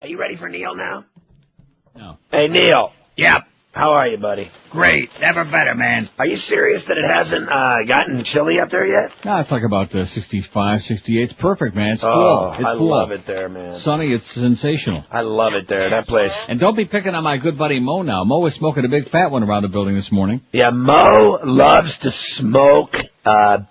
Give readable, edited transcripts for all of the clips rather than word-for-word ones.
Are you ready for Neil now? No. Hey, Neil. Yep. How are you, buddy? Great. Never better, man. Are you serious that it hasn't gotten chilly up there yet? No, it's like about 65, 68. It's perfect, man. It's Oh, cool. It's I cool. love it there, man. Sunny, it's sensational. I love it there, that place. And don't be picking on my good buddy Mo now. Mo was smoking a big fat one around the building this morning. Yeah, Mo loves to smoke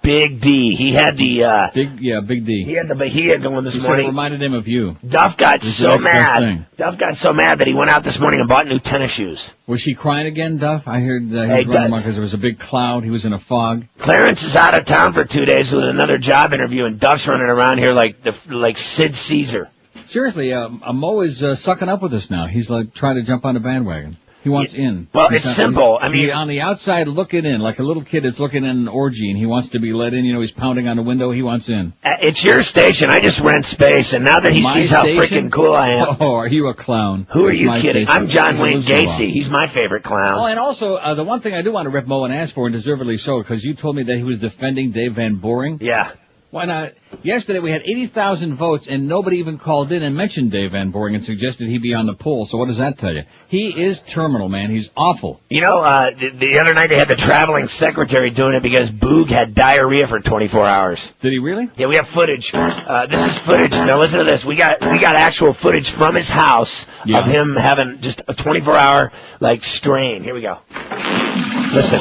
Big D. He had the... Big D. He had the Bahia one this He morning. said it reminded him of you. Duff got so mad. Thing. Duff got so mad that he went out this morning and bought new tennis shoes. Was she crying again, Duff? I heard he was running around because there was a big cloud. He was in a fog. Clarence is out of town for 2 days with another job interview, and Duff's running around here like Sid Caesar. Seriously, Mo is sucking up with us now. He's like trying to jump on the bandwagon. He wants in. Well, it's simple. I mean, on the outside looking in, like a little kid that's looking in an orgy, and he wants to be let in. You know, he's pounding on the window. He wants in. It's your station. I just rent space, and now that he sees how freaking cool I am. Oh, are you a clown? Who are you kidding? Station. I'm John Wayne Gacy. He's my favorite clown. Oh, and also, the one thing I do want to rip Mo and ask for, and deservedly so, because you told me that he was defending Dave Van Boring. Yeah. Why not? Yesterday we had 80,000 votes, and nobody even called in and mentioned Dave Van Boring and suggested he be on the poll. So what does that tell you? He is terminal, man. He's awful. You know, the other night they had the traveling secretary doing it because Boog had diarrhea for 24 hours. Did he really? Yeah, we have footage. This is footage. Now listen to this. We got actual footage from his house of him having just a 24-hour strain. Here we go. Listen.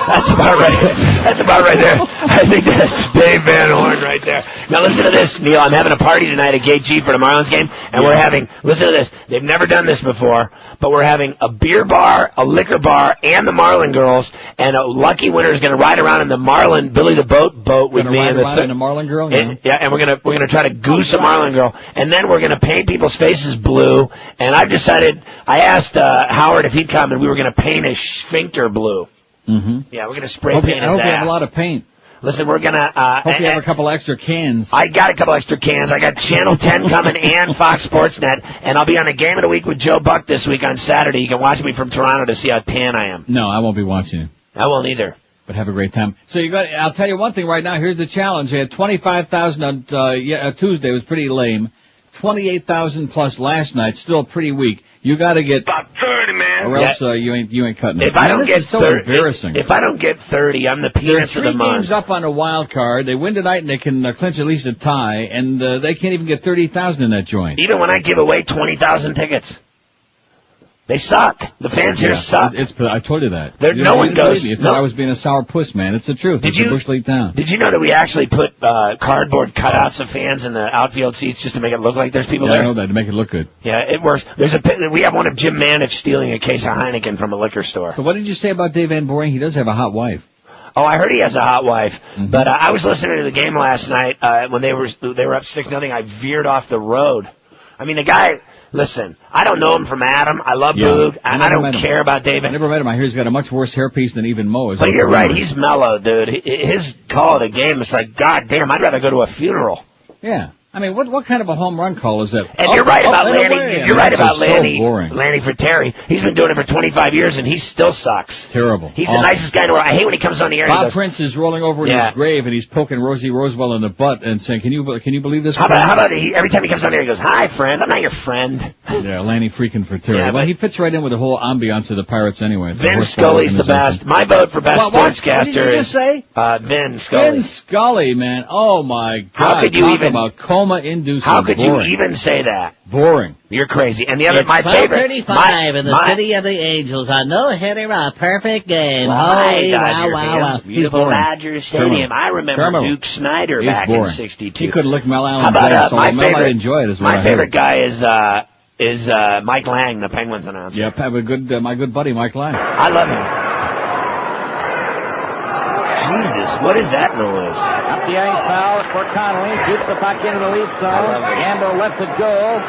That's about right. That's about right there. I think that's Dave Van Horn right there. Now listen to this, Neil. I'm having a party tonight at Gate G for the Marlins game, and we're having, listen to this, they've never done this before, but we're having a beer bar, a liquor bar, and the Marlin girls, and a lucky winner is going to ride around in the Marlin Billy the Boat with me. And the Marlin girl? Yeah, and we're gonna try to goose a Marlin girl, and then we're going to paint people's faces blue, and I've decided, I asked Howard if he'd come, and we were going to paint his sphincter blue. Mm-hmm. Yeah, we're going to spray paint his ass. I hope you have a lot of paint. Listen, we're going to... hope you have a couple extra cans. I got a couple extra cans. I got Channel 10 coming and Fox Sportsnet, and I'll be on the Game of the Week with Joe Buck this week on Saturday. You can watch me from Toronto to see how tan I am. No, I won't be watching you. I won't either. But have a great time. So I'll tell you one thing right now. Here's the challenge. They had 25,000 on Tuesday. It was pretty lame. 28,000 plus last night. Still pretty weak. You got to get about 30, man. Or else you ain't cutting it. If I don't get 30, embarrassing. If I don't get 30, I'm the penis of the month. They're 3 games up on a wild card. They win tonight and they can clinch at least a tie, and they can't even get 30,000 in that joint. Even when I give away 20,000 tickets. They suck. The fans here suck. I told you that. No one goes. You thought I was being a sour puss, man. It's the truth. It's a bush league town. Did you know that we actually put cardboard cutouts of fans in the outfield seats just to make it look like there's people there? I know that, to make it look good. Yeah, it works. We have one of Jim Mandich stealing a case of Heineken from a liquor store. So what did you say about Dave Van Boring? He does have a hot wife. Oh, I heard he has a hot wife. Mm-hmm. But I was listening to the game last night when they were up 6-0. I veered off the road. I mean, the guy... Listen, I don't know him from Adam. I love Boog. I don't care about David. I never met him. I hear he's got a much worse hairpiece than even Mo. But you're right. He's mellow, dude. His call of the game is like, God damn, I'd rather go to a funeral. Yeah. I mean, what kind of a home run call is that? And you're right about Lanny. You're right about Lanny. So boring. Lanny for Terry. He's been doing it for 25 years, and he still sucks. Terrible. He's the nicest guy in the world. I hate when he comes on the air. Bob Prince is rolling over in his grave, and he's poking Rosie Rosewell in the butt and saying, "Can you believe this?" How about every time he comes on there, he goes, "Hi, friend. I'm not your friend." Yeah, Lanny freaking for Terry. Well, he fits right in with the whole ambiance of the Pirates anyway. Vin Scully's the best. My vote for best sportscaster what did you just say? Vin Scully. Vin Scully, man. Oh my God. How could you even about coma-inducing? How could you even say that? Boring. You're crazy. And the other, my favorite. 12:35 in the city of the Angels. A no-hitter, a perfect game. Wow. Beautiful Dodgers Stadium. I remember Duke Snyder back in '62. He could lick Mel Allen. How about my favorite? Mel might enjoy it as well. My favorite guy is Mike Lang, the Penguins announcer. Yep, have a good my good buddy Mike Lang. I love him. Jesus, what is that noise? Up the ice foul for Connolly. Shoots the puck into the lead zone. Gamble lets it go.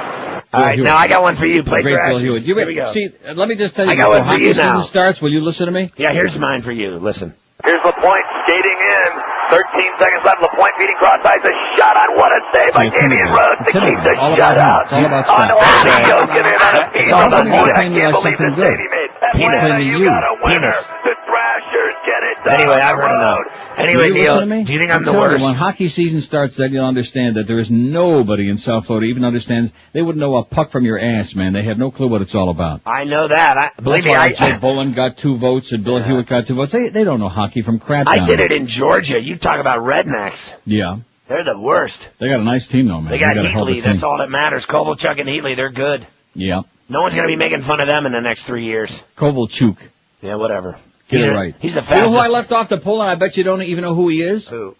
All right, now I got one for you. Play for us. Here we go. See, let me just tell you, I got one for you now. Starts, will you listen to me? Yeah, here's mine for you. Listen. Here's LaPointe skating in. 13 seconds left. LaPointe feeding cross ice. A shot on what a save by Damian Rhodes to keep the shutout. It's all about on Joking in on a It's all about I can't believe the save he made. Penis. You got a winner. The Thrashers get it done. Anyway, I've heard enough. Anyway, Neil, do you think I'm the worst? When hockey season starts, then you'll understand that there is nobody in South Florida even understands. They wouldn't know a puck from your ass, man. They have no clue what it's all about. I know that. Believe me, Jay Bullen got 2 votes and Bill Hewitt got 2 votes. They don't know hockey from crap. I did it in Georgia. You talk about rednecks. Yeah. They're the worst. They got a nice team, though, man. They got Heatley. That's all that matters. Kovalchuk and Heatley, they're good. Yeah. No one's going to be making fun of them in the next 3 years. Kovalchuk. Yeah, whatever. Get it right. He's the fastest. You know who I left off the poll, and I bet you don't even know who he is? Who?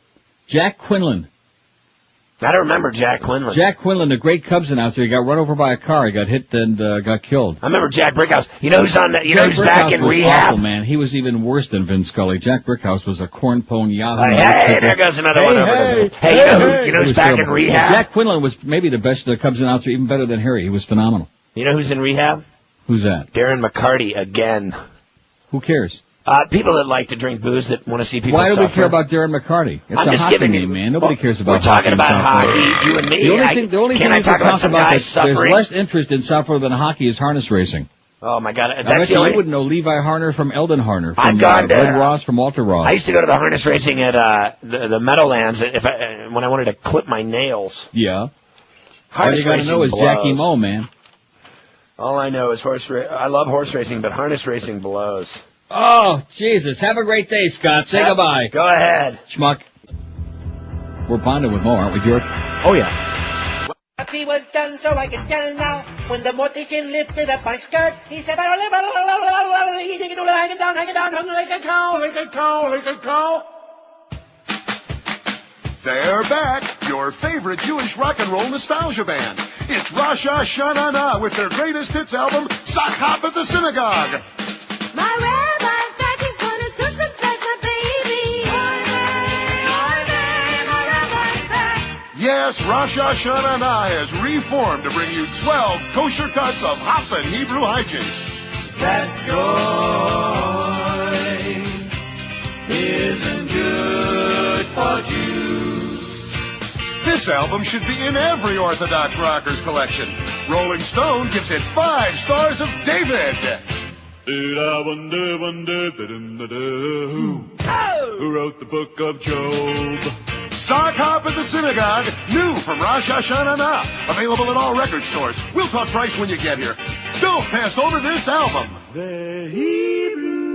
Jack Quinlan. I don't remember Jack Quinlan. Jack Quinlan, the great Cubs announcer. He got run over by a car. He got hit and got killed. I remember Jack Brickhouse. You know who's on that? You know who's back in rehab? Awful, man. He was even worse than Vin Scully. Jack Brickhouse was a corn-pone yahoo. Hey, there goes another one over there. Hey, you know who's back in rehab? Jack Quinlan was maybe the best Cubs announcer, even better than Harry. He was phenomenal. You know who's in rehab? Who's that? Darren McCarty again. Who cares? People that like to drink booze that want to see people suffer. Why do we care about Darren McCarty? It's I'm a just hockey giving game, man. Nobody cares about hockey. We're talking about hockey, you and me. The only thing I talk about some guys suffering? There's less interest in South Florida than hockey is harness racing. Oh, my God. That's the only... You wouldn't know Levi Harner from Eldon Harner, from I've gone to, Red Ross from Walter Ross. I used to go to the harness racing at the Meadowlands when I wanted to clip my nails. Yeah. Harness All you got to know is blows. Jackie Moe, man. All I know is I love horse racing, but harness racing blows. Oh, Jesus. Have a great day, Scott. Say goodbye. Go ahead. Schmuck. We're bonded with Mo, aren't we, George? Oh, yeah. He was done, so I can tell now. When the mortician lifted up my skirt, he said, hang it down, like a cow, like a cow, like a cow. They're back, your favorite Jewish rock and roll nostalgia band. It's Rosh Hashanah with their greatest hits album, Sock Hop at the Synagogue. My rabbi's back, he's gonna circumcise my baby. My rabbi's back. Yes, Rosh Hashanah has reformed to bring you 12 kosher cuts of hop and Hebrew hijinks. That joy isn't good for Jews. This album should be in every Orthodox rocker's collection. Rolling Stone gives it 5 stars of David. Who wrote the book of Job? Sock Hop at the Synagogue, new from Rosh Hashanah. Available at all record stores. We'll talk price when you get here. Don't pass over this album. The Hebrew.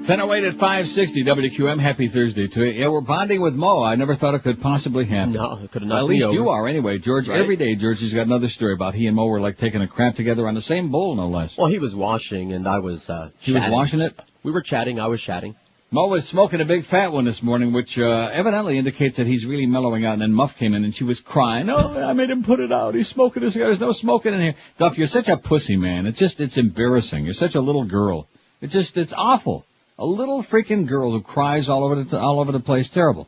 10:08 at 560 WQM. Happy Thursday to you. Yeah, we're bonding with Mo. I never thought it could possibly happen. No, it could have not. At least you are, anyway, George. Right? Every day, George has got another story about he and Mo were like taking a crap together on the same bowl, no less. Well, he was washing, and I was He was washing it? We were chatting. I was chatting. Mo was smoking a big fat one this morning, which evidently indicates that he's really mellowing out. And then Muff came in, and she was crying. Oh, I made him put it out. He's smoking this. There's no smoking in here. Duff, you're such a pussy, man. It's embarrassing. You're such a little girl. It's awful. A little freaking girl who cries all over the place. Terrible.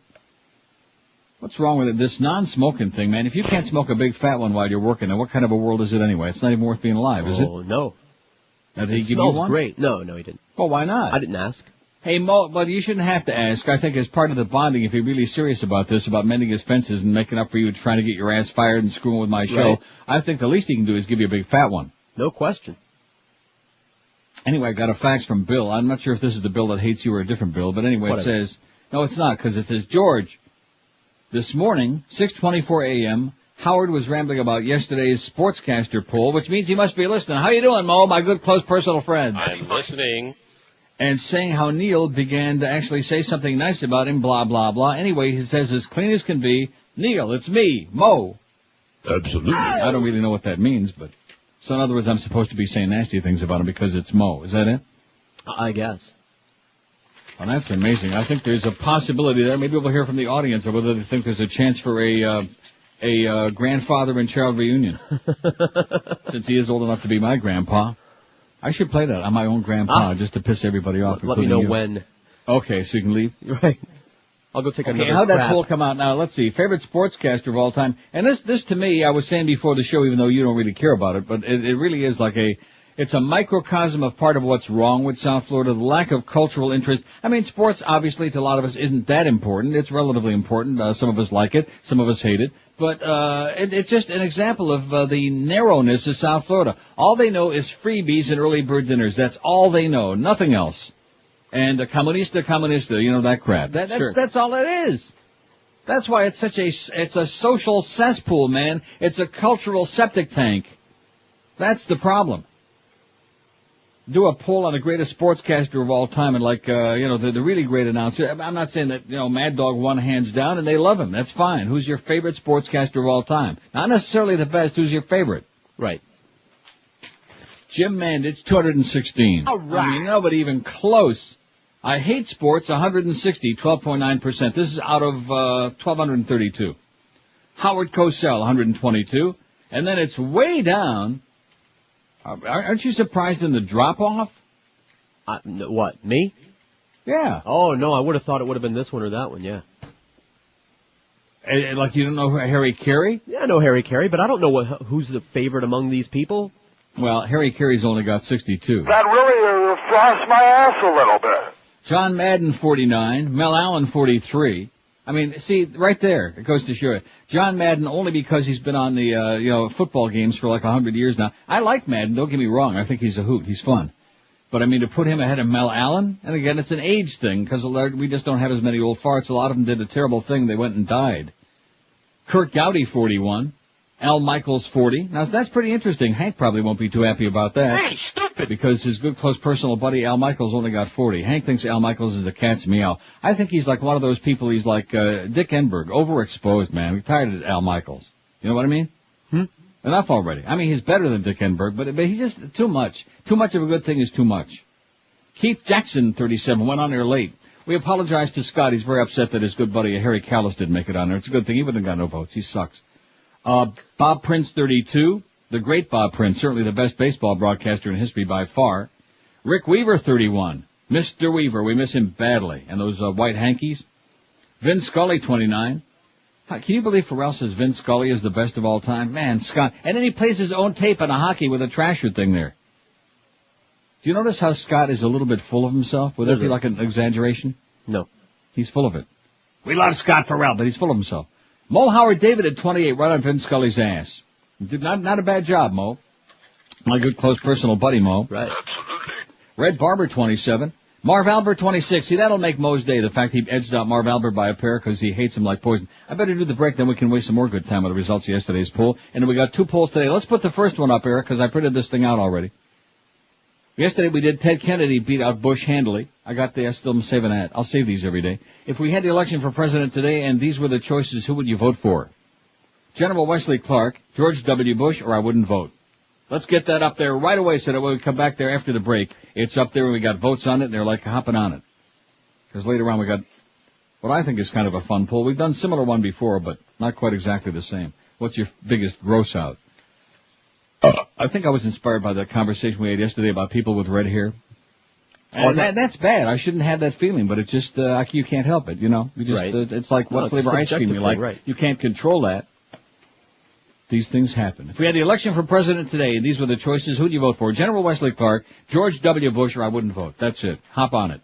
What's wrong with it? This non-smoking thing, man. If you can't smoke a big fat one while you're working, then what kind of a world is it anyway? It's not even worth being alive, is it? Oh, no. Now, did he give you smells one? Great. No, he didn't. Well, why not? I didn't ask. Hey, Mo, but you shouldn't have to ask. I think as part of the bonding, if you're really serious about this, about mending his fences and making up for you trying to get your ass fired and screwing with my show, right. I think the least he can do is give you a big fat one. No question. Anyway, I got a fax from Bill. I'm not sure if this is the Bill that hates you or a different Bill, but anyway, Whatever. It says, no, it's not, because it says, George, this morning, 6:24 a.m., Howard was rambling about yesterday's sportscaster poll, which means he must be listening. How you doing, Mo, my good, close, personal friend? I'm listening. And saying how Neil began to actually say something nice about him, blah, blah, blah. Anyway, he says as clean as can be, Neil, it's me, Mo. Absolutely. I don't really know what that means, but... So in other words, I'm supposed to be saying nasty things about him because it's Mo. Is that it? I guess. Well, that's amazing. I think there's a possibility there. Maybe we'll hear from the audience or whether they think there's a chance for a grandfather and child reunion. Since he is old enough to be my grandpa. I should play that. I'm my own grandpa just to piss everybody off. Let me know you. when. Okay, so you can leave? Right. I'll go take another how'd that crap. poll come out now? Let's see. Favorite sportscaster of all time. And this to me, I was saying before the show, even though you don't really care about it, but it really is like it's a microcosm of part of what's wrong with South Florida, the lack of cultural interest. I mean, sports, obviously, to a lot of us isn't that important. It's relatively important. Some of us like it. Some of us hate it. But it's just an example of the narrowness of South Florida. All they know is freebies and early bird dinners. That's all they know. Nothing else. and comunista, you know, that crap. That's all it is. That's why it's it's a social cesspool, man. It's a cultural septic tank. That's the problem. Do a poll on the greatest sportscaster of all time, and the really great announcer. I'm not saying that, Mad Dog won hands down, and they love him. That's fine. Who's your favorite sportscaster of all time? Not necessarily the best. Who's your favorite? Right. Jim Mandich, 216. All right. I mean, nobody even close. I hate sports, 160, 12.9%. This is out of 1,232. Howard Cosell, 122. And then it's way down. Aren't you surprised in the drop-off? What, me? Yeah. Oh, no, I would have thought it would have been this one or that one, yeah. Like you don't know Harry Carey? Yeah, I know Harry Carey, but I don't know who's the favorite among these people. Well, Harry Carey's only got 62. That really frosts my ass a little bit. John Madden, 49. Mel Allen, 43. I mean, see, right there, it goes to show you. John Madden, only because he's been on the, football games for like 100 years now. I like Madden, don't get me wrong. I think he's a hoot. He's fun. But, I mean, to put him ahead of Mel Allen, and again, it's an age thing, because we just don't have as many old farts. A lot of them did a terrible thing. They went and died. Kurt Gowdy, 41. Al Michaels, 40. Now, that's pretty interesting. Hank probably won't be too happy about that. Hey, stupid! Because his good, close personal buddy, Al Michaels, only got 40. Hank thinks Al Michaels is the cat's meow. I think he's like one of those people, he's like Dick Enberg, overexposed, man. We're tired of Al Michaels. You know what I mean? Enough already. I mean, he's better than Dick Enberg, but he's just too much. Too much of a good thing is too much. Keith Jackson, 37, went on there late. We apologize to Scott. He's very upset that his good buddy Harry Callis didn't make it on there. It's a good thing. He wouldn't have got no votes. He sucks. Bob Prince, 32. The great Bob Prince, certainly the best baseball broadcaster in history by far. Rick Weaver, 31. Mr. Weaver, we miss him badly. And those white hankies. Vin Scully, 29. Can you believe Pharrell says Vin Scully is the best of all time? Man, Scott. And then he plays his own tape on a hockey with a trasher thing there. Do you notice how Scott is a little bit full of himself? Would that be like an exaggeration? No. He's full of it. We love Scott Farrell, but he's full of himself. Mo Howard David at 28, right on Vin Scully's ass. Not a bad job, Mo. My good close personal buddy, Mo. Right. Red Barber, 27. Marv Albert, 26. See, that'll make Mo's day, the fact he edged out Marv Albert by a pair because he hates him like poison. I better do the break, then we can waste some more good time on the results of yesterday's poll. And then we got 2 polls today. Let's put the first one up, Eric, because I printed this thing out already. Yesterday we did Ted Kennedy beat out Bush handily. I still am saving that. I'll save these every day. If we had the election for president today and these were the choices, who would you vote for? General Wesley Clark, George W. Bush, or I wouldn't vote. Let's get that up there right away so that when we come back there after the break, it's up there and we got votes on it and they're like hopping on it. Because later on we got what I think is kind of a fun poll. We've done a similar one before, but not quite exactly the same. What's your biggest gross out? I think I was inspired by the conversation we had yesterday about people with red hair. And that's bad. I shouldn't have that feeling, but it's just, you can't help it, you know. Right. It's like what flavor ice cream you like. Right. You can't control that. These things happen. If we had the election for president today and these were the choices, who'd you vote for? General Wesley Clark, George W. Bush, or I wouldn't vote. That's it. Hop on it.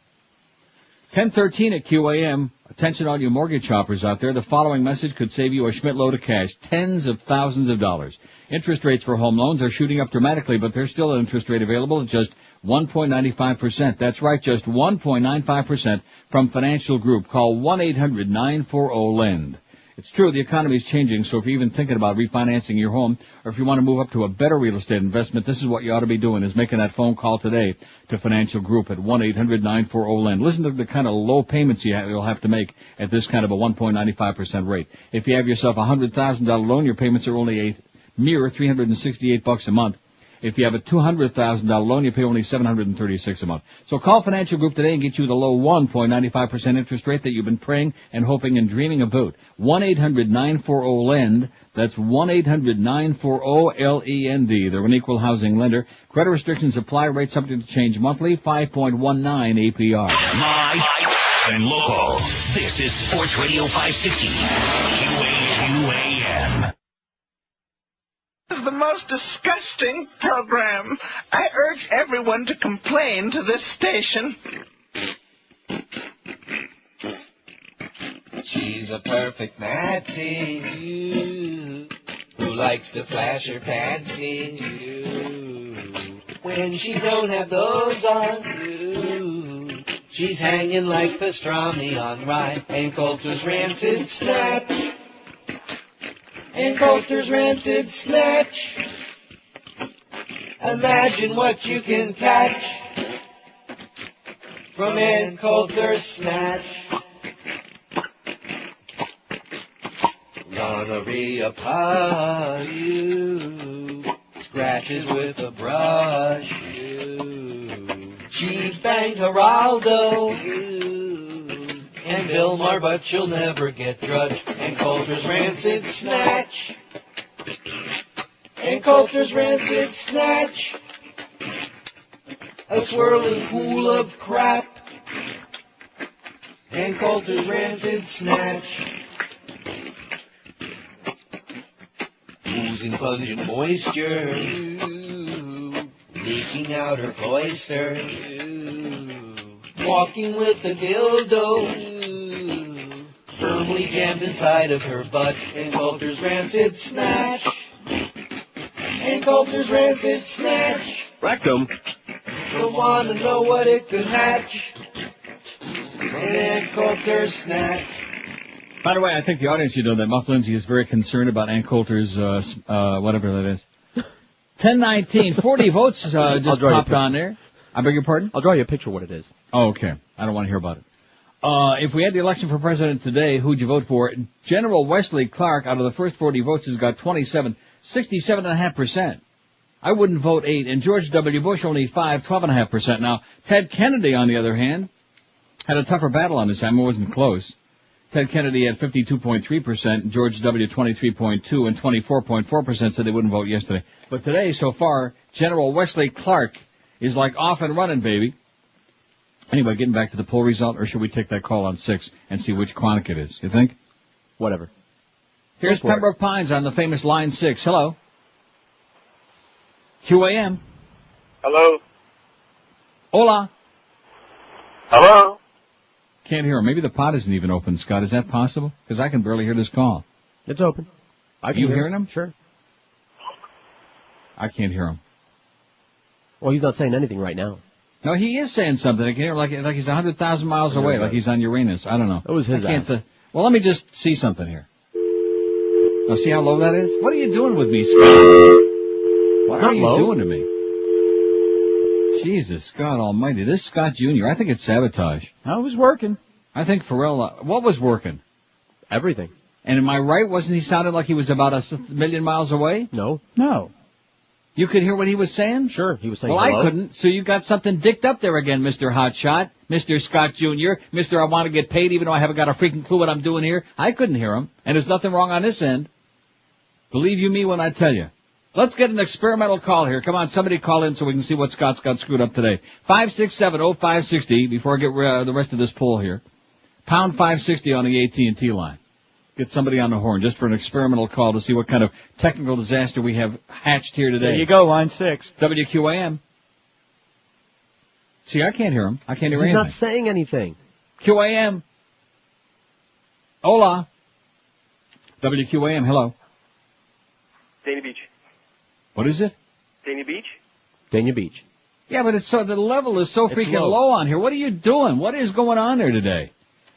10:13 at QAM. Attention all you mortgage shoppers out there. The following message could save you a Schmidt load of cash. Tens of thousands of dollars. Interest rates for home loans are shooting up dramatically, but there's still an interest rate available at just 1.95%. That's right, just 1.95% from Financial Group. Call 1-800-940-LEND. It's true, the economy is changing, so if you're even thinking about refinancing your home, or if you want to move up to a better real estate investment, this is what you ought to be doing, is making that phone call today to Financial Group at 1-800-940-LEND. Listen to the kind of low payments you'll have to make at this kind of a 1.95% rate. If you have yourself a $100,000 loan, your payments are only a mere $368 a month. If you have a $200,000 loan, you pay only $736 a month. So call Financial Group today and get you the low 1.95% interest rate that you've been praying and hoping and dreaming about. 1-800-940-LEND. That's 1-800-940-LEND. They're an equal housing lender. Credit restrictions apply. Rate subject to change monthly. 5.19 APR. Live and local. This is Sports Radio 560. QAM. This is the most disgusting program. I urge everyone to complain to this station. She's a perfect Natty who likes to flash her panty when she don't have those on. She's hanging like pastrami on rye. And Coulter's rancid snatch. And Coulter's rancid snatch. Imagine what you can catch from Ann Coulter's snatch. Gonorrhea you scratches with a brush. She banged Geraldo and Vilmar, but she'll never get drudge. And Coulter's rancid snatch. And Coulter's rancid snatch. A swirling pool of crap. And Coulter's rancid snatch. Oozing pungent moisture. Leaking out her cloister. Walking with a dildo. Firmly jammed inside of her butt. And Coulter's rancid snatch. And Coulter's rancid snatch. Rectum. Don't want to know what it could hatch. And Coulter's snatch. By the way, I think the audience should know that Muff Lindsay is very concerned about Ann Coulter's, whatever that is. 1019, 40 votes just popped on there. I beg your pardon? I'll draw you a picture of what it is. Oh, okay. I don't want to hear about it. If we had the election for president today, who'd you vote for? General Wesley Clark, out of the first 40 votes, has got 67.5%. I wouldn't vote 8. And George W. Bush only 12.5%. Now, Ted Kennedy, on the other hand, had a tougher battle on this time. It wasn't close. Ted Kennedy had 52.3%, George W. 23.2%, and 24.4% said they wouldn't vote yesterday. But today, so far, General Wesley Clark is like off and running, baby. Anyway, getting back to the poll result, or should we take that call on 6 and see which chronic it is? You think? Whatever. Here's Pembroke Pines on the famous line 6. Hello. QAM. Hello. Hola. Hello. Can't hear him. Maybe the pot isn't even open, Scott. Is that possible? Because I can barely hear this call. It's open. Are you hearing him? Sure. I can't hear him. Well, he's not saying anything right now. No, he is saying something. I can hear like he's 100,000 miles away, like he's on Uranus. I don't know. It was his ass. Well, let me just see something here. Now, see how low that is? What are you doing with me, Scott? What are you doing to me? Jesus, Scott almighty. This Scott Jr., I think it's sabotage. I was working. I think Pharrell, what was working? Everything. And am I right? Wasn't he sounding like he was about a million miles away? No. You could hear what he was saying? Sure, he was saying Well, hello. I couldn't, so you got something dicked up there again, Mr. Hotshot, Mr. Scott Jr., Mr. I want to get paid even though I haven't got a freaking clue what I'm doing here. I couldn't hear him, and there's nothing wrong on this end. Believe you me when I tell you. Let's get an experimental call here. Come on, somebody call in so we can see what Scott's got screwed up today. 567-0560, before I get the rest of this poll here. Pound 560 on the AT&T line. Get somebody on the horn just for an experimental call to see what kind of technical disaster we have hatched here today. There you go, line 6. WQAM. See, I can't hear him. I can't hear anything. He's not saying anything. QAM. Hola. WQAM, hello. Dania Beach. What is it? Dania Beach? Dania Beach. Yeah, but the level is so freaking low on here. What are you doing? What is going on there today?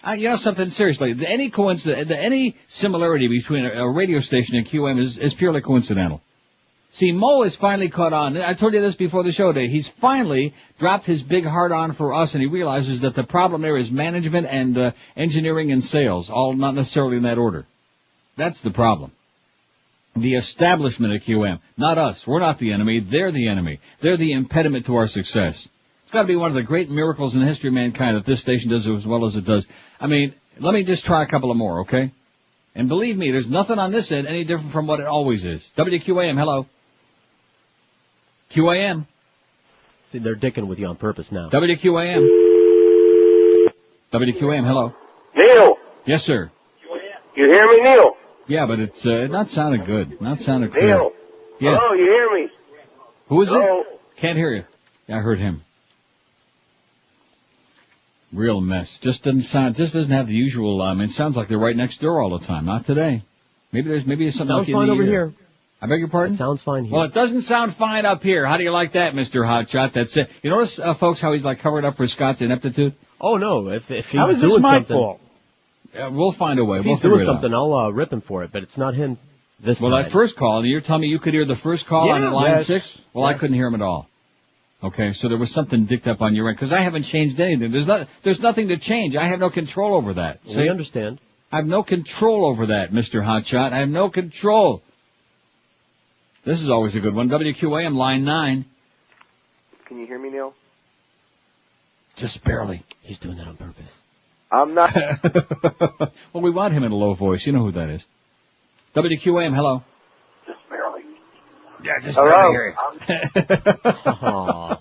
You know something, seriously, any coincidence, any similarity between a radio station and QM is purely coincidental. See, Mo is finally caught on. I told you this before the show today. He's finally dropped his big heart on for us, and he realizes that the problem there is management and engineering and sales, all not necessarily in that order. That's the problem. The establishment of QM, not us. We're not the enemy. They're the enemy. They're the impediment to our success. It's got to be one of the great miracles in the history of mankind that this station does as well as it does. I mean, let me just try a couple of more, okay? And believe me, there's nothing on this end any different from what it always is. WQAM, hello. QAM. See, they're dicking with you on purpose now. WQAM. WQAM, hello. Neil. Yes, sir. You hear me, Neil? Yeah, but it's not sounded good. Not sounded clear. Neil. Yes. Hello, you hear me? Who is Hello? it? Can't hear you. Yeah, I heard him. Real mess. Just doesn't have the usual, it sounds like they're right next door all the time. Not today. Maybe there's something sounds fine over here. I beg your pardon? It sounds fine here. Well, it doesn't sound fine up here. How do you like that, Mr. Hotshot? That's it. You notice, folks, how he's like covered up for Scott's ineptitude? Oh, no. If he's How is doing this my something, fault? We'll find a way. If We'll he's figure doing it something, I'll rip him for it, but it's not him this time. Well, that first call, you're telling me you could hear the first call on line 6? Well, I couldn't hear him at all. Okay, so there was something dicked up on your end, because I haven't changed anything. There's nothing to change. I have no control over that. We understand. I have no control over that, Mr. Hotshot. I have no control. This is always a good one. WQAM, line 9. Can you hear me, Neil? Just barely. He's doing that on purpose. I'm not. Well, we want him in a low voice. You know who that is. WQAM, hello. Just barely. Yeah, just Hello? barely hear you. Oh,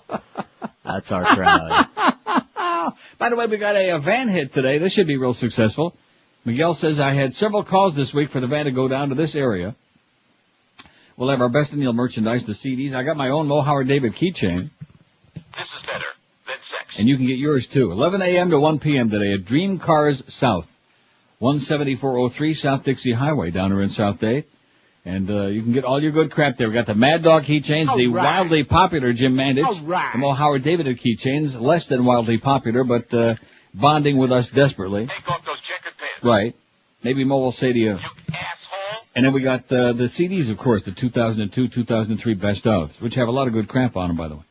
that's our crowd. By the way, we got a van hit today. This should be real successful. Miguel says, I had several calls this week for the van to go down to this area. We'll have our Best in Neil merchandise, the CDs. I got my own Low Howard David keychain. This is better than sex. And you can get yours too. 11 a.m. to 1 p.m. today at Dream Cars South. 17403 South Dixie Highway down there in South Dade. And you can get all your good crap there. We got the Mad Dog keychains, the wildly popular Jim Mandich, the Mo Howard David keychains, less than wildly popular, but bonding with us desperately. Take off those checkered pants. Right. Maybe Mo will say to you. You asshole. And then we got the CDs, of course, the 2002, 2003 best ofs, which have a lot of good crap on them, by the way.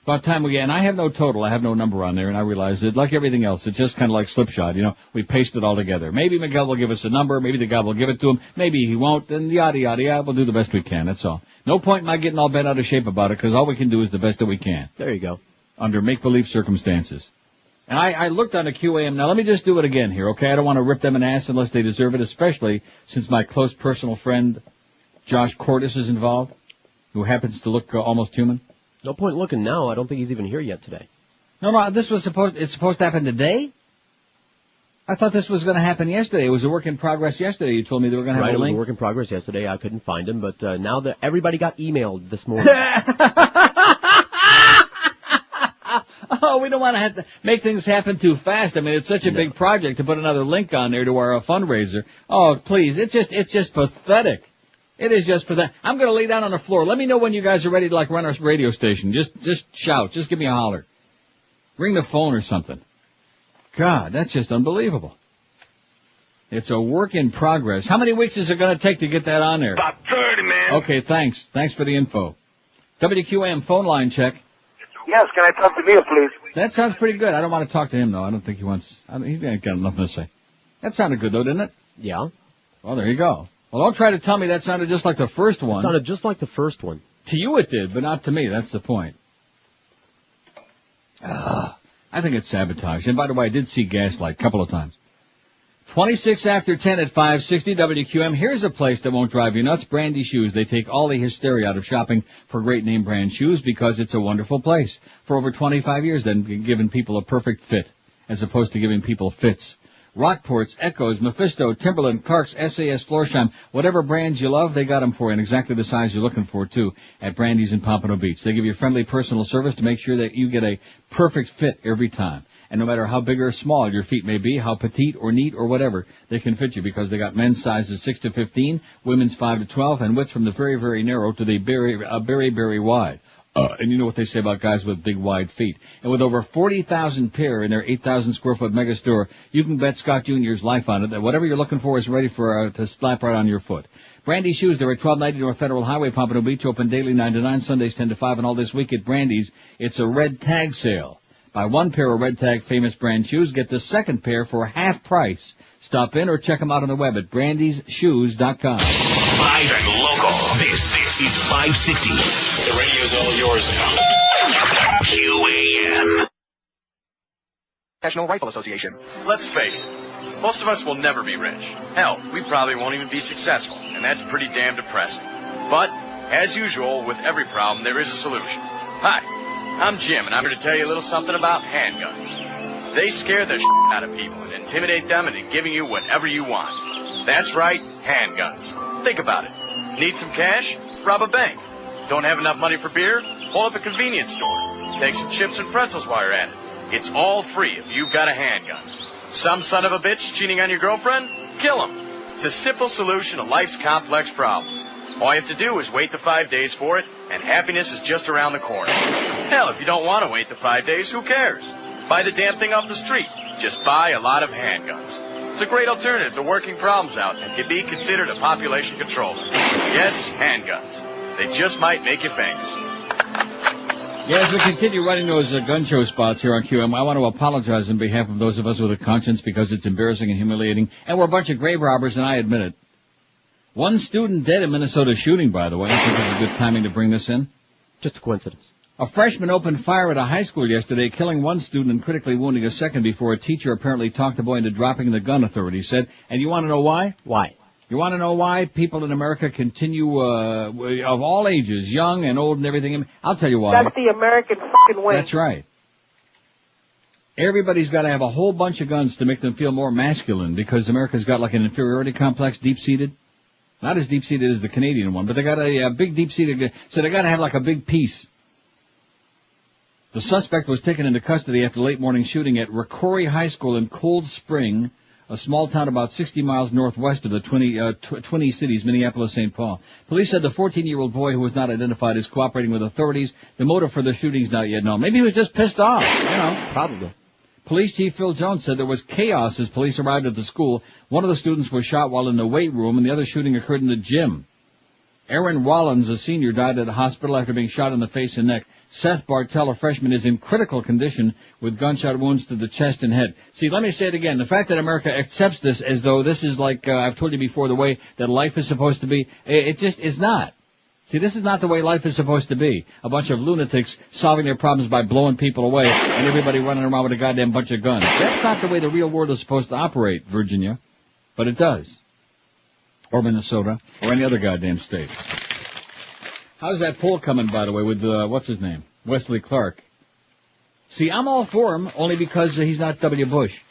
About time we get, and I have no total, I have no number on there, and I realize that, like everything else, it's just kind of like Slipshod, you know, we paste it all together. Maybe Miguel will give us a number, maybe the guy will give it to him, maybe he won't, and yada, yada, yada, we'll do the best we can, that's all. No point in my getting all bent out of shape about it, because all we can do is the best that we can. There you go. Under make-believe circumstances. And I looked on the QAM, now let me just do it again here, okay? I don't want to rip them an ass unless they deserve it, especially since my close personal friend, Josh Cordes, is involved, who happens to look almost human. No point looking now. I don't think he's even here yet today. No, it's supposed to happen today? I thought this was going to happen yesterday. It was a work in progress yesterday. You told me they were going to have a link. It was a work in progress yesterday. I couldn't find him, but now that everybody got emailed this morning. Oh, we don't want to have to make things happen too fast. I mean, it's such a big project to put another link on there to our fundraiser. Oh, please. It's just pathetic. It is just pathetic. I'm going to lay down on the floor. Let me know when you guys are ready to, like, run our radio station. Just shout. Just give me a holler. Ring the phone or something. God, that's just unbelievable. It's a work in progress. How many weeks is it going to take to get that on there? About 30, man. Okay, thanks. Thanks for the info. WQAM phone line check. Yes, can I talk to Neil, please? That sounds pretty good. I don't want to talk to him, though. I don't think he wants... He's ain't got nothing to say. That sounded good, though, didn't it? Yeah. Well, there you go. Well, don't try to tell me that sounded just like the first one. It sounded just like the first one. To you it did, but not to me. That's the point. I think it's sabotage. And by the way, I did see Gaslight a couple of times. 26 after 10 at 560 WQM. Here's a place that won't drive you nuts. Brandy Shoes. They take all the hysteria out of shopping for great name brand shoes because it's a wonderful place. For over 25 years, they've given people a perfect fit as opposed to giving people fits. Rockports, Echoes, Mephisto, Timberland, Clark's, SAS, Florsheim, whatever brands you love, they got them for you in exactly the size you're looking for, too, at Brandy's in Pompano Beach. They give you friendly personal service to make sure that you get a perfect fit every time. And no matter how big or small your feet may be, how petite or neat or whatever, they can fit you because they got men's sizes 6 to 15, women's 5 to 12, and widths from the very, very narrow to the very, very wide. And you know what they say about guys with big, wide feet. And with over 40,000 pair in their 8,000 square foot mega store, you can bet Scott Jr.'s life on it that whatever you're looking for is ready for to slap right on your foot. Brandy Shoes, they're at 1290 North Federal Highway, Pompano Beach, open daily 9 to 9, Sundays 10 to 5, and all this week at Brandy's. It's a red tag sale. Buy one pair of red tag famous brand shoes, get the second pair for half price. Stop in or check them out on the web at brandysshoes.com. Live and local. This is 560. The radio's all yours now. QAM. National Rifle Association. Let's face it, most of us will never be rich. Hell, we probably won't even be successful, and that's pretty damn depressing. But, as usual, with every problem, there is a solution. Hi, I'm Jim, and I'm here to tell you a little something about handguns. They scare the out of people and intimidate them into giving you whatever you want. That's right, handguns. Think about it. Need some cash? Rob a bank. Don't have enough money for beer? Pull up a convenience store. Take some chips and pretzels while you're at it. It's all free if you've got a handgun. Some son of a bitch cheating on your girlfriend? Kill him. It's a simple solution to life's complex problems. All you have to do is wait the 5 days for it, and happiness is just around the corner. Hell, if you don't want to wait the 5 days, who cares? Buy the damn thing off the street. Just buy a lot of handguns. It's a great alternative to working problems out and can be considered a population controller. Yes, handguns. They just might make you famous. Yeah, as we continue running those gun show spots here on QM, I want to apologize on behalf of those of us with a conscience because it's embarrassing and humiliating, and we're a bunch of grave robbers, and I admit it. One student dead in Minnesota shooting, by the way. I think it's a good timing to bring this in. Just a coincidence. A freshman opened fire at a high school yesterday, killing one student and critically wounding a second before a teacher apparently talked the boy into dropping the gun, authorities said. And you want to know why? Why? You want to know why people in America continue, of all ages, young and old and everything? I'll tell you why. That's the American fucking way. That's right. Everybody's got to have a whole bunch of guns to make them feel more masculine because America's got like an inferiority complex deep-seated. Not as deep-seated as the Canadian one, but they got a big deep-seated, so they got to have like a big piece. The suspect was taken into custody after late morning shooting at Rocori High School in Cold Spring, a small town about 60 miles northwest of the Twin Cities, Minneapolis, St. Paul. Police said the 14-year-old boy, who was not identified, is cooperating with authorities. The motive for the shooting is not yet known. Maybe he was just pissed off, Probably. Police Chief Phil Jones said there was chaos as police arrived at the school. One of the students was shot while in the weight room, and the other shooting occurred in the gym. Aaron Rollins, a senior, died at a hospital after being shot in the face and neck. Seth Bartell, a freshman, is in critical condition with gunshot wounds to the chest and head. See, let me say it again. The fact that America accepts this as though this is like, I've told you before, the way that life is supposed to be, it just is not. See, this is not the way life is supposed to be. A bunch of lunatics solving their problems by blowing people away and everybody running around with a goddamn bunch of guns. That's not the way the real world is supposed to operate, Virginia. But it does. Or Minnesota. Or any other goddamn state. How's that poll coming, by the way, with, what's his name? Wesley Clark. See, I'm all for him, only because he's not W. Bush.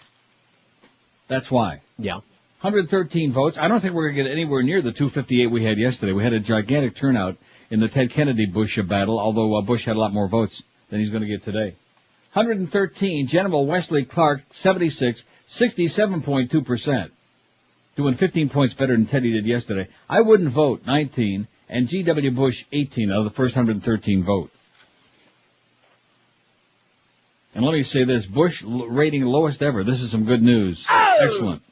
That's why. Yeah. 113 votes. I don't think we're going to get anywhere near the 258 we had yesterday. We had a gigantic turnout in the Ted Kennedy-Bush battle, although Bush had a lot more votes than he's going to get today. 113, General Wesley Clark, 76, 67.2%. Doing 15 points better than Teddy did yesterday. I wouldn't vote, 19, and G.W. Bush, 18 out of the first 113 vote. And let me say this, Bush rating lowest ever. This is some good news. Oh! Excellent.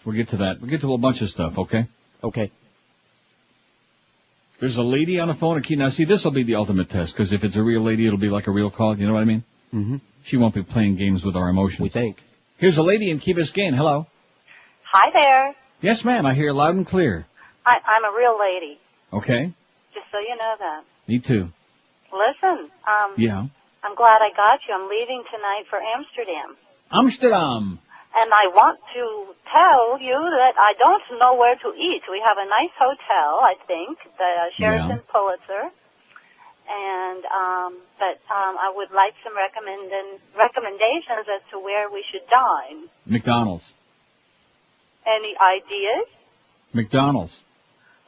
We'll get to that. We'll get to a bunch of stuff, okay? Okay. There's a lady on the phone. Now, see, this will be the ultimate test, because if it's a real lady, it'll be like a real call. You know what I mean? Mm-hmm. She won't be playing games with our emotions. We think. Here's a lady in Key Biscayne. Hello. Hi there. Yes, ma'am. I hear you loud and clear. I'm a real lady. Okay. Just so you know that. Me too. Listen, Yeah. I'm glad I got you. I'm leaving tonight for Amsterdam. Amsterdam. And I want to tell you that I don't know where to eat. We have a nice hotel, I think, the Sheraton Pulitzer. And, but I would like some recommendations as to where we should dine. McDonald's. Any ideas? McDonald's.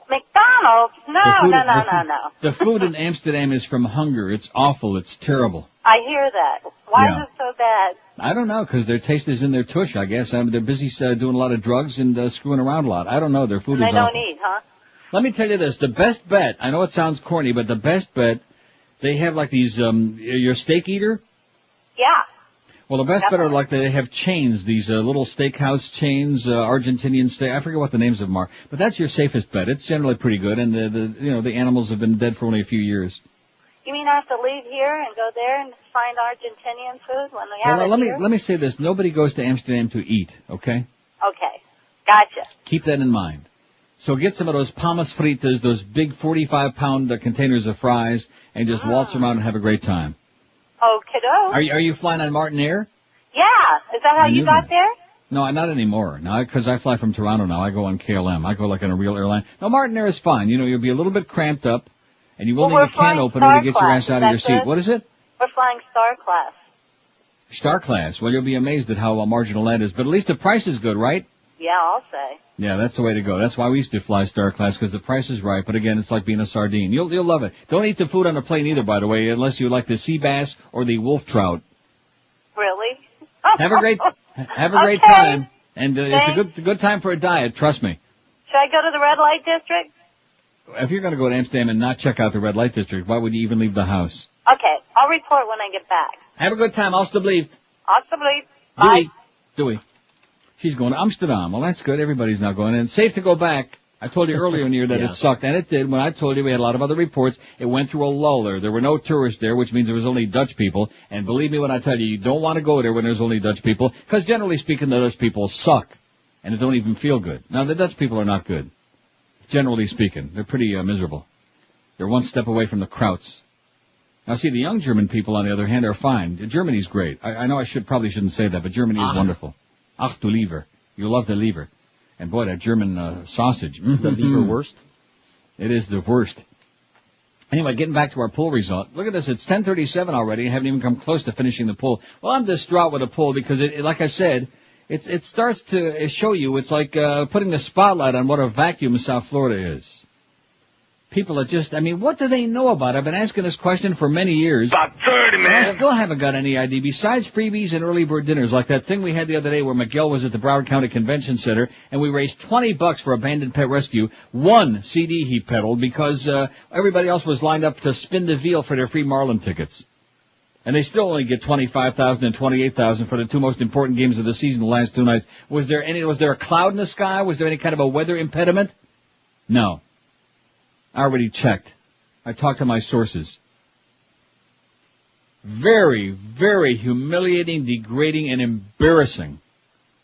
McDonald's? No. The food in Amsterdam is from hunger. It's awful. It's terrible. I hear that. Why is it so bad? I don't know, because their taste is in their tush, I guess. They're busy doing a lot of drugs and screwing around a lot. I don't know. Their food is awful. They don't eat, huh? Let me tell you this. The best bet, I know it sounds corny, but the best bet, they have like these, your steak eater? Yeah. Well, the best bet are like they have chains, these little steakhouse chains, Argentinian steak. I forget what the names of them are, but that's your safest bet. It's generally pretty good, and the animals have been dead for only a few years. You mean I have to leave here and go there and find Argentinian food when we have it here? Let me say this. Nobody goes to Amsterdam to eat, okay? Okay. Gotcha. Keep that in mind. So get some of those pamas fritas, those big 45-pound containers of fries, and just waltz around and have a great time. Okay. Are you flying on Martin Air? Yeah. Is that how you got there? No, not anymore. No, because I fly from Toronto now. I go on KLM. I go like on a real airline. No, Martin Air is fine. You'll be a little bit cramped up, and you will need a can opener to get your ass out of your seat. What is it? We're flying Star Class. Star Class. Well, you'll be amazed at how marginal that is. But at least the price is good, right? Yeah, I'll say. Yeah, that's the way to go. That's why we used to fly Star Class, because the price is right. But again, it's like being a sardine. You'll love it. Don't eat the food on the plane either, by the way, unless you like the sea bass or the wolf trout. Really? Have a great time. And it's a good time for a diet. Trust me. Should I go to the red light district? If you're going to go to Amsterdam and not check out the red light district, why would you even leave the house? Okay, I'll report when I get back. Have a good time. Alsjeblieft. Possibly. Bye. Dewey. She's going to Amsterdam. Well, that's good. Everybody's now going. And it's safe to go back. I told you earlier in the year that it sucked, and it did. When I told you we had a lot of other reports, it went through a lull. There were no tourists there, which means there was only Dutch people. And believe me when I tell you, you don't want to go there when there's only Dutch people, because generally speaking, the Dutch people suck, and it don't even feel good. Now, the Dutch people are not good. Generally speaking, they're pretty miserable. They're one step away from the Krauts. Now, see, the young German people, on the other hand, are fine. Germany's great. I know I probably shouldn't say that, but Germany is wonderful. Ach du Lieber. You love the Lieber. And boy, that German sausage. The Lieber worst? It is the worst. Anyway, getting back to our pool result. Look at this. It's 10:37 already. I haven't even come close to finishing the pool. Well, I'm distraught with the pool because, like I said, it starts to show you. It's like putting the spotlight on what a vacuum South Florida is. People are just, what do they know about it? I've been asking this question for many years. About 30, man. I still haven't got any idea. Besides freebies and early bird dinners, like that thing we had the other day where Miguel was at the Broward County Convention Center, and we raised $20 for Abandoned Pet Rescue. One CD he peddled because everybody else was lined up to spin the wheel for their free Marlin tickets. And they still only get $25,000 and $28,000 for the two most important games of the season, the last two nights. Was there a cloud in the sky? Was there any kind of a weather impediment? No. I already checked. I talked to my sources. Very, very humiliating, degrading, and embarrassing.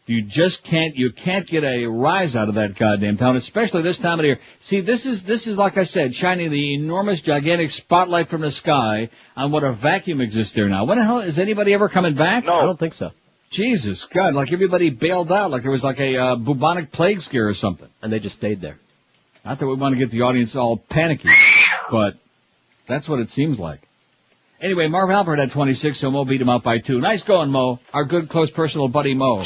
You can't get a rise out of that goddamn town, especially this time of the year. See, this is like I said, shining the enormous, gigantic spotlight from the sky on what a vacuum exists there now. When the hell, is anybody ever coming back? No. I don't think so. Jesus God, like everybody bailed out, like there was like a bubonic plague scare or something. And they just stayed there. Not that we want to get the audience all panicky, but that's what it seems like. Anyway, Marv Albert had 26, so Mo beat him out by 2. Nice going, Mo. Our good, close, personal buddy Mo,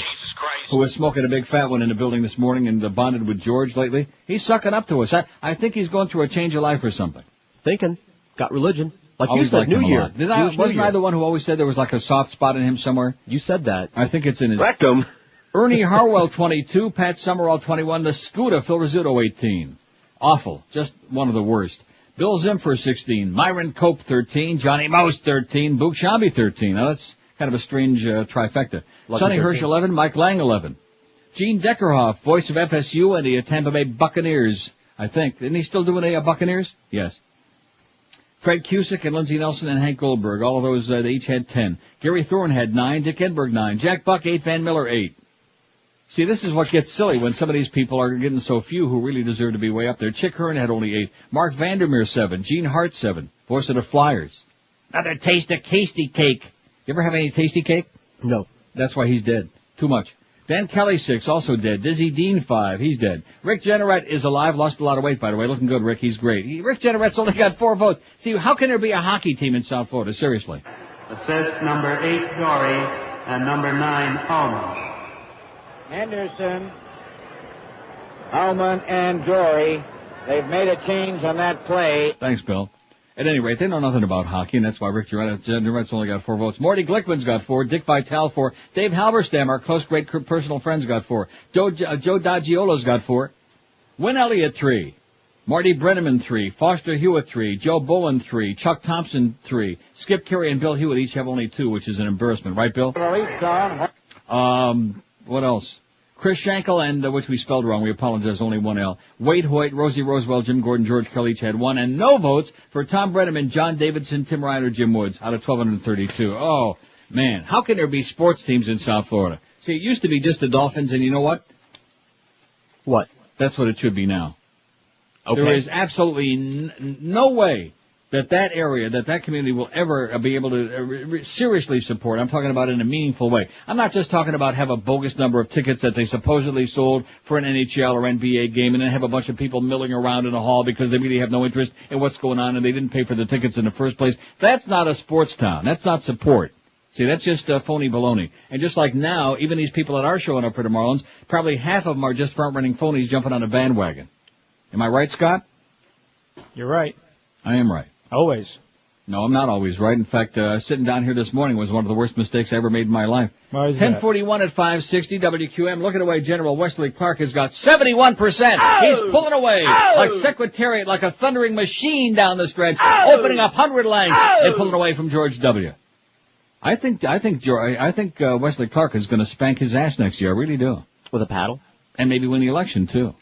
who was smoking a big fat one in the building this morning and bonded with George lately. He's sucking up to us. I think he's going through a change of life or something. Thinking. Got religion. Like always you said, New Year. Wasn't I the one who always said there was like a soft spot in him somewhere? You said that. I think it's in his rectum. Ernie Harwell, 22. Pat Summerall, 21. The Scooter, Phil Rizzuto, 18. Awful. Just one of the worst. Bill Zimfer, 16. Myron Cope, 13. Johnny Mouse, 13. Book Shambi, 13. Now, that's kind of a strange trifecta. Lucky Sonny 13. Hirsch, 11. Mike Lang, 11. Gene Deckerhoff, voice of FSU and the Tampa Bay Buccaneers, I think. Isn't he still doing Buccaneers? Yes. Fred Cusick and Lindsey Nelson and Hank Goldberg. All of those, they each had 10. Gary Thorne had 9. Dick Edberg, 9. Jack Buck, 8. Van Miller, 8. See, this is what gets silly when some of these people are getting so few who really deserve to be way up there. Chick Hearn had only 8. Mark Vandermeer, 7. Gene Hart, 7. Voice of the Flyers. Another taste of Tasty Cake. You ever have any Tasty Cake? No. That's why he's dead. Too much. Dan Kelly, 6, also dead. Dizzy Dean, 5. He's dead. Rick Jenneret is alive, lost a lot of weight, by the way. Looking good, Rick. He's great. Rick Jenneret's only got 4 votes. See, how can there be a hockey team in South Florida? Seriously. Assist number 8, Dory, and number 9, Allman. Henderson, Allman, and Dory. They've made a change on that play. Thanks, Bill. At any rate, they know nothing about hockey, and that's why Rick Jenneret's only got 4 votes. Morty Glickman's got 4. Dick Vitale, 4. Dave Halberstam, our close, great personal friends, got 4. Joe Daggiolo's got 4. Win Elliott, 3. Marty Brenneman, 3. Foster Hewitt, 3. Joe Bullen, 3. Chuck Thompson, 3. Skip Carey and Bill Hewitt each have only 2, which is an embarrassment. Right, Bill? What else? Chris Schenkel and, which we spelled wrong, we apologize, only 1 L. Wade Hoyt, Rosie Rosewell, Jim Gordon, George Kelly each had 1, and no votes for Tom Brenneman, John Davidson, Tim Ryan, or Jim Woods out of 1,232. Oh, man. How can there be sports teams in South Florida? See, it used to be just the Dolphins, and you know what? What? That's what it should be now. Okay. There is absolutely no way that area, that community will ever be able to seriously support. I'm talking about in a meaningful way. I'm not just talking about have a bogus number of tickets that they supposedly sold for an NHL or NBA game and then have a bunch of people milling around in the hall because they really have no interest in what's going on and they didn't pay for the tickets in the first place. That's not a sports town. That's not support. See, that's just phony baloney. And just like now, even these people that are showing up for the Marlins, probably half of them are just front-running phonies jumping on a bandwagon. Am I right, Scott? You're right. I am right. Always. No, I'm not always right. In fact, sitting down here this morning was one of the worst mistakes I ever made in my life. Why is 10:41 at 560 WQM. Looking away, General Wesley Clark has got 71%. Oh! He's pulling away like Secretariat, like a thundering machine down the stretch, opening up 100 lengths and pulling away from George W. I think Wesley Clark is going to spank his ass next year. I really do. With a paddle? And maybe win the election, too.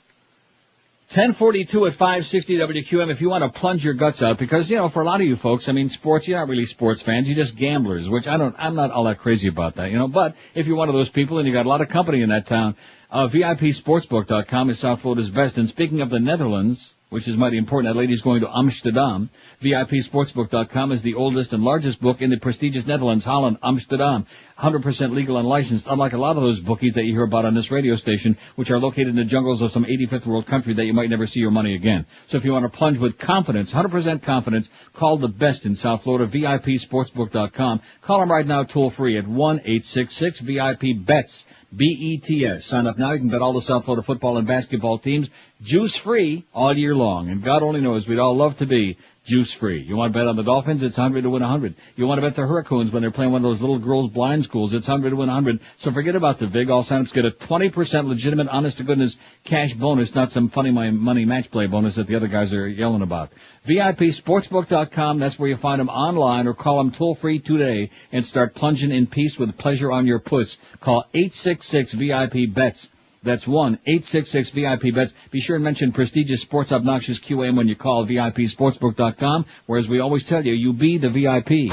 1042 at 560 WQM if you want to plunge your guts out, because, for a lot of you folks, sports, you're not really sports fans, you're just gamblers, which I'm not all that crazy about that, but if you're one of those people and you got a lot of company in that town, VIPsportsbook.com is South Florida's best. And speaking of the Netherlands, which is mighty important, that lady's going to Amsterdam. VIPsportsbook.com is the oldest and largest book in the prestigious Netherlands, Holland, Amsterdam. 100% legal and licensed, unlike a lot of those bookies that you hear about on this radio station, which are located in the jungles of some 85th world country that you might never see your money again. So if you want to plunge with confidence, 100% confidence, call the best in South Florida, VIPsportsbook.com. Call them right now toll free at 1-866-VIP-BETS. BETS. Sign up now. You can bet all the South Florida football and basketball teams juice-free all year long. And God only knows we'd all love to be juice-free. You want to bet on the Dolphins? It's 100 to win 100. You want to bet the Hurricanes when they're playing one of those little girls' blind schools? It's 100 to win 100. So forget about the VIG. All signups get a 20% legitimate, honest-to-goodness cash bonus, not some funny money match play bonus that the other guys are yelling about. VIPsportsbook.com. That's where you find them online, or call them toll-free today and start plunging in peace with pleasure on your puss. Call 866-VIP-BETS. That's 1-866-VIP-BETS. Be sure and mention prestigious sports obnoxious QAM when you call VIPsportsbook.com, where, as we always tell you, you be the VIP.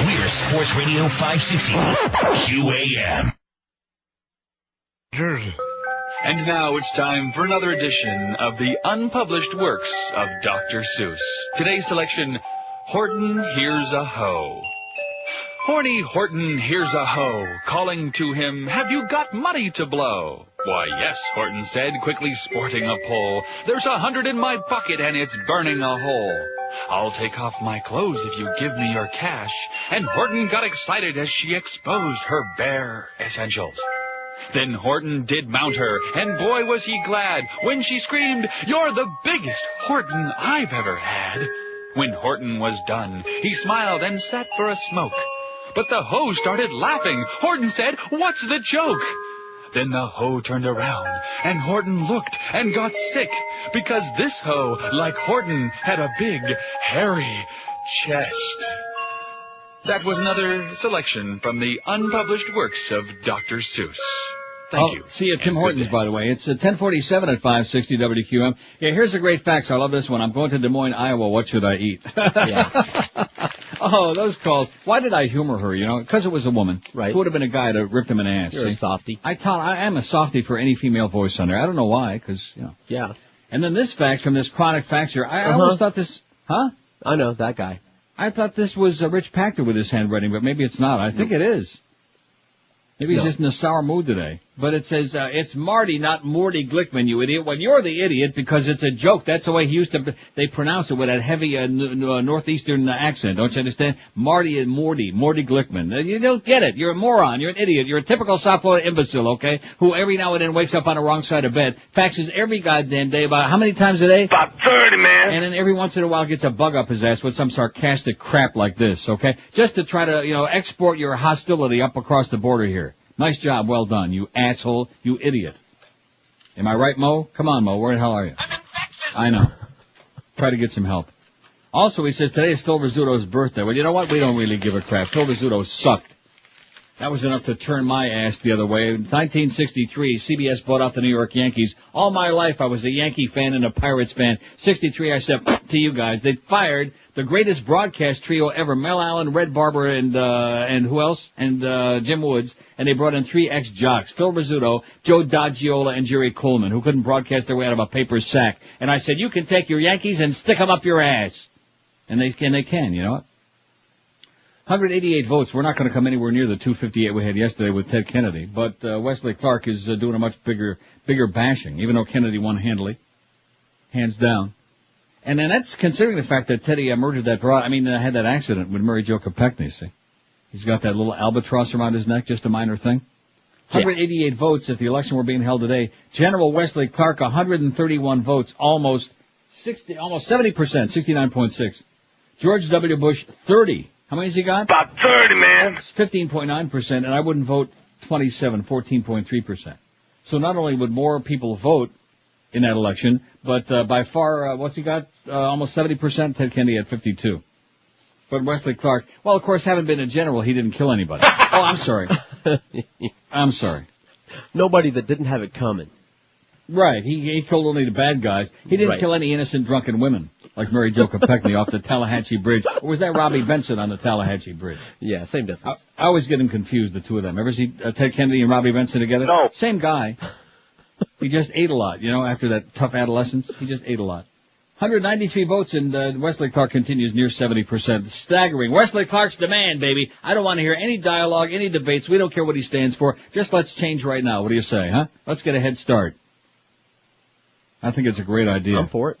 We're Sports Radio 560 QAM. And now it's time for another edition of the unpublished works of Dr. Seuss. Today's selection, Horton Hears a Hoe. Horny Horton hears a hoe, calling to him, "Have you got money to blow?" "Why, yes," Horton said, quickly sporting a pole. "There's 100 in my bucket and it's burning a hole." "I'll take off my clothes if you give me your cash." And Horton got excited as she exposed her bare essentials. Then Horton did mount her, and boy was he glad when she screamed, "You're the biggest Horton I've ever had." When Horton was done, he smiled and sat for a smoke. But the hoe started laughing. Horton said, "What's the joke?" Then the hoe turned around, and Horton looked and got sick, because this hoe, like Horton, had a big, hairy chest. That was another selection from the unpublished works of Dr. Seuss. Thank you. See you, Tim Hortons, by the way. It's 1047 at 560 WQM. Yeah, here's a great fact. I love this one. I'm going to Des Moines, Iowa. What should I eat? Oh, those calls. Why did I humor her, Because it was a woman. Right. It would have been a guy to rip him an ass. You're a softie. I am a softie for any female voice on there. I don't know why, because, Yeah. And then this fax from this chronic faxer. I always thought this... Huh? I know, that guy. I thought this was Rich Pachter with his handwriting, but maybe it's not. I think it is. Maybe he's just in a sour mood today. But it says, it's Marty, not Morty Glickman, you idiot. Well, you're the idiot because it's a joke. That's the way they pronounce it with that heavy northeastern accent. Don't you understand? Marty and Morty Glickman. You don't get it. You're a moron. You're an idiot. You're a typical South Florida imbecile, okay? Who every now and then wakes up on the wrong side of bed, faxes every goddamn day about how many times a day? About 30, man. And then every once in a while gets a bug up his ass with some sarcastic crap like this, okay? Just to try to, export your hostility up across the border here. Nice job, well done, you asshole, you idiot. Am I right, Mo? Come on, Mo, where the hell are you? I know. Try to get some help. Also, he says today is Phil Rizzuto's birthday. Well, you know what? We don't really give a crap. Phil Rizzuto sucked. That was enough to turn my ass the other way. In 1963, CBS bought out the New York Yankees. All my life, I was a Yankee fan and a Pirates fan. 63, I said, to you guys. They fired the greatest broadcast trio ever, Mel Allen, Red Barber, and who else? And Jim Woods. And they brought in 3 ex-jocks, Phil Rizzuto, Joe Doggiola, and Jerry Coleman, who couldn't broadcast their way out of a paper sack. And I said, you can take your Yankees and stick them up your ass. And they can, you know what? 188 votes. We're not going to come anywhere near the 258 we had yesterday with Ted Kennedy. But Wesley Clark is doing a much bigger bashing, even though Kennedy won handily. Hands down. And then that's considering the fact that Teddy murdered that broad. Had that accident with Mary Jo Kopechne, see? He's got that little albatross around his neck, just a minor thing. 188 votes if the election were being held today. General Wesley Clark, 131 votes, almost 70%, 69.6. George W. Bush, 30. How many has he got? About 30, man. 15.9%, and I wouldn't vote 27, 14.3%. So not only would more people vote in that election, but by far, what's he got? Almost 70%. Ted Kennedy at 52. But Wesley Clark, well, of course, having been a general, he didn't kill anybody. Oh, I'm sorry. I'm sorry. Nobody that didn't have it coming. Right. He killed only the bad guys. He didn't kill any innocent drunken women, like Mary Jo Kopechne off the Tallahatchie Bridge. Or was that Robbie Benson on the Tallahatchie Bridge? Yeah, same difference. I always get them confused, the two of them. Ever see Ted Kennedy and Robbie Benson together? No. Same guy. He just ate a lot, after that tough adolescence. He just ate a lot. 193 votes, and Wesley Clark continues near 70%. Staggering. Wesley Clark's demand, baby. I don't want to hear any dialogue, any debates. We don't care what he stands for. Just let's change right now. What do you say, huh? Let's get a head start. I think it's a great idea. I'm for it.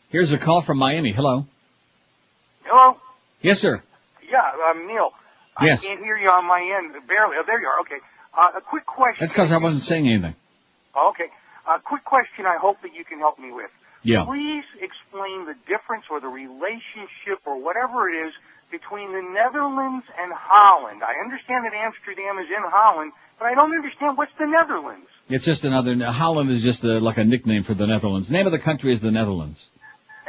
Here's a call from Miami. Hello. Hello? Yes, sir. Yeah, Neil. Yes. I can't hear you on my end. Barely. Oh, there you are. Okay. A quick question. That's because I wasn't saying anything. Okay. A quick question I hope that you can help me with. Yeah. Please explain the difference or the relationship or whatever it is between the Netherlands and Holland. I understand that Amsterdam is in Holland, but I don't understand what's the Netherlands. It's just Holland is just like a nickname for the Netherlands. The name of the country is the Netherlands.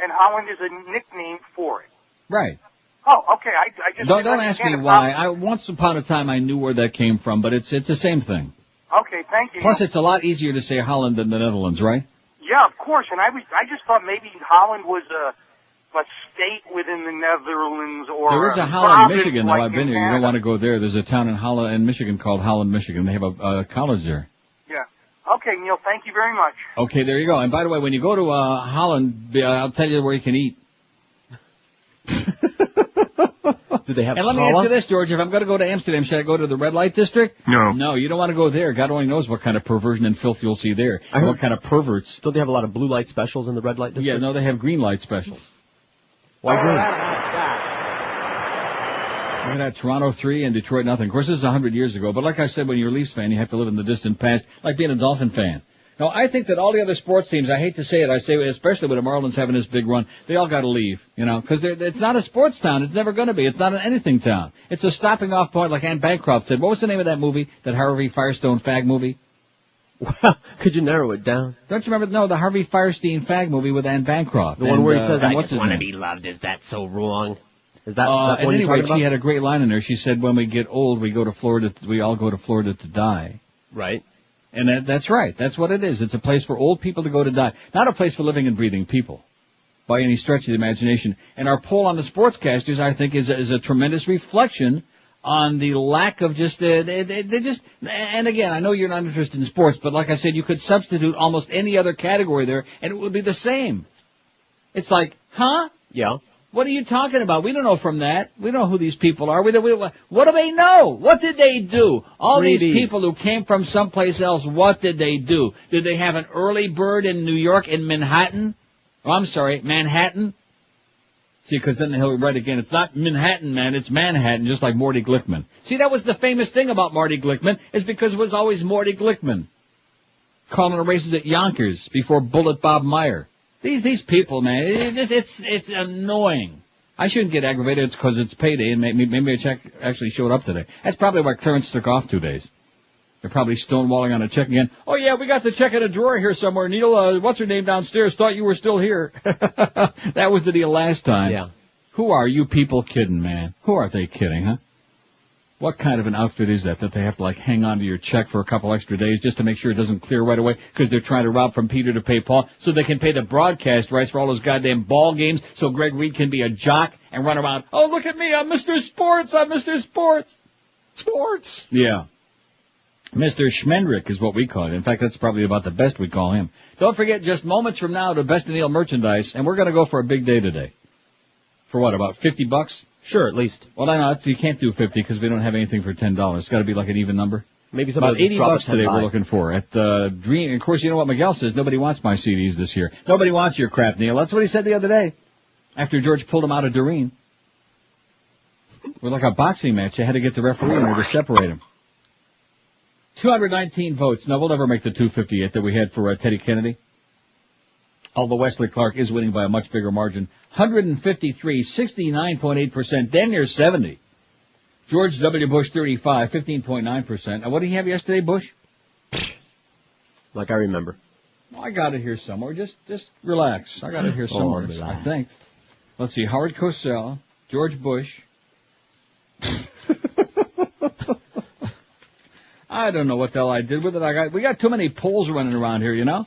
And Holland is a nickname for it. Right. Oh, okay. I just don't ask me why. Once upon a time I knew where that came from, but it's the same thing. Okay, thank you. Plus, it's a lot easier to say Holland than the Netherlands, right? Yeah, of course. And I just thought maybe Holland was a state within the Netherlands or there is a Holland, province, Michigan. like Though I've been here. You don't want to go there. There's a town in Michigan called Holland, Michigan. They have a college there. Yeah. Okay, Neil. Thank you very much. Okay, there you go. And by the way, when you go to Holland, I'll tell you where you can eat. Do they have? And let me ask you this, George. If I'm going to go to Amsterdam, should I go to the red light district? No. No, you don't want to go there. God only knows what kind of perversion and filth you'll see there. I heard, what kind of perverts. Don't they have a lot of blue light specials in the red light district? Yeah, no, they have green light specials. Why green? Look at that, Toronto 3 and Detroit nothing. Of course, this is 100 years ago, but like I said, when you're a Leafs fan, you have to live in the distant past, like being a Dolphin fan. Now, I think that all the other sports teams, I hate to say it, I say especially with the Marlins having this big run, they all got to leave, because it's not a sports town. It's never going to be. It's not an anything town. It's a stopping off point, like Anne Bancroft said. What was the name of that movie, that Harvey Firestone fag movie? Well, could you narrow it down? Don't you remember? No, the Harvey Firestein fag movie with Anne Bancroft. The one where he says, I just want to be loved. Is that so wrong? Is that at any rate, she had a great line in there. She said, when we get old, we all go to Florida to die. Right. And that's right. That's what it is. It's a place for old people to go to die. Not a place for living and breathing people, by any stretch of the imagination. And our poll on the sportscasters, I think, is a tremendous reflection on the lack of just, they just, and again, I know you're not interested in sports, but like I said, you could substitute almost any other category there, and it would be the same. It's like, huh? Yeah. What are you talking about? We don't know from that. We don't know who these people are. What do they know? What did they do? All these people who came from someplace else, what did they do? Did they have an early bird in New York, in Manhattan? Oh, I'm sorry, Manhattan? See, because then he'll write again, it's not Manhattan, man, it's Manhattan, just like Morty Glickman. See, that was the famous thing about Marty Glickman, is because it was always Morty Glickman. Calling the races at Yonkers before Bullet Bob Meyer. These people, man, it's annoying. I shouldn't get aggravated. It's because it's payday, and maybe a check actually showed up today. That's probably why Clarence took off 2 days. They're probably stonewalling on a check again. Oh yeah, we got the check in a drawer here somewhere. Neil, what's her name downstairs? Thought you were still here. That was the deal last time. Yeah. Who are you people kidding, man? Who are they kidding, huh? What kind of an outfit is that they have to hang on to your check for a couple extra days just to make sure it doesn't clear right away because they're trying to rob from Peter to pay Paul so they can pay the broadcast rights for all those goddamn ball games so Greg Reed can be a jock and run around. Oh, look at me. I'm Mr. Sports. I'm Mr. Sports. Sports. Yeah. Mr. Schmendrick is what we call it. In fact, that's probably about the best we call him. Don't forget, just moments from now to Best of Neil merchandise, and we're going to go for a big day today. For what, about $50? Sure, at least. Well, I know you can't do 50 because we don't have anything for $10. It's got to be like an even number. Maybe about $80 today we're looking for at the Dream. Of course, you know what Miguel says? Nobody wants my CDs this year. Nobody wants your crap, Neil. That's what he said the other day after George pulled him out of Doreen. We're like a boxing match. You had to get the referee in there to separate him. 219 votes. Now, we'll never make the 258 that we had for Teddy Kennedy. Although Wesley Clark is winning by a much bigger margin. 153, 69.8%, damn near 70. George W. Bush, 35, 15.9%. Now, what did he have yesterday, Bush? Like I remember. Well, I got it here somewhere. Just relax. I got it here somewhere, I think. Let's see, Howard Cosell, George Bush. I don't know what the hell I did with it. We got too many polls running around here, you know?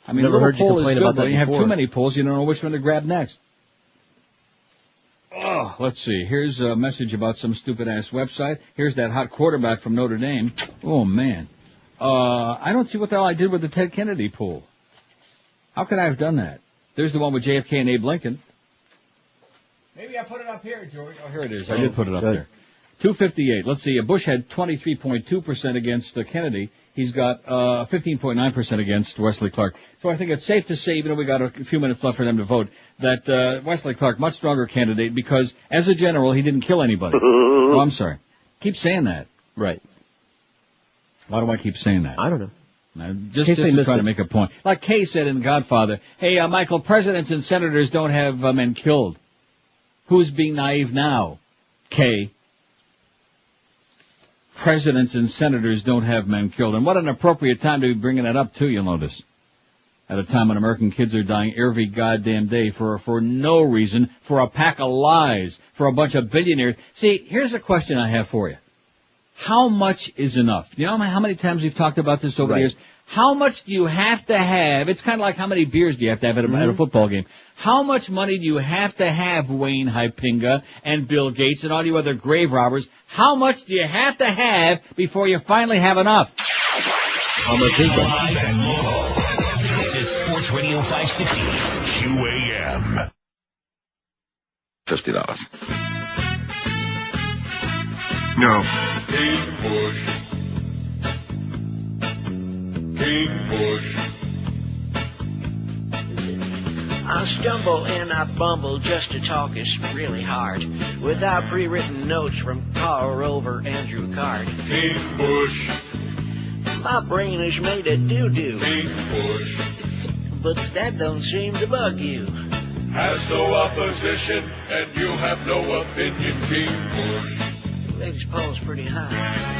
I mean, Never heard you poll is complain good, about but that you have before. too many polls, you don't know which one to grab next. Oh, let's see. Here's a message about some stupid-ass website. Here's that hot quarterback from Notre Dame. Oh, man. I don't see what the hell I did with the Ted Kennedy poll. How could I have done that? There's the one with JFK and Abe Lincoln. Maybe I put it up here, George. Oh, here it is. I did put it up there. 258. Let's see. Bush had 23.2% against Kennedy. He's got 15.9% against Wesley Clark. So I think it's safe to say, even though we got a few minutes left for them to vote, that Wesley Clark, much stronger candidate because, as a general, he didn't kill anybody. Oh, I'm sorry. Keep saying that. Right. Why do I keep saying that? I don't know. Just to try to make a point. Like Kay said in Godfather, hey, Michael, presidents and senators don't have men killed. Who's being naive now? Kay. Presidents and senators don't have men killed. And what an appropriate time to be bringing that up, too, you'll notice. At a time when American kids are dying every goddamn day for no reason, for a pack of lies, for a bunch of billionaires. See, here's a question I have for you. How much is enough? You know how many times we've talked about this over the years? How much do you have to have? It's kind of like how many beers do you have to have at a football game? How much money do you have to have, Wayne Hypinga and Bill Gates and all you other grave robbers? How much do you have to have before you finally have enough? How much is that? This is Sports Radio 560 QAM. $50. No. King Bush. King Bush. I stumble and I bumble just to talk is really hard. Without pre-written notes from Carl Rover, Andrew Card. King Bush. My brain is made of doo-doo. King Bush. But that don't seem to bug you. Has no opposition and you have no opinion, King Bush. This poll's pretty high.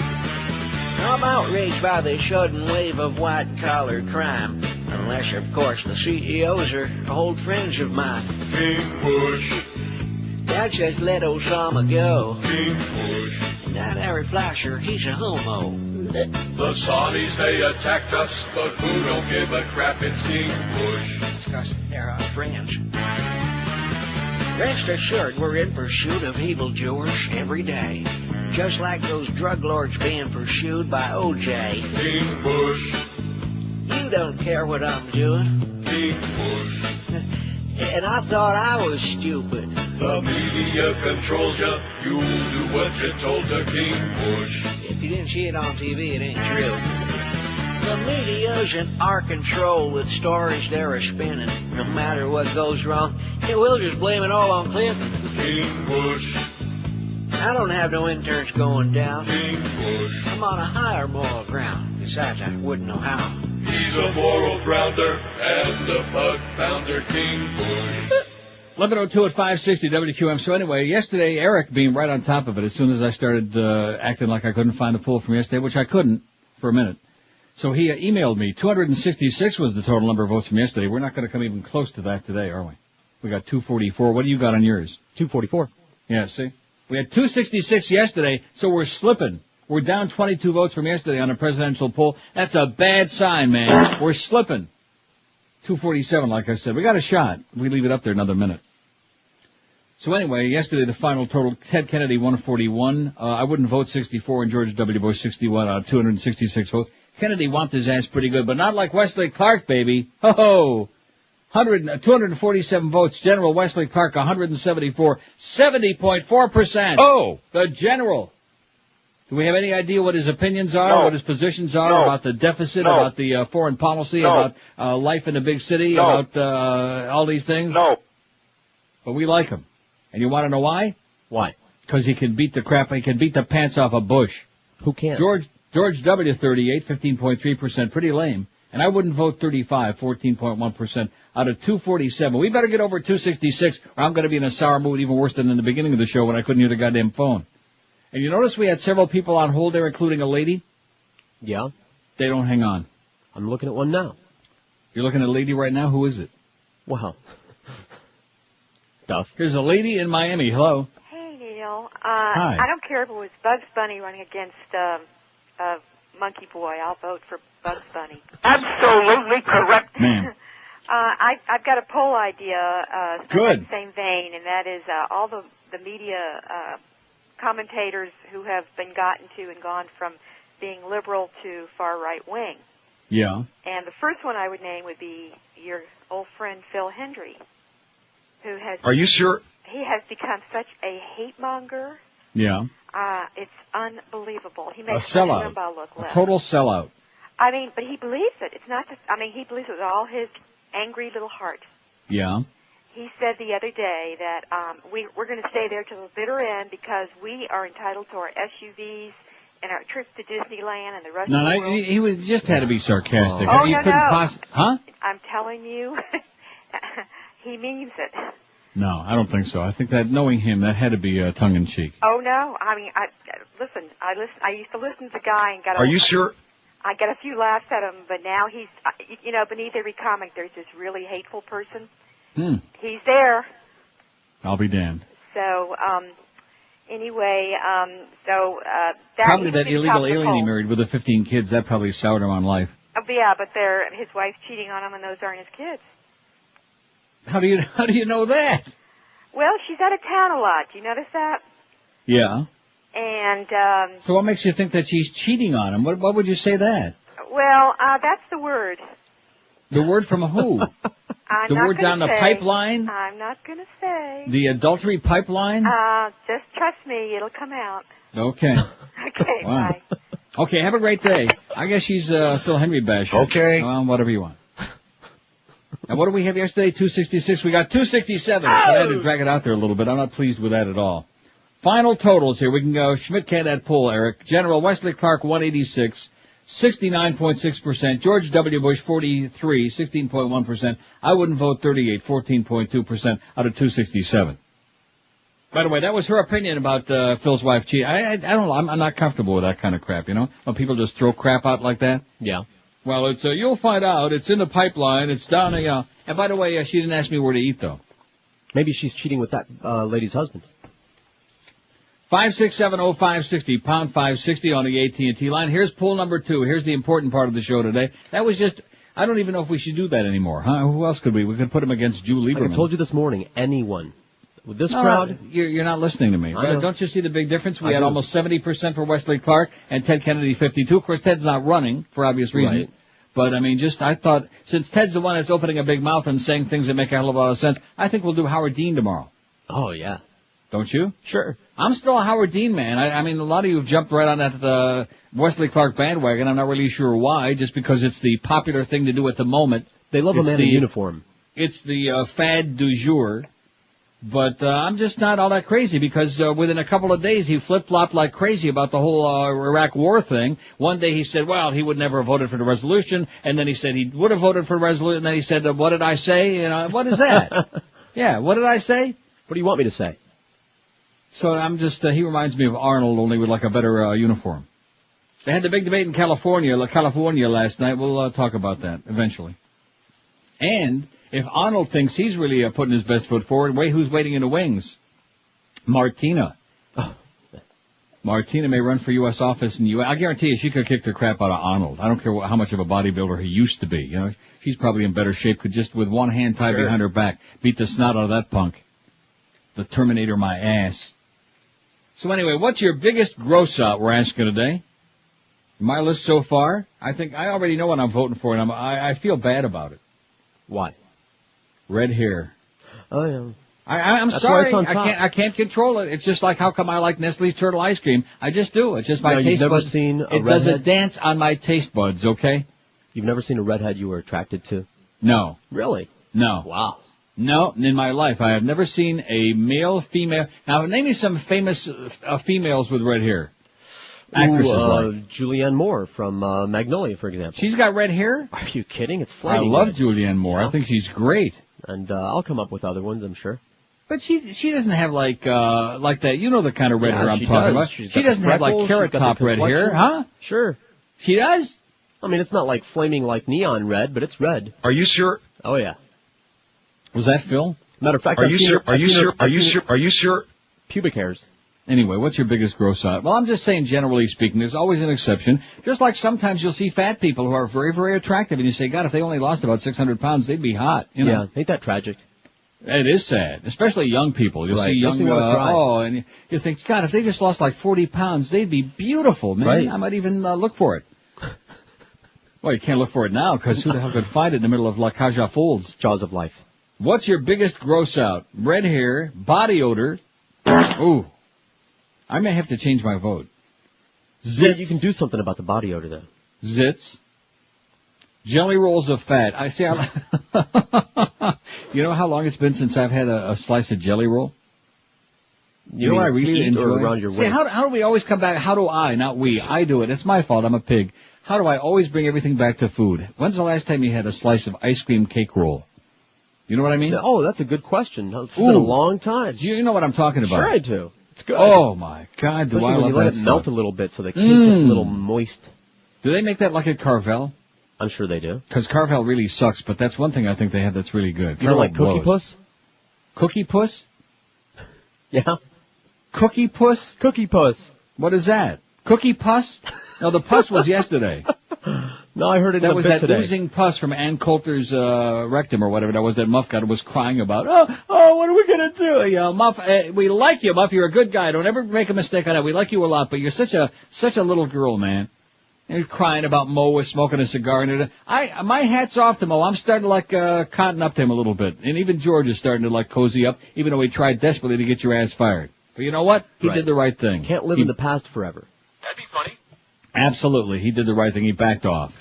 I'm outraged by the sudden wave of white-collar crime. Unless, of course, the CEOs are old friends of mine. King Bush. Dad says let Osama go. King Bush. And that Harry Fleischer, he's a homo. The Saudis, they attacked us, but who don't give a crap? It's King Bush. It's 'cause they're our friends. Rest assured, we're in pursuit of evildoers every day. Just like those drug lords being pursued by O.J. King Bush. You don't care what I'm doing. King Bush. And I thought I was stupid. The media controls you. You do what you're told to, King Bush. If you didn't see it on TV, it ain't true. The media's in our control with stories they're spinning. No matter what goes wrong, we'll just blame it all on Clinton. King Bush. I don't have no interns going down. King Bush. I'm on a higher moral ground. Besides, I wouldn't know how. He's a moral grounder and a bug pounder, King Bush. 11:02 at 560 WQM. So anyway, yesterday, Eric being right on top of it as soon as I started acting like I couldn't find the poll from yesterday, which I couldn't for a minute. So he emailed me. 266 was the total number of votes from yesterday. We're not going to come even close to that today, are we? We got 244. What do you got on yours? 244. Yeah, see? We had 266 yesterday, so we're slipping. We're down 22 votes from yesterday on a presidential poll. That's a bad sign, man. We're slipping. 247, like I said. We got a shot. We leave it up there another minute. So anyway, yesterday the final total, Ted Kennedy 141. I wouldn't vote 64 and George W. Bush 61 out of 266 votes. Kennedy whomped his ass pretty good, but not like Wesley Clark, baby. Ho-ho! 247 votes. General Wesley Clark, 174. 70.4%. Oh! The general. Do we have any idea what his opinions are, No. what his positions are No. about the deficit, No. about the foreign policy, No. about life in the big city, No. about all these things? No. But we like him. And you want to know why? Why? Because he can beat the crap, he can beat the pants off of Bush. Who can't? George W. 38, 15.3%, pretty lame. And I wouldn't vote 35, 14.1% out of 247. We better get over 266 or I'm going to be in a sour mood even worse than in the beginning of the show when I couldn't hear the goddamn phone. And you notice we had several people on hold there, including a lady? Yeah. They don't hang on. I'm looking at one now. You're looking at a lady right now? Who is it? Wow. stuff. Here's a lady in Miami. Hello. Hey, Neil. Hi. I don't care if it was Bugs Bunny running against Monkey Boy. I'll vote for Bugs Bunny. Absolutely correct. Man. I've got a poll idea. Good. In the same vein, and that is all the media commentators who have been gotten to and gone from being liberal to far right wing. Yeah. And the first one I would name would be your old friend Phil Hendry, who has. Are you sure? He has become such a hate monger. Yeah. It's unbelievable. He A makes sellout. Limbaugh look A left. total sellout. I mean, but he believes it. It's not just. I mean, he believes it with all his angry little heart. Yeah. He said the other day that we're going to stay there till the bitter end because we are entitled to our SUVs and our trips to Disneyland and the rest of the world. He was just had to be sarcastic. Oh, He no, couldn't no. Huh? I'm telling you, he means it. No, I don't think so. I think that knowing him, that had to be tongue in cheek. Oh no! I mean, listen. I used to listen to the guy and got. Are you sure? I got a few laughs at him, but now he's, beneath every comic, there's this really hateful person. He's there. I'll be damned. So, anyway, that Probably that he's illegal top of the alien he poll. married with the 15 kids. That probably soured him on life. Oh, yeah, but his wife's cheating on him, and those aren't his kids. How do you know that? Well, she's out of town a lot. Do you notice that? Yeah. And So what makes you think that she's cheating on him? What would you say that? well, that's the word. The word from who? I'm The not word gonna down the say. pipeline? I'm not going to say. The adultery pipeline? Just trust me, it'll come out. Okay. Okay, Wow. bye. Okay, have a great day. I guess she's Phil Henry basher. Okay. Well, whatever you want. And what did we have yesterday? 266. We got 267. I had to drag it out there a little bit. I'm not pleased with that at all. Final totals here. We can go Schmidt can that poll, Eric. General Wesley Clark, 186, 69.6%. George W. Bush, 43, 16.1%. I wouldn't vote 38, 14.2% out of 267. By the way, that was her opinion about Phil's wife cheating. I don't know. I'm not comfortable with that kind of crap, When people just throw crap out like that. Yeah. Well, it's you'll find out. It's in the pipeline. It's down the. And by the way, she didn't ask me where to eat though. Maybe she's cheating with that lady's husband. 5670560 pound 560 on the AT&T line. Here's poll number 2. Here's the important part of the show today. That was just. I don't even know if we should do that anymore, huh? Who else could we? We could put him against Jew Lieberman. Like I told you this morning, anyone. With this No, crowd. you're not listening to me. I know. Don't you see the big difference? We I had do. almost 70% for Wesley Clark and Ted Kennedy 52. Of course, Ted's not running for obvious reasons. Right. But, I thought, since Ted's the one that's opening a big mouth and saying things that make a hell of a lot of sense, I think we'll do Howard Dean tomorrow. Oh, yeah. Don't you? Sure. I'm still a Howard Dean man. I mean, a lot of you have jumped right on that Wesley Clark bandwagon. I'm not really sure why, just because it's the popular thing to do at the moment. They love a man in uniform. It's the fad du jour. But I'm just not all that crazy because within a couple of days he flip-flopped like crazy about the whole Iraq war thing. One day he said, well, he would never have voted for the resolution, and then he said he would have voted for the resolution, and then he said, what did I say? What is that? Yeah, what did I say? What do you want me to say? So I'm just, he reminds me of Arnold, only with like a better uniform. They had the big debate in California last night. We'll talk about that eventually. And if Arnold thinks he's really putting his best foot forward, who's waiting in the wings? Martina. Oh. Martina may run for U.S. office in the U.S. I guarantee you she could kick the crap out of Arnold. I don't care how much of a bodybuilder he used to be. She's probably in better shape, could just with one hand tied behind her back beat the snot out of that punk. The Terminator my ass. So anyway, what's your biggest gross out we're asking today? My list so far, I think I already know what I'm voting for, and I feel bad about it. Why? Red hair. Oh, yeah. I'm That's sorry. why it's on top. I can't control it. It's just like how come I like Nestle's turtle ice cream. I just do. It's just my Now, taste you've never buds. seen a It does a redhead? dance on my taste buds, okay? You've never seen a redhead you were attracted to? No. Really? No. Wow. No, in my life, I have never seen a male, female. Now, name me some famous females with red hair. Actresses like. Julianne Moore from Magnolia, for example. She's got red hair? Are you kidding? It's I flaming love red. Julianne Moore. Yeah. I think she's great. And I'll come up with other ones, I'm sure. But she doesn't have like that. You know the kind of red hair I'm she talking does. about. She's She got the doesn't have like freckles, carrot she's got the top red hair, complexion. huh? Sure. She does? I mean, it's not like flaming like neon red, but it's red. Are you sure? Oh, yeah. Was that Phil? Matter of fact, Are you sure? Pubic hairs. Anyway, what's your biggest gross out? Well, I'm just saying, generally speaking, there's always an exception. Just like sometimes you'll see fat people who are very, very attractive, and you say, God, if they only lost about 600 pounds, they'd be hot. You know? Yeah, ain't that tragic? It is sad, especially young people. You'll Right. see young, Makes me wanna cry. and you think, God, if they just lost like 40 pounds, they'd be beautiful, man. Right. I might even look for it. Well, you can't look for it now, because who the hell could find it in the middle of La Caja Folds? Jaws of life. What's your biggest gross out? Red hair, body odor. Ooh. I may have to change my vote. Yeah, you can do something about the body odor, though. Zits. Jelly rolls of fat. I see. You know how long it's been since I've had a slice of jelly roll? You know what I really enjoy? Or around your See, waist? how do we always come back? How do I, not we? I do it. It's my fault. I'm a pig. How do I always bring everything back to food? When's the last time you had a slice of ice cream cake roll? You know what I mean? Oh, that's a good question. It's been a long time. You know what I'm talking about? Sure I do. It's good. Oh my God, do Especially I when love you let that it stuff. melt a little bit so the cake gets a little moist. Do they make that like at Carvel? I'm sure they do. Because Carvel really sucks, but that's one thing I think they have that's really good. You don't like Carvel Cookie blows. Puss? Cookie Puss? Yeah. Cookie Puss? Cookie Puss. What is that? Cookie Puss? No, the pus was yesterday. No, I heard it That in was a bit that today. oozing pus from Ann Coulter's rectum or whatever that was that Muff got was crying about. Oh, what are we gonna do? You know, Muff, we like you, Muff. You're a good guy. Don't ever make a mistake on that. We like you a lot, but you're such a little girl, man. And you're crying about Mo was smoking a cigar. And my hat's off to Mo. I'm starting to like cotton up to him a little bit, and even George is starting to like cozy up, even though he tried desperately to get your ass fired. But you know what? He did the right thing. Can't live in the past forever. Absolutely. He did the right thing. He backed off.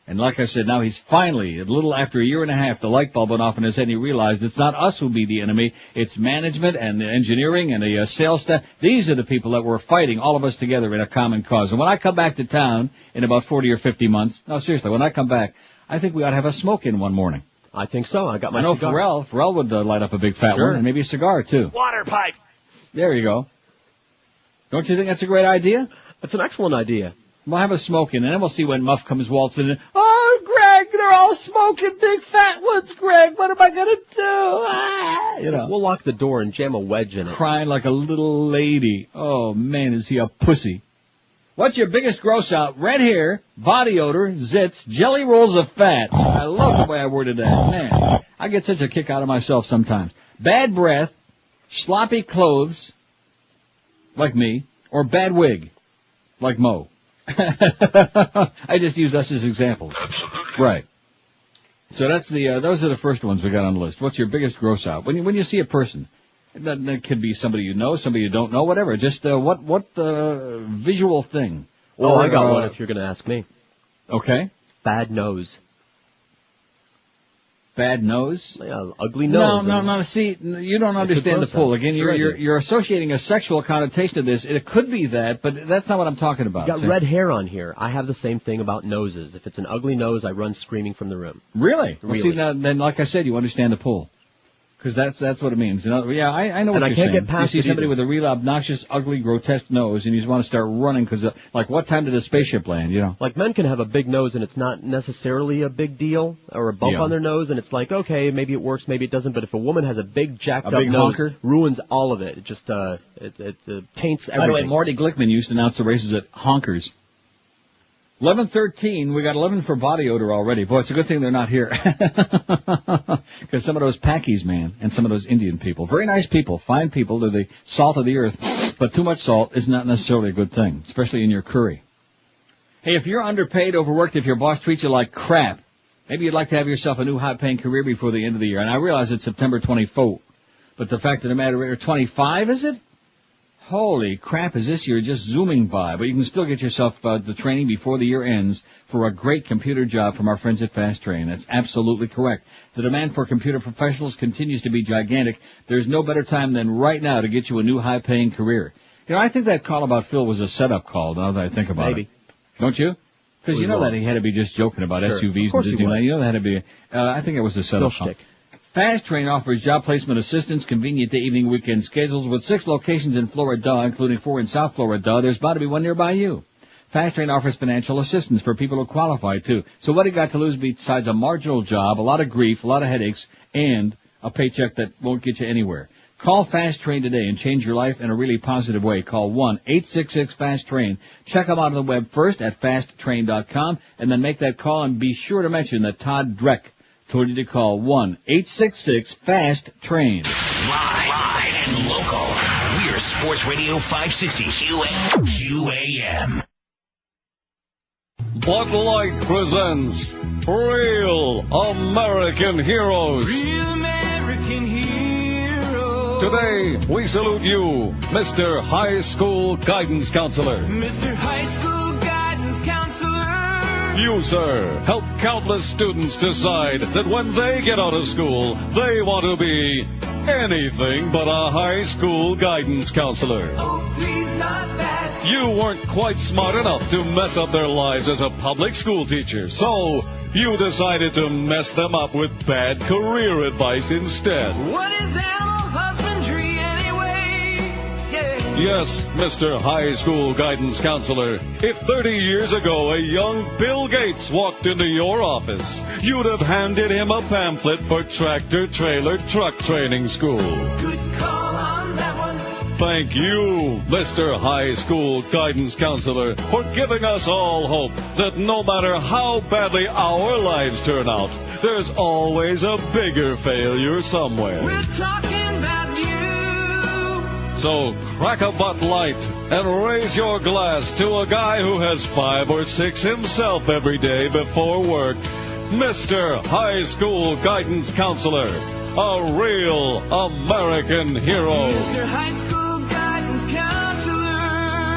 And like I said, now he's finally, a little after a year and a half, the light bulb went off in his head and he realized it's not us who be the enemy. It's management and the engineering and the sales staff. These are the people that were fighting all of us together in a common cause. And when I come back to town in about 40 or 50 months, no, seriously, when I come back, I think we ought to have a smoke-in one morning. I think so. I got my I know cigar. Pharrell would light up a big fat Sure. one and maybe a cigar too. Water pipe. There you go. Don't you think that's a great idea? That's an excellent idea. We'll have a smoke-in, and then we'll see when Muff comes waltzing in. Oh, Greg, they're all smoking big fat ones, Greg. What am I going to do? Ah! You know. We'll lock the door and jam a wedge in it. Crying like a little lady. Oh, man, is he a pussy. What's your biggest gross out? Red hair, body odor, zits, jelly rolls of fat. I love the way I worded that. Man, I get such a kick out of myself sometimes. Bad breath, sloppy clothes, like me, or bad wig, like Mo. I just use us as examples. Right. So that's those are the first ones we got on the list. What's your biggest gross out? When you see a person, that could be somebody you know, somebody you don't know, whatever. Just, what visual thing? Or, I got one if you're gonna ask me. Okay. Bad nose. Bad nose? Yeah, ugly nose. No. See, you don't understand the pull. Again, you're associating a sexual connotation to this. It could be that, but that's not what I'm talking about. You got red hair on here. I have the same thing about noses. If it's an ugly nose, I run screaming from the room. Really? Well, Really. see, then, like I said, you understand the pull. Because that's what it means. You know, yeah, I know what And I you're can't saying. get past You see it somebody either. with a real obnoxious, ugly, grotesque nose, and you just want to start running because, like, what time did the spaceship land, you know? Like, men can have a big nose and it's not necessarily a big deal, or a bump Yeah. on their nose, and it's like, okay, maybe it works, maybe it doesn't, but if a woman has a big jacked up big nose, honker? ruins all of it. It just, it taints everything. By the way, Marty Glickman used to announce the races at Honkers. 11:13, we got 11 for body odor already. Boy, it's a good thing they're not here. Because some of those Pakis, man, and some of those Indian people, very nice people, fine people, they're the salt of the earth, but too much salt is not necessarily a good thing, especially in your curry. Hey, if you're underpaid, overworked, if your boss treats you like crap, maybe you'd like to have yourself a new high-paying career before the end of the year. And I realize it's September 24th, but the fact of the matter is, 25, is it? Holy crap, is this year just zooming by? But you can still get yourself the training before the year ends for a great computer job from our friends at Fast Train. That's absolutely correct. The demand for computer professionals continues to be gigantic. There's no better time than right now to get you a new high-paying career. You know, I think that call about Phil was a setup call, now that I think about it. Don't you? Because you know that he had to be just joking about Sure. SUVs Of course and he Disneyland. was. You know that had to be, I think it was a setup call. Fast Train offers job placement assistance, convenient day evening weekend schedules with 6 locations in Florida, including 4 in South Florida. There's bound to be one nearby you. Fast Train offers financial assistance for people who qualify, too. So what do you got to lose besides a marginal job, a lot of grief, a lot of headaches, and a paycheck that won't get you anywhere. Call Fast Train today and change your life in a really positive way. Call 1-866-FAST-TRAIN. Check them out on the web first at fasttrain.com, and then make that call and be sure to mention that Todd Dreck told you to call 1-866-FAST-TRAIN. Live and local. We're Sports Radio 560 QAM. Bud Light presents Real American Heroes. Real American Heroes. Today, we salute you, Mr. High School Guidance Counselor. Mr. High School Guidance Counselor. You, sir, help countless students decide that when they get out of school, they want to be anything but a high school guidance counselor. Oh, please, not that. You weren't quite smart enough to mess up their lives as a public school teacher, so you decided to mess them up with bad career advice instead. What is animal husbandry anyway? Yeah. Yes, Mr. High School Guidance Counselor, if 30 years ago a young Bill Gates walked into your office, you'd have handed him a pamphlet for tractor-trailer truck training school. Good call on that one. Thank you, Mr. High School Guidance Counselor, for giving us all hope that no matter how badly our lives turn out, there's always a bigger failure somewhere. We're talking about you. So crack a Bud Light and raise your glass to a guy who has 5 or 6 himself every day before work, Mr. High School Guidance Counselor, a real American hero. Mr. High School Guidance Counselor.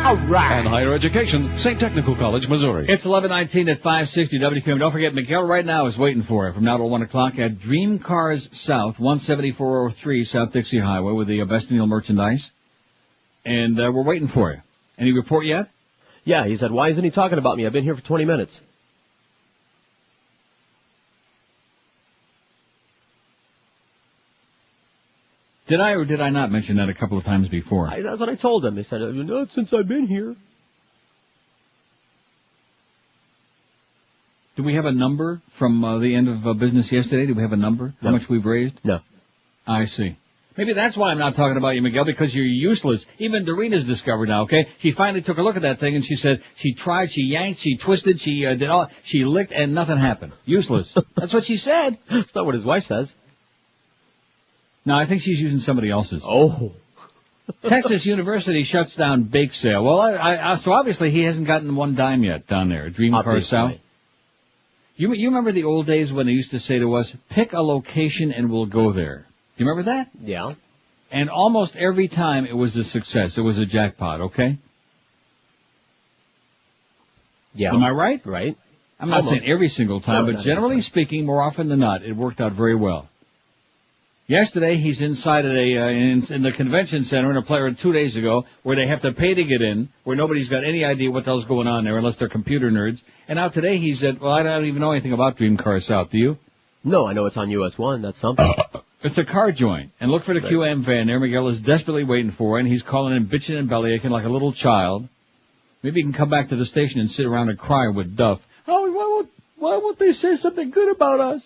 All right. And higher education, St. Technical College, Missouri. It's 11:19 at 560 WQAM. Don't forget, Miguel right now is waiting for you from now till 1 o'clock at Dream Cars South, 17403 South Dixie Highway with the Best Deal merchandise. And we're waiting for you. Any report yet? Yeah, he said, why isn't he talking about me? I've been here for 20 minutes. Did I or did I not mention that a couple of times before? That's what I told him. They said, not since I've been here. Do we have a number from the end of business yesterday? Do we have a number? No. How much we've raised? No. I see. Maybe that's why I'm not talking about you, Miguel, because you're useless. Even Doreena's discovered now, okay? She finally took a look at that thing and she said she tried, she yanked, she twisted, she did all, she licked and nothing happened. Useless. That's what she said. That's not what his wife says. No, I think she's using somebody else's. Oh. Texas University shuts down bake sale. Well, so obviously he hasn't gotten one dime yet down there at Dream Car South. You remember the old days when they used to say to us, pick a location and we'll go there. You remember that? Yeah. And almost every time it was a success. It was a jackpot, okay? Yeah. Am I right? Right. I'm not saying every single time, No, but generally speaking, more often than not, it worked out very well. Yesterday, he's inside at in the convention center in a player 2 days ago where they have to pay to get in, where nobody's got any idea what the hell's going on there unless they're computer nerds. And now today he's at, well, I don't even know anything about Dream Car South, do you? No, I know it's on US 1. That's something. It's a car joint. And look for the QM van there. Miguel is desperately waiting for it, and he's calling in bitching and bellyaching like a little child. Maybe he can come back to the station and sit around and cry with Duff. Oh, why won't they say something good about us?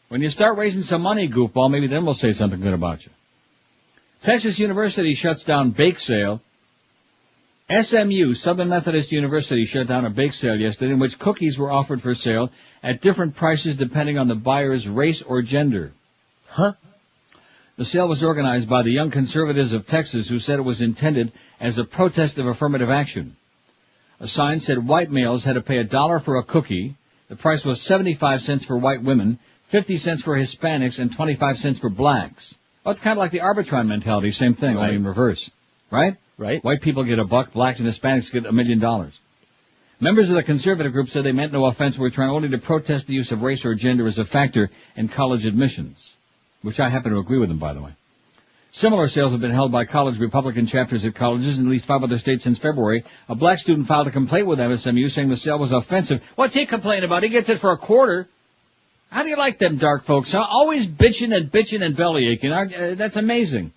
When you start raising some money, goofball, maybe then we'll say something good about you. Texas University shuts down bake sale. SMU, Southern Methodist University, shut down a bake sale yesterday in which cookies were offered for sale at different prices depending on the buyer's race or gender. Huh? The sale was organized by the Young Conservatives of Texas, who said it was intended as a protest of affirmative action. A sign said white males had to pay $1 for a cookie. The price was 75 cents for white women, 50 cents for Hispanics, and 25 cents for blacks. Well, it's kind of like the Arbitron mentality, same thing, only in reverse. Right? Right. White people get $1, blacks and Hispanics get $1 million. Members of the conservative group said they meant no offense, were trying only to protest the use of race or gender as a factor in college admissions, which I happen to agree with them, by the way. Similar sales have been held by college Republican chapters at colleges in at least 5 other states since February. A black student filed a complaint with MSMU saying the sale was offensive. What's he complaining about? He gets it for $0.25. How do you like them dark folks, huh? Always bitching and bellyaching. That's amazing.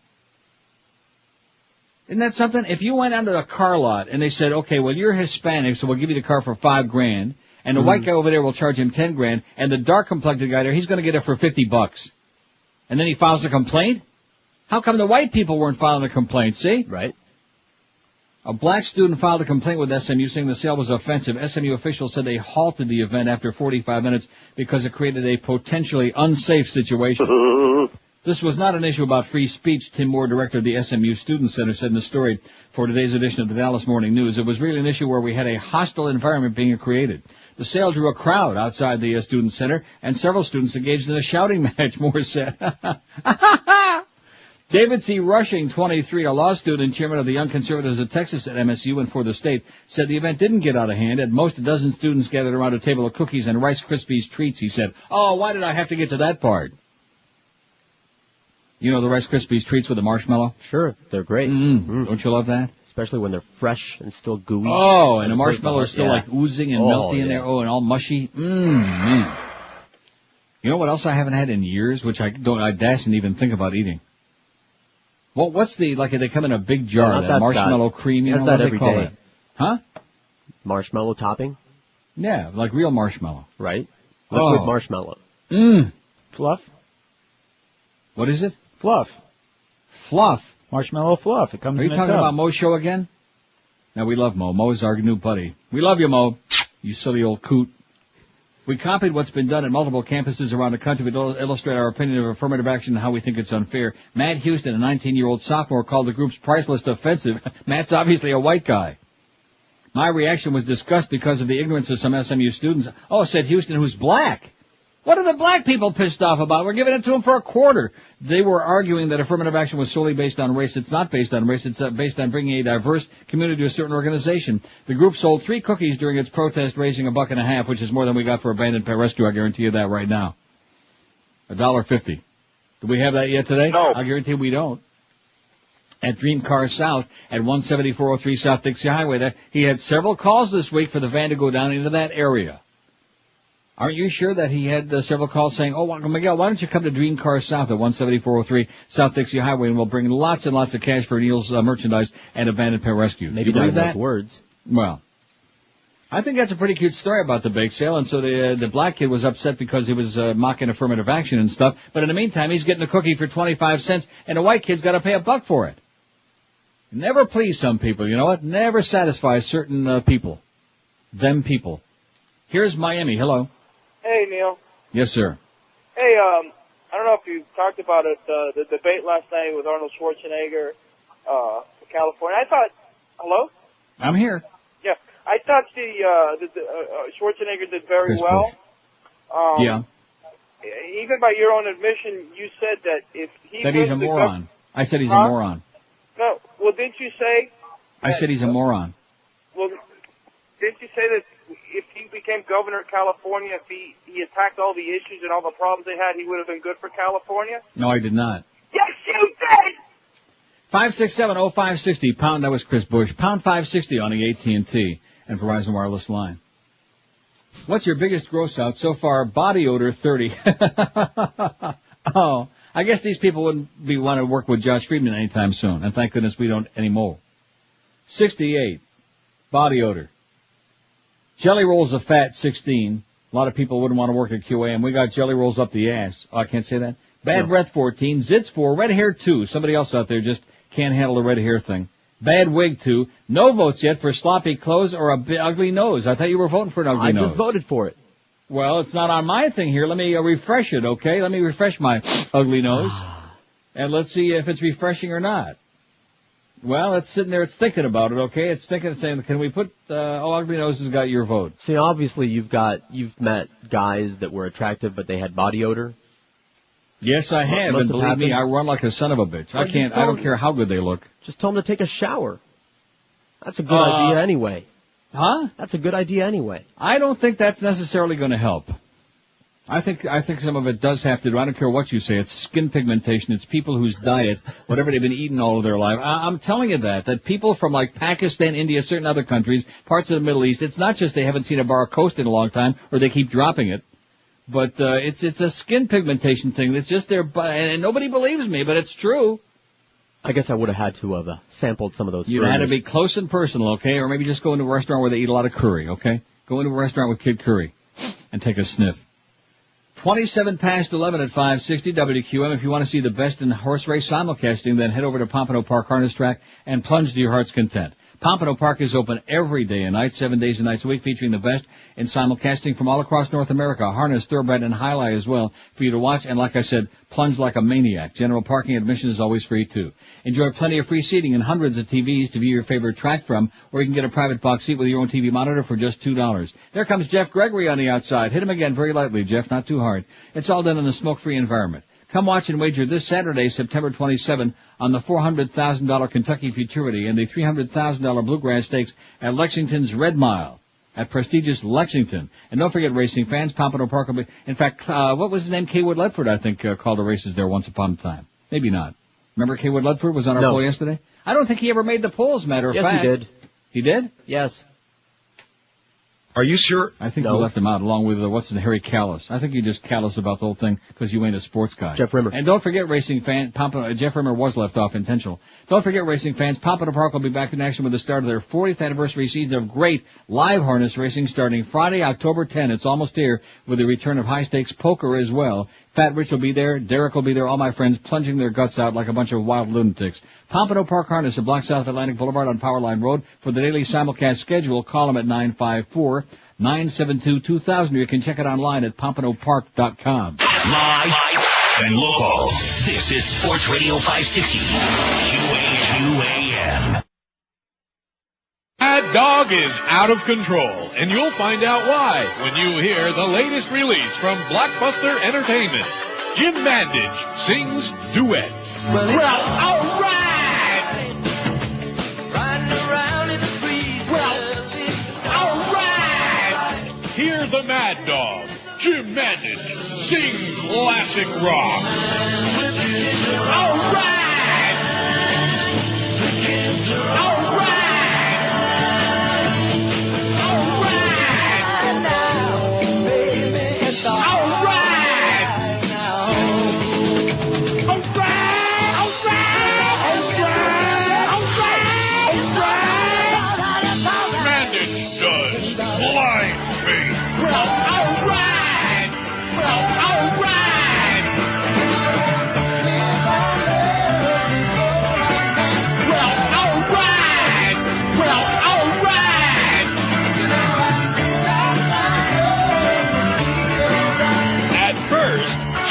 Isn't that something? If you went onto a car lot and they said, okay, well, you're Hispanic, so we'll give you the car for $5,000, and the white guy over there will charge him $10,000, and the dark complected guy there, he's going to get it for $50. And then he files a complaint? How come the white people weren't filing a complaint, see? Right. A black student filed a complaint with SMU saying the sale was offensive. SMU officials said they halted the event after 45 minutes because it created a potentially unsafe situation. This was not an issue about free speech, Tim Moore, director of the SMU Student Center, said in the story for today's edition of the Dallas Morning News. It was really an issue where we had a hostile environment being created. The sale drew a crowd outside the Student Center, and several students engaged in a shouting match, Moore said. David C. Rushing, 23, a law student and chairman of the Young Conservatives of Texas at MSU and for the state, said the event didn't get out of hand. At most, a dozen students gathered around a table of cookies and Rice Krispies treats, he said. Oh, why did I have to get to that part? You know the Rice Krispies treats with the marshmallow? Sure, they're great. Don't you love that? Especially when they're fresh and still gooey. Oh, and the marshmallow is still like oozing and melty in there. Oh, and all mushy. Man. You know what else I haven't had in years, which I dasn't even think about eating? Well, what's the, like, they come in a big jar, that marshmallow cream, you know what they call it? Huh? Marshmallow topping? Yeah, like real marshmallow. Right. Liquid marshmallow. Fluff? What is it? Fluff. Fluff. Marshmallow fluff. It comes in a tub. Are you talking about Mo's show again? Now, we love Mo. Mo's our new buddy. We love you, Mo. You silly old coot. We copied what's been done at multiple campuses around the country to illustrate our opinion of affirmative action and how we think it's unfair. Matt Houston, a 19-year-old sophomore, called the group's price list offensive. Matt's obviously a white guy. My reaction was disgust because of the ignorance of some SMU students. Oh, said Houston, who's black. What are the black people pissed off about? We're giving it to them for a quarter. They were arguing that affirmative action was solely based on race. It's not based on race. It's based on bringing a diverse community to a certain organization. The group sold 3 cookies during its protest, raising $1.50, which is more than we got for abandoned pet rescue. I guarantee you that right now. $1.50. Do we have that yet today? No. I guarantee we don't. At Dream Car South at 17403 South Dixie Highway, there, he had several calls this week for the van to go down into that area. Aren't you sure that he had several calls saying, oh, Miguel, why don't you come to Dream Car South at 17403 South Dixie Highway, and we'll bring lots and lots of cash for Neil's merchandise and abandoned pet rescue. Maybe not enough words. Well, I think that's a pretty cute story about the bake sale, and so the black kid was upset because he was mocking affirmative action and stuff, but in the meantime, he's getting a cookie for 25 cents, and the white kid's got to pay $1 for it. Never please some people, you know what? Never satisfies certain people. Them people. Here's Miami. Hello. Hey, Neil. Yes, sir. Hey, I don't know if you talked about it, the debate last night with Arnold Schwarzenegger, California. I thought, hello? I'm here. Yeah, I thought Schwarzenegger did very well. Yeah. Even by your own admission, you said that if he that he's a moron. I said he's a moron. No, well, didn't you say? I said he's a moron. Well, didn't you say that if he became governor of California, if he attacked all the issues and all the problems they had, he would have been good for California? No, I did not. Yes, you did! 567-0560, pound, that was Chris Bush. Pound 560 on the AT&T and Verizon Wireless line. What's your biggest gross out so far? Body odor, 30. Oh, I guess these people wouldn't want to work with Josh Friedman anytime soon, and thank goodness we don't anymore. 68, body odor. Jelly rolls of fat, 16. A lot of people wouldn't want to work at QAM. We got jelly rolls up the ass. Oh, I can't say that. Bad breath, 14. Zits, 4. Red hair, 2. Somebody else out there just can't handle the red hair thing. Bad wig, 2. No votes yet for sloppy clothes or a ugly nose. I thought you were voting for an ugly nose. I just voted for it. Well, it's not on my thing here. Let me refresh it, okay? Let me refresh my ugly nose. And let's see if it's refreshing or not. Well, it's sitting there, it's thinking about it, okay? It's thinking and saying, can we put, ugly nose has got your vote. See, obviously you've met guys that were attractive, but they had body odor. Yes, I have, and believe me, I run like a son of a bitch. I don't care how good they look. Just tell them to take a shower. That's a good idea anyway. Huh? That's a good idea anyway. I don't think that's necessarily going to help. I think some of it does have to do. I don't care what you say. It's skin pigmentation. It's people whose diet, whatever they've been eating all of their life. I'm telling you that people from like Pakistan, India, certain other countries, parts of the Middle East, it's not just they haven't seen a bar of Coast in a long time or they keep dropping it. But, it's a skin pigmentation thing. It's just their, and nobody believes me, but it's true. I guess I would have had to have sampled some of those. You'd have had to be close and personal, okay? Or maybe just go into a restaurant where they eat a lot of curry, okay? Go into a restaurant with Kid Curry and take a sniff. 27 past 11 at 560 WQM. If you want to see the best in horse race simulcasting, then head over to Pompano Park Harness Track and plunge to your heart's content. Pompano Park is open every day and night, 7 days and nights a week, featuring the best in simulcasting from all across North America, harness, thoroughbred, and highlight as well for you to watch. And like I said, plunge like a maniac. General parking admission is always free too. Enjoy plenty of free seating and hundreds of TVs to view your favorite track from, or you can get a private box seat with your own TV monitor for just $2. There comes Jeff Gregory on the outside. Hit him again very lightly, Jeff, not too hard. It's all done in a smoke-free environment. Come watch and wager this Saturday, September 27, on the $400,000 Kentucky Futurity and the $300,000 Bluegrass Stakes at Lexington's Red Mile at prestigious Lexington. And don't forget, racing fans, Pompano Park will be... In fact, what was his name? Kaywood Ledford, I think, called the races there once upon a time. Maybe not. Remember Kaywood Ledford was on our poll yesterday? I don't think he ever made the poll, as a matter of fact. Yes, he did. He did? Yes. Are you sure? I think you left him out along with, Harry Callis. I think you just callous about the whole thing because you ain't a sports guy. Jeff Rimmer. And don't forget, racing fans, Jeff Rimmer was left off intentional. Don't forget, racing fans, Pompano Park will be back in action with the start of their 40th anniversary season of great live harness racing starting Friday, October 10. It's almost here with the return of high-stakes poker as well. Fat Rich will be there, Derek will be there, all my friends plunging their guts out like a bunch of wild lunatics. Pompano Park Harness at Block South Atlantic Boulevard on Powerline Road. For the daily simulcast schedule, call them at 954-972-2000. You can check it online at pompanopark.com. Live and local. This is Sports Radio 560. QAM. Mad Dog is out of control, and you'll find out why when you hear the latest release from Blockbuster Entertainment. Jim Mandich sings duets. Well, all right. Riding around in the breeze. Well, all right. Hear the Mad Dog, Jim Mandich, sing classic rock. All right. All right.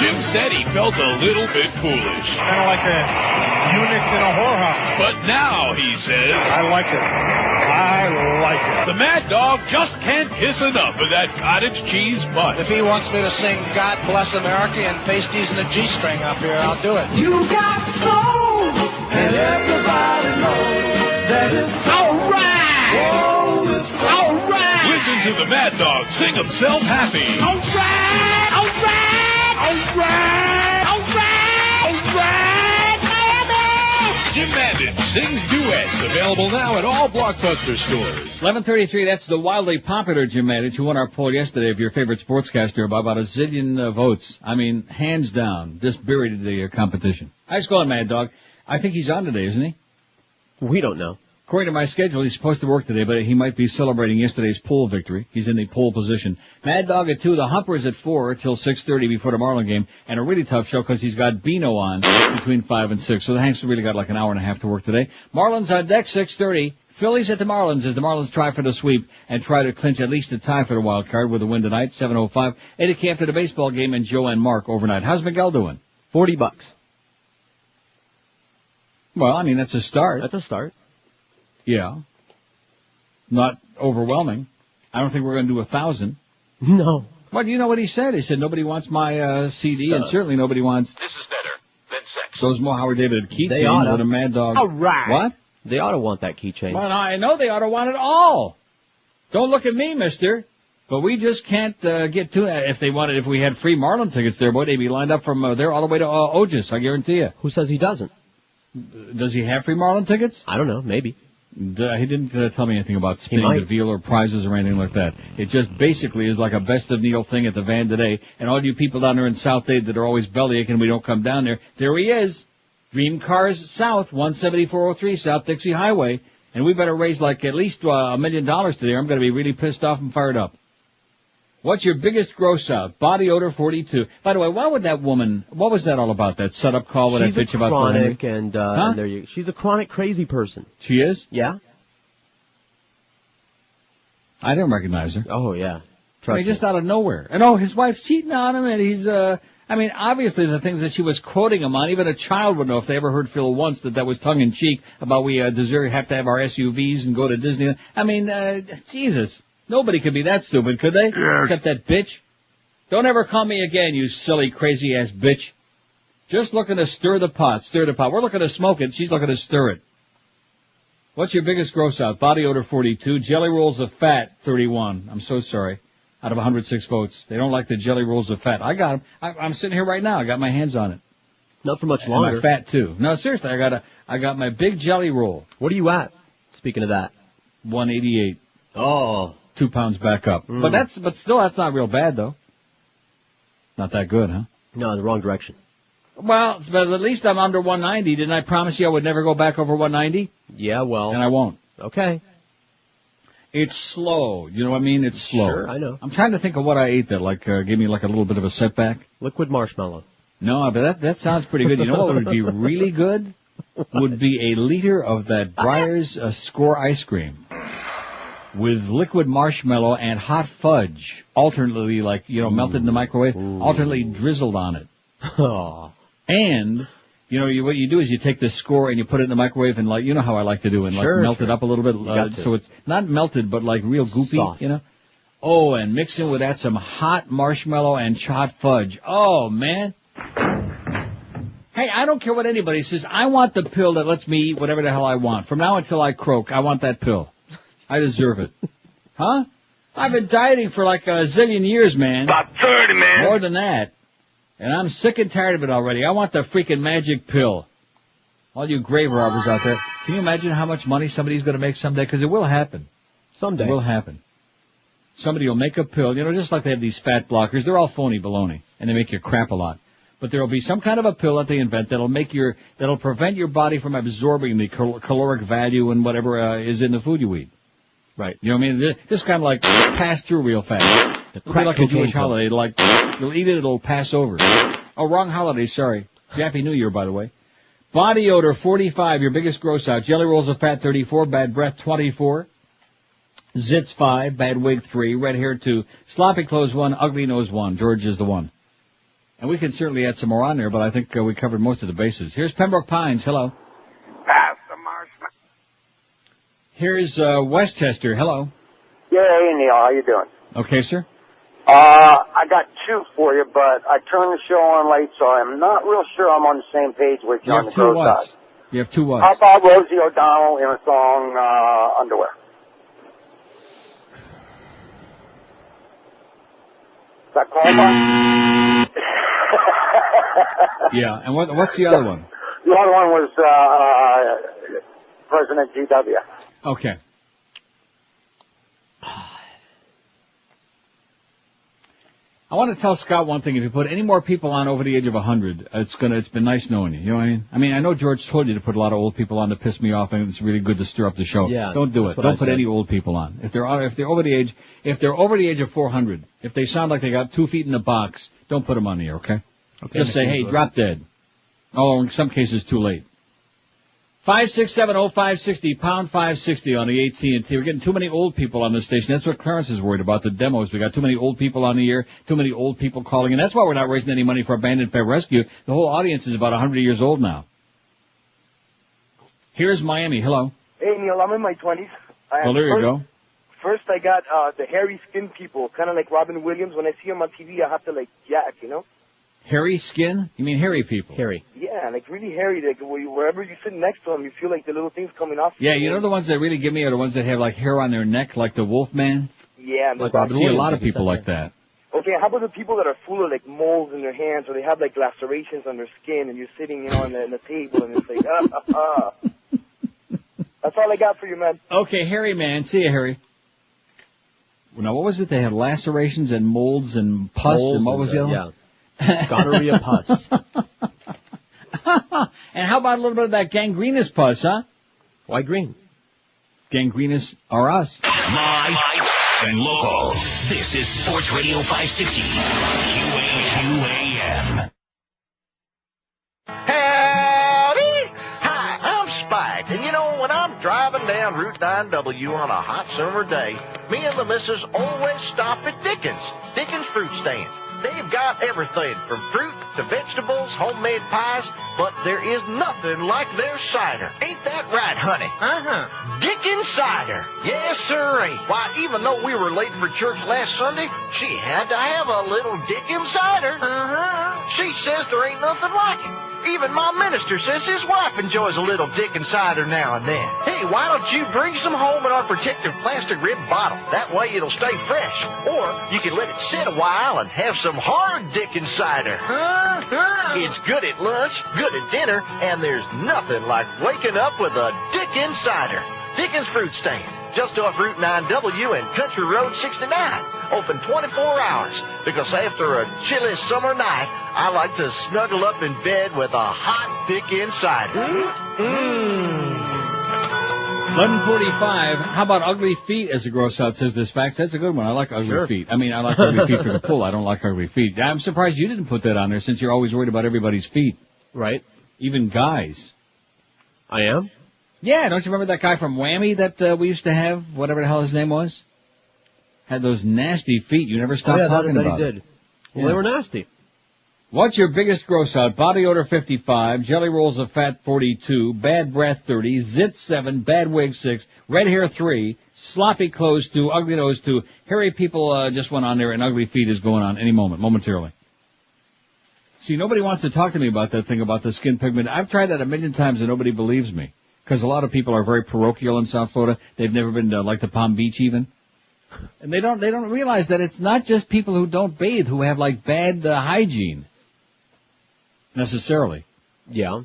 Jim said he felt a little bit foolish. Kind of like a eunuch in a whorehouse. But now he says, I like it. I like it. The Mad Dog just can't kiss enough of that cottage cheese butt. If he wants me to sing God Bless America and pasties and a G-string up here, I'll do it. You got soul, and everybody knows that it's all right. Oh, it's all right. Listen to the Mad Dog sing himself happy. All right, all right. All right, all right, all right, baby! Jim Mandich sings duets, available now at all Blockbuster stores. 11:33, that's the wildly popular Jim Mandich, who won our poll yesterday of your favorite sportscaster by about a zillion votes. I mean, hands down, just buried the competition. How's it going, Mad Dog? I think he's on today, isn't he? We don't know. According to my schedule, he's supposed to work today, but he might be celebrating yesterday's poll victory. He's in the pole position. Mad Dog at 2, the Humpers at 4 till 6:30 before the Marlin game, and a really tough show because he's got Bino on between 5 and 6. So the Hanks really got like an hour and a half to work today. Marlins on deck, 6:30. Phillies at the Marlins as the Marlins try for the sweep and try to clinch at least a tie for the wild card with a win tonight, 7:05. 8 after the baseball game and Joe and Mark overnight. How's Miguel doing? $40. Well, I mean, that's a start. That's a start. Yeah. Not overwhelming. I don't think we're going to do 1,000. No. Well, you know what he said? He said nobody wants my CD, and certainly nobody wants... This is better than sex. Those more Howard David keychains than a Mad Dog. All right. What? They ought to want that keychain. Well, I know they ought to want it all. Don't look at me, mister. But we just can't get to it. If we had free Marlin tickets there, boy, they'd be lined up from there all the way to Ogis, I guarantee you. Who says he doesn't? Does he have free Marlin tickets? I don't know, maybe. He didn't tell me anything about spinning the veal or prizes or anything like that. It just basically is like a best of Neil thing at the Van today. And all you people down there in South Dade that are always bellyaching we don't come down there he is. Dream Cars South, 17403 South Dixie Highway. And we better raise like at least $1 million today. I'm going to be really pissed off and fired up. What's your biggest gross out? Body odor 42. By the way, why would that woman, what was that all about, that setup call with that bitch about chronic Henry? and there you, she's a chronic crazy person. She is? Yeah. I didn't recognize her. Oh, yeah. I mean, just out of nowhere. And his wife's cheating on him, and he's, obviously the things that she was quoting him on, even a child would know if they ever heard Phil once that was tongue-in-cheek about we have to have our SUVs and go to Disney. I mean, Jesus. Nobody could be that stupid, could they? Yes. Except that bitch. Don't ever call me again, you silly, crazy-ass bitch. Just looking to stir the pot. We're looking to smoke it. She's looking to stir it. What's your biggest gross out? Body odor 42. Jelly rolls of fat 31. I'm so sorry. Out of 106 votes. They don't like the jelly rolls of fat. I got them. I'm sitting here right now. I got my hands on it. Not for much longer. And my fat, too. No, seriously, I got my big jelly roll. What are you at? Speaking of that. 188. Oh. 2 pounds back up. But still, that's not real bad, though. Not that good, huh? No, the wrong direction. Well, but at least I'm under 190. Didn't I promise you I would never go back over 190? Yeah, well. And I won't. Okay. It's slow. You know what I mean? It's slow. Sure, I know. I'm trying to think of what I ate that, gave me a little bit of a setback. Liquid marshmallow. No, but that sounds pretty good. You know what would be really good? Would be a liter of that Breyer's Score ice cream with liquid marshmallow and hot fudge, alternately, melted in the microwave, alternately drizzled on it. Oh. And, what you do is you take the Score and you put it in the microwave and you know how I like to do, and melt it up a little bit, so it's not melted, but real goopy, soft. Oh, and mix in with that some hot marshmallow and hot fudge. Oh, man. Hey, I don't care what anybody says. I want the pill that lets me eat whatever the hell I want. From now until I croak, I want that pill. I deserve it. Huh? I've been dieting for a zillion years, man. About 30, man. More than that. And I'm sick and tired of it already. I want the freaking magic pill. All you grave robbers out there. Can you imagine how much money somebody's going to make someday? Because it will happen. Someday. It will happen. Somebody will make a pill, just like they have these fat blockers. They're all phony baloney. And they make you crap a lot. But there will be some kind of a pill that they invent that'll prevent your body from absorbing the caloric value and whatever is in the food you eat. Right. You know what I mean? Just kind of pass through real fast. It'll be like a Jewish holiday. You'll eat it, it'll pass over. Oh, wrong holiday, sorry. Happy New Year, by the way. Body odor 45, your biggest gross out. Jelly rolls of fat 34, bad breath 24. Zits 5, bad wig 3, red hair 2, sloppy clothes 1, ugly nose 1. George is the 1. And we can certainly add some more on there, but I think we covered most of the bases. Here's Pembroke Pines. Hello. Pass the marshmallow. Here's Westchester. Hello. Yeah, hey, Neil. How you doing? Okay, sir. I got two for you, but I turned the show on late, so I'm not real sure I'm on the same page with you on the gross side. You have two what? How about Rosie O'Donnell in a song, Underwear? Is that qualify? Yeah, and what's the other one? The other one was President G.W. Okay. I want to tell Scott one thing. If you put any more people on over the age of 100, it's been nice knowing you. You know what I mean? I mean, I know George told you to put a lot of old people on to piss me off, and it's really good to stir up the show. Yeah. Don't do it. Don't put any old people on. If they're over the age of 400, if they sound like they got 2 feet in the box, don't put them on the air, okay? Just say, hey, drop dead. Oh, in some cases, too late. 5670560, pound 560 on the AT&T. We're getting too many old people on this station. That's what Clarence is worried about, the demos. We got too many old people on the air, too many old people calling, and that's why we're not raising any money for Abandoned Pet Rescue. The whole audience is about 100 years old now. Here's Miami. Hello. Hey, Neil, I'm in my 20s. Well, there you go. First, I got the hairy skin people, kind of like Robin Williams. When I see him on TV, I have to, yak, you know? Hairy skin? You mean hairy people? Hairy. Yeah, really hairy. Wherever you sit next to them, you feel like the little things coming off. Yeah, you know the ones that really give me are the ones that have, hair on their neck, like the Wolfman? Yeah. I see a lot of people like that. Okay, how about the people that are full of, moles in their hands, or they have, lacerations on their skin, and you're sitting, on the table, and it's like, That's all I got for you, man. Okay, hairy man. See you, Harry. Now, what was it? They had lacerations and molds and pus, and what was the other one? Yeah. Gonorrhea pus. And how about a little bit of that gangrenous pus, huh? Why green? Gangrenous are us. My and local. This is Sports Radio 560. QAM. Howdy! Hi, I'm Spike, and you know, when I'm driving down Route 9W on a hot summer day, me and the missus always stop at Dickens Fruit Stand. They've got everything from fruit to vegetables, homemade pies, but there is nothing like their cider. Ain't that right, honey? Uh-huh. Dickens cider. Yes, sirree. Why, even though we were late for church last Sunday, she had to have a little Dickens cider. Uh-huh. She says there ain't nothing like it. Even my minister says his wife enjoys a little Dickens cider now and then. Hey, why don't you bring some home in our protective plastic rib bottle? That way it'll stay fresh. Or you can let it sit a while and have some hard Dickens cider. It's good at lunch, good at dinner, and there's nothing like waking up with a Dickens cider. Dickens Fruit Stand, just off Route 9W and Country Road 69. Open 24 hours, because after a chilly summer night, I like to snuggle up in bed with a hot Dickens cider. 11:45. How about ugly feet as a gross out, says this fax. That's a good one. I like ugly feet. I mean, I like ugly feet for the pool. I don't like ugly feet. I'm surprised you didn't put that on there, since you're always worried about everybody's feet. Right. Even guys. I am? Yeah, don't you remember that guy from Whammy that we used to have, whatever the hell his name was? Had those nasty feet. You never stopped talking about it. Well, they were nasty. What's your biggest gross out? Body odor 55, jelly rolls of fat 42, bad breath 30, zit 7, bad wig 6, red hair 3, sloppy clothes 2, ugly nose 2. Hairy people just went on there, and ugly feet is going on any moment, momentarily. See, nobody wants to talk to me about that thing about the skin pigment. I've tried that a million times and nobody believes me. Because a lot of people are very parochial in South Florida. They've never been to, like, the Palm Beach even. And they don't realize that it's not just people who don't bathe who have, like, bad hygiene. Necessarily. Yeah.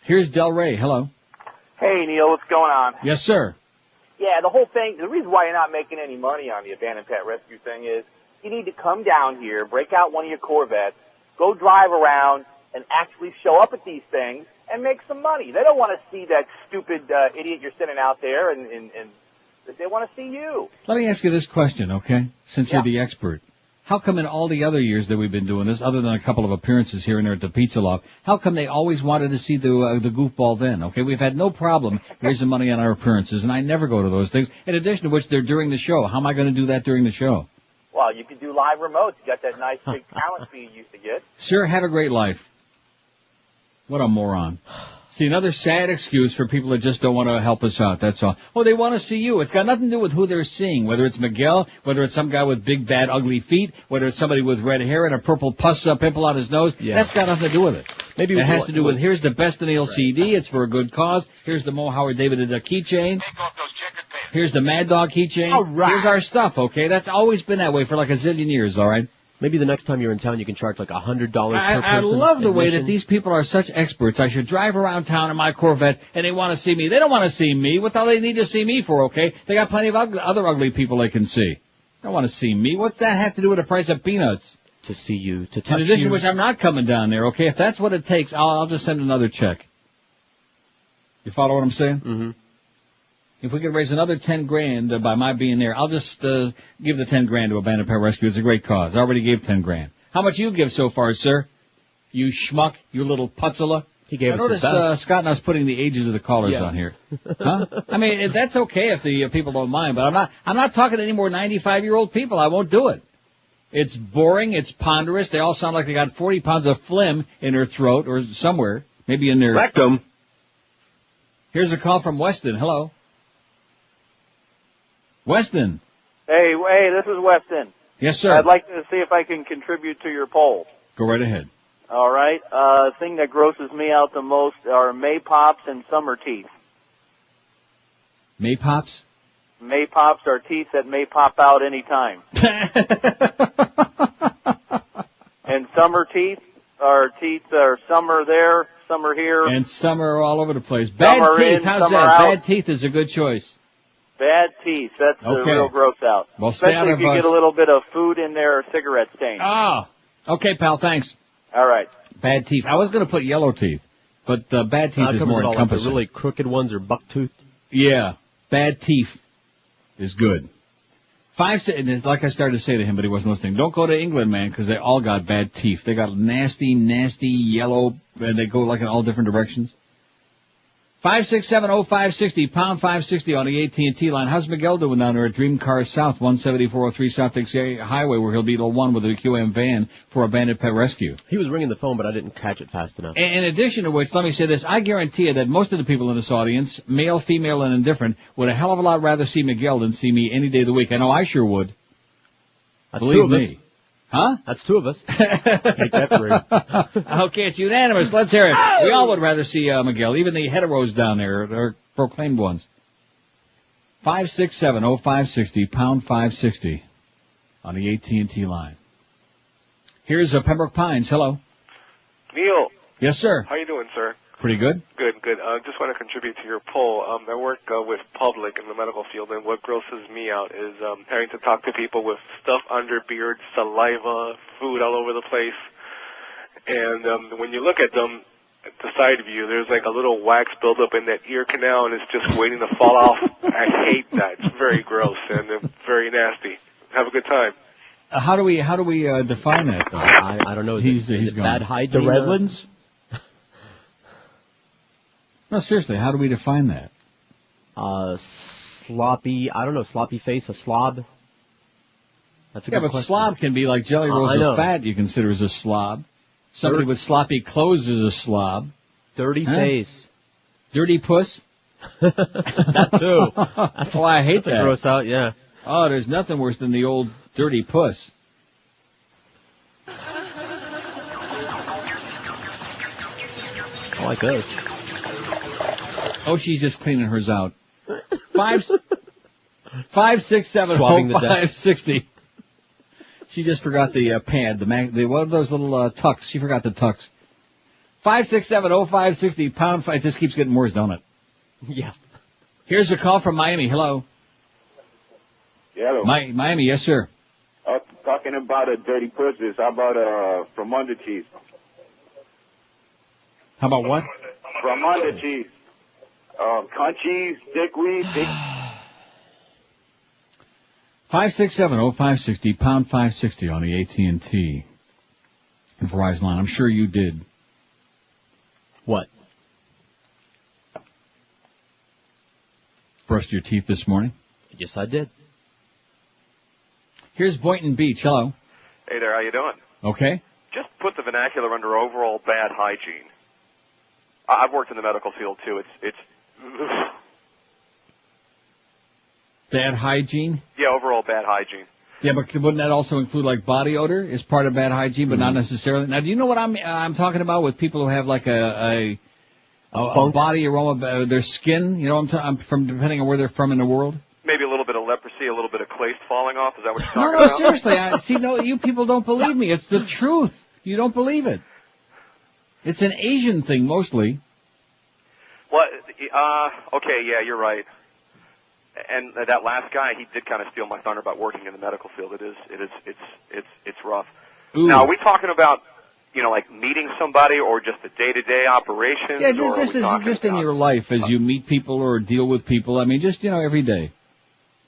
Here's Del Rey. Hello. Hey, Neil, what's going on? Yes, sir. Yeah, the whole thing, the reason why you're not making any money on the abandoned pet rescue thing is you need to come down here, break out one of your Corvettes, go drive around, and actually show up at these things and make some money. They don't want to see that stupid idiot you're sending out there, and they want to see you. Let me ask you this question, okay, since you're the expert. How come in all the other years that we've been doing this, other than a couple of appearances here and there at the Pizza Loft, how come they always wanted to see the goofball then? Okay, we've had no problem raising money on our appearances, and I never go to those things. In addition to which, they're during the show. How am I going to do that during the show? Well, you can do live remotes. You got that nice big talent fee you used to get. Sir, have a great life. What a moron. See, another sad excuse for people that just don't want to help us out, that's all. Oh, they want to see you. It's got nothing to do with who they're seeing, whether it's Miguel, whether it's some guy with big, bad, ugly feet, whether it's somebody with red hair and a purple pus pimple on his nose. Yeah. That's got nothing to do with it. Maybe it has to do with, here's the Best of Neil CD, it's for a good cause. Here's the Mo Howard David keychain. Here's the Mad Dog keychain. All right. Here's our stuff, okay? That's always been that way for like a zillion years, all right? Maybe the next time you're in town, you can charge like $100 per person. I love the way that these people are such experts. I should drive around town in my Corvette, and they want to see me. They don't want to see me. What the hell do they need to see me for, okay? They got plenty of other ugly people they can see. They don't want to see me. What's that have to do with the price of peanuts? To see you, to touch you. In addition to which, I'm not coming down there, okay? If that's what it takes, I'll just send another check. You follow what I'm saying? Mm-hmm. If we could raise another 10 grand by my being there, I'll just give the 10 grand to Abandoned Pet Rescue. It's a great cause. I already gave 10 grand. How much you give so far, sir? You schmuck, you little putzela. He gave us his best. Scott and I was putting the ages of the callers on here. Huh? I mean, that's okay if the people don't mind, but I'm not talking to any more 95-year-old people. I won't do it. It's boring. It's ponderous. They all sound like they got 40 pounds of phlegm in their throat or somewhere, maybe in their rectum. Here's a call from Weston. Hello. Weston. Hey, this is Weston. Yes, sir. I'd like to see if I can contribute to your poll. Go right ahead. All right. Thing that grosses me out the most are Maypops and summer teeth. Maypops? Maypops are teeth that may pop out any time. And summer teeth are some are there, some are here. And some are all over the place. Bad teeth, how's that? Bad teeth is a good choice. Bad teeth, that's the real gross out. Well, especially if you get a little bit of food in there or cigarette stains. Oh, okay, pal, thanks. All right. Bad teeth. I was going to put yellow teeth, but bad teeth is more encompassing. Like the really crooked ones are buck tooth. Yeah, bad teeth is good. Like I started to say to him, but he wasn't listening. Don't go to England, man, because they all got bad teeth. They got nasty, nasty yellow, and they go like in all different directions. 5670560, pound 560 on the AT&T line. How's Miguel doing down there at Dream Cars South, 17403 South Dixie Highway, where he'll be the one with a QM van for a bandit pet rescue? He was ringing the phone, but I didn't catch it fast enough. In addition to which, let me say this, I guarantee you that most of the people in this audience, male, female, and indifferent, would a hell of a lot rather see Miguel than see me any day of the week. I know I sure would. That's Believe two of me. us. Huh? That's two of us. Make that three. Okay, it's unanimous. Let's hear it. We all would rather see Miguel, even the heteros down there, or proclaimed ones. 5670560, pound 560 on the AT&T line. Here's Pembroke Pines. Hello. Neil. Yes, sir. How you doing, sir? Pretty good. Good. Just want to contribute to your poll. I work with public in the medical field, and what grosses me out is having to talk to people with stuff under beards, saliva, food all over the place. And when you look at them, at the side view, there's like a little wax buildup in that ear canal, and it's just waiting to fall off. I hate that. It's very gross and very nasty. Have a good time. How do we define that, though? I don't know. He's gone. Bad hygiene. The Redlands? No, seriously, how do we define that? Sloppy, I don't know, sloppy face, a slob? That's a good but question. Slob can be like Jelly Rolls of fat you consider as a slob. Somebody with sloppy clothes is a slob. Dirty face. Dirty puss? That too. That's why I hate that. Gross out, yeah. Oh, there's nothing worse than the old dirty puss. I like this. Oh, she's just cleaning hers out. 5670560. She just forgot the pad, one of those little tucks. She forgot the tucks. 5670560, pound 5. It just keeps getting worse, don't it? Yeah. Here's a call from Miami. Hello. Yeah, hello. Miami, yes, sir. Talking about a dirty pussies. How about from under cheese? How about what? From under cheese. Countries, dickweed, 5670560, pound 560 on the AT&T and Verizon line. I'm sure you did. What? Brushed your teeth this morning? Yes, I did. Here's Boynton Beach. Hello. Hey there, how you doing? Okay. Just put the vernacular under overall bad hygiene. I've worked in the medical field too. It's Bad hygiene? Yeah, overall bad hygiene. Yeah, but wouldn't that also include like body odor as part of bad hygiene, but not necessarily? Now, do you know what I'm talking about with people who have like a body aroma, their skin? You know, I'm from depending on where they're from in the world. Maybe a little bit of leprosy, a little bit of clay falling off. Is that what you're talking No, about? seriously. No, you people don't believe me. It's the truth. You don't believe it. It's an Asian thing mostly. Well, okay, yeah, you're right. And that last guy, he did kind of steal my thunder about working in the medical field. It's rough. Ooh. Now, are we talking about, like meeting somebody or just a day-to-day operation? Yeah, just in your life as you meet people or deal with people. I mean, just, every day.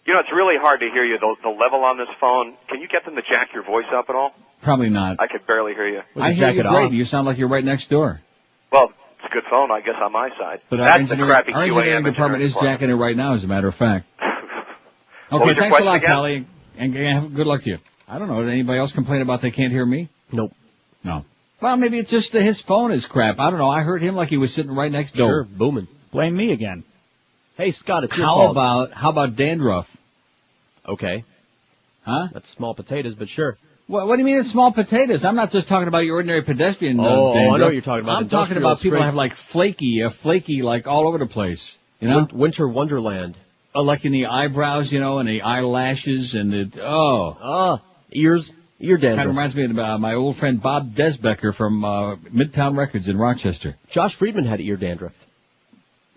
It's really hard to hear you, the level on this phone. Can you get them to jack your voice up at all? Probably not. I could barely hear you. I hear you great. You sound like you're right next door. Well, it's a good phone, I guess, on my side. But that's the crappy our engineering department is jacking it right now, as a matter of fact. Okay, thanks a lot, Callie, and good luck to you. I don't know. Did anybody else complain about they can't hear me? Nope. No. Well, maybe it's just his phone is crap. I don't know. I heard him like he was sitting right next door. Sure, booming. Blame me again. Hey, Scott, it's your fault. How about dandruff? Okay. Huh? That's small potatoes, but sure. What do you mean it's small potatoes? I'm not just talking about your ordinary pedestrian dandruff. I know what you're talking about. I'm talking about people who have like flaky like all over the place. You know? Winter wonderland. Like in the eyebrows, and the eyelashes and ears, ear dandruff. Kind of reminds me of my old friend Bob Desbecker from Midtown Records in Rochester. Josh Friedman had ear dandruff.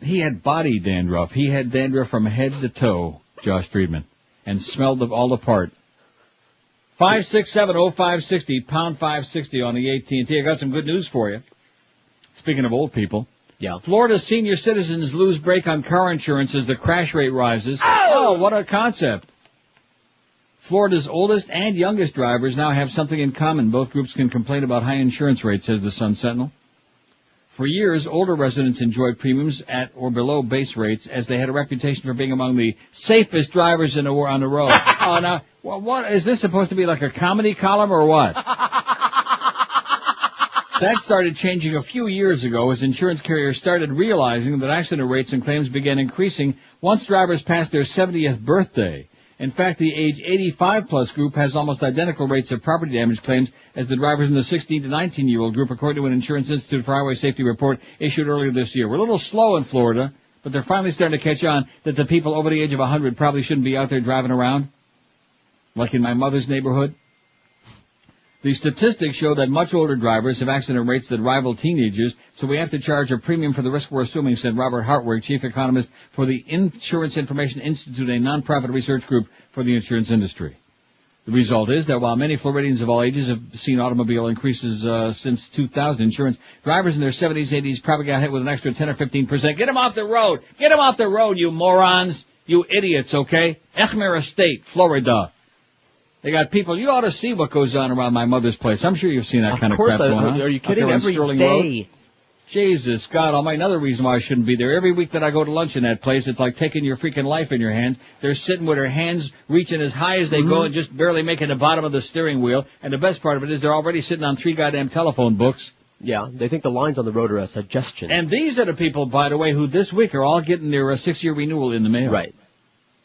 He had body dandruff. He had dandruff from head to toe, Josh Friedman, and smelled all apart. 5670560, pound 560 on the AT&T. I got some good news for you. Speaking of old people. Yeah. Florida's senior citizens lose break on car insurance as the crash rate rises. Oh, what a concept. Florida's oldest and youngest drivers now have something in common. Both groups can complain about high insurance rates, says the Sun Sentinel. For years, older residents enjoyed premiums at or below base rates as they had a reputation for being among the safest drivers on the road. Oh, now, what is this supposed to be, like a comedy column or what? That started changing a few years ago as insurance carriers started realizing that accident rates and claims began increasing once drivers passed their 70th birthday. In fact, the age 85-plus group has almost identical rates of property damage claims as the drivers in the 16 to 19-year-old group, according to an Insurance Institute for Highway Safety report issued earlier this year. We're a little slow in Florida, but they're finally starting to catch on that the people over the age of 100 probably shouldn't be out there driving around, like in my mother's neighborhood. The statistics show that much older drivers have accident rates that rival teenagers, so we have to charge a premium for the risk we're assuming, said Robert Hartwig, chief economist for the Insurance Information Institute, a nonprofit research group for the insurance industry. The result is that while many Floridians of all ages have seen automobile increases since 2000 insurance, drivers in their 70s, 80s probably got hit with an extra 10 or 15%. Get them off the road! Get them off the road, you morons! You idiots, okay? Echmere Estate, Florida. They got people, you ought to see what goes on around my mother's place. I'm sure you've seen that kind of crap going on. Are you kidding? Every day. Road. Jesus, God Almighty, another reason why I shouldn't be there. Every week that I go to lunch in that place, it's like taking your freaking life in your hands. They're sitting with their hands reaching as high as they go and just barely making the bottom of the steering wheel. And the best part of it is they're already sitting on 3 goddamn telephone books. Yeah, they think the lines on the road are a suggestion. And these are the people, by the way, who this week are all getting their 6-year renewal in the mail. Right.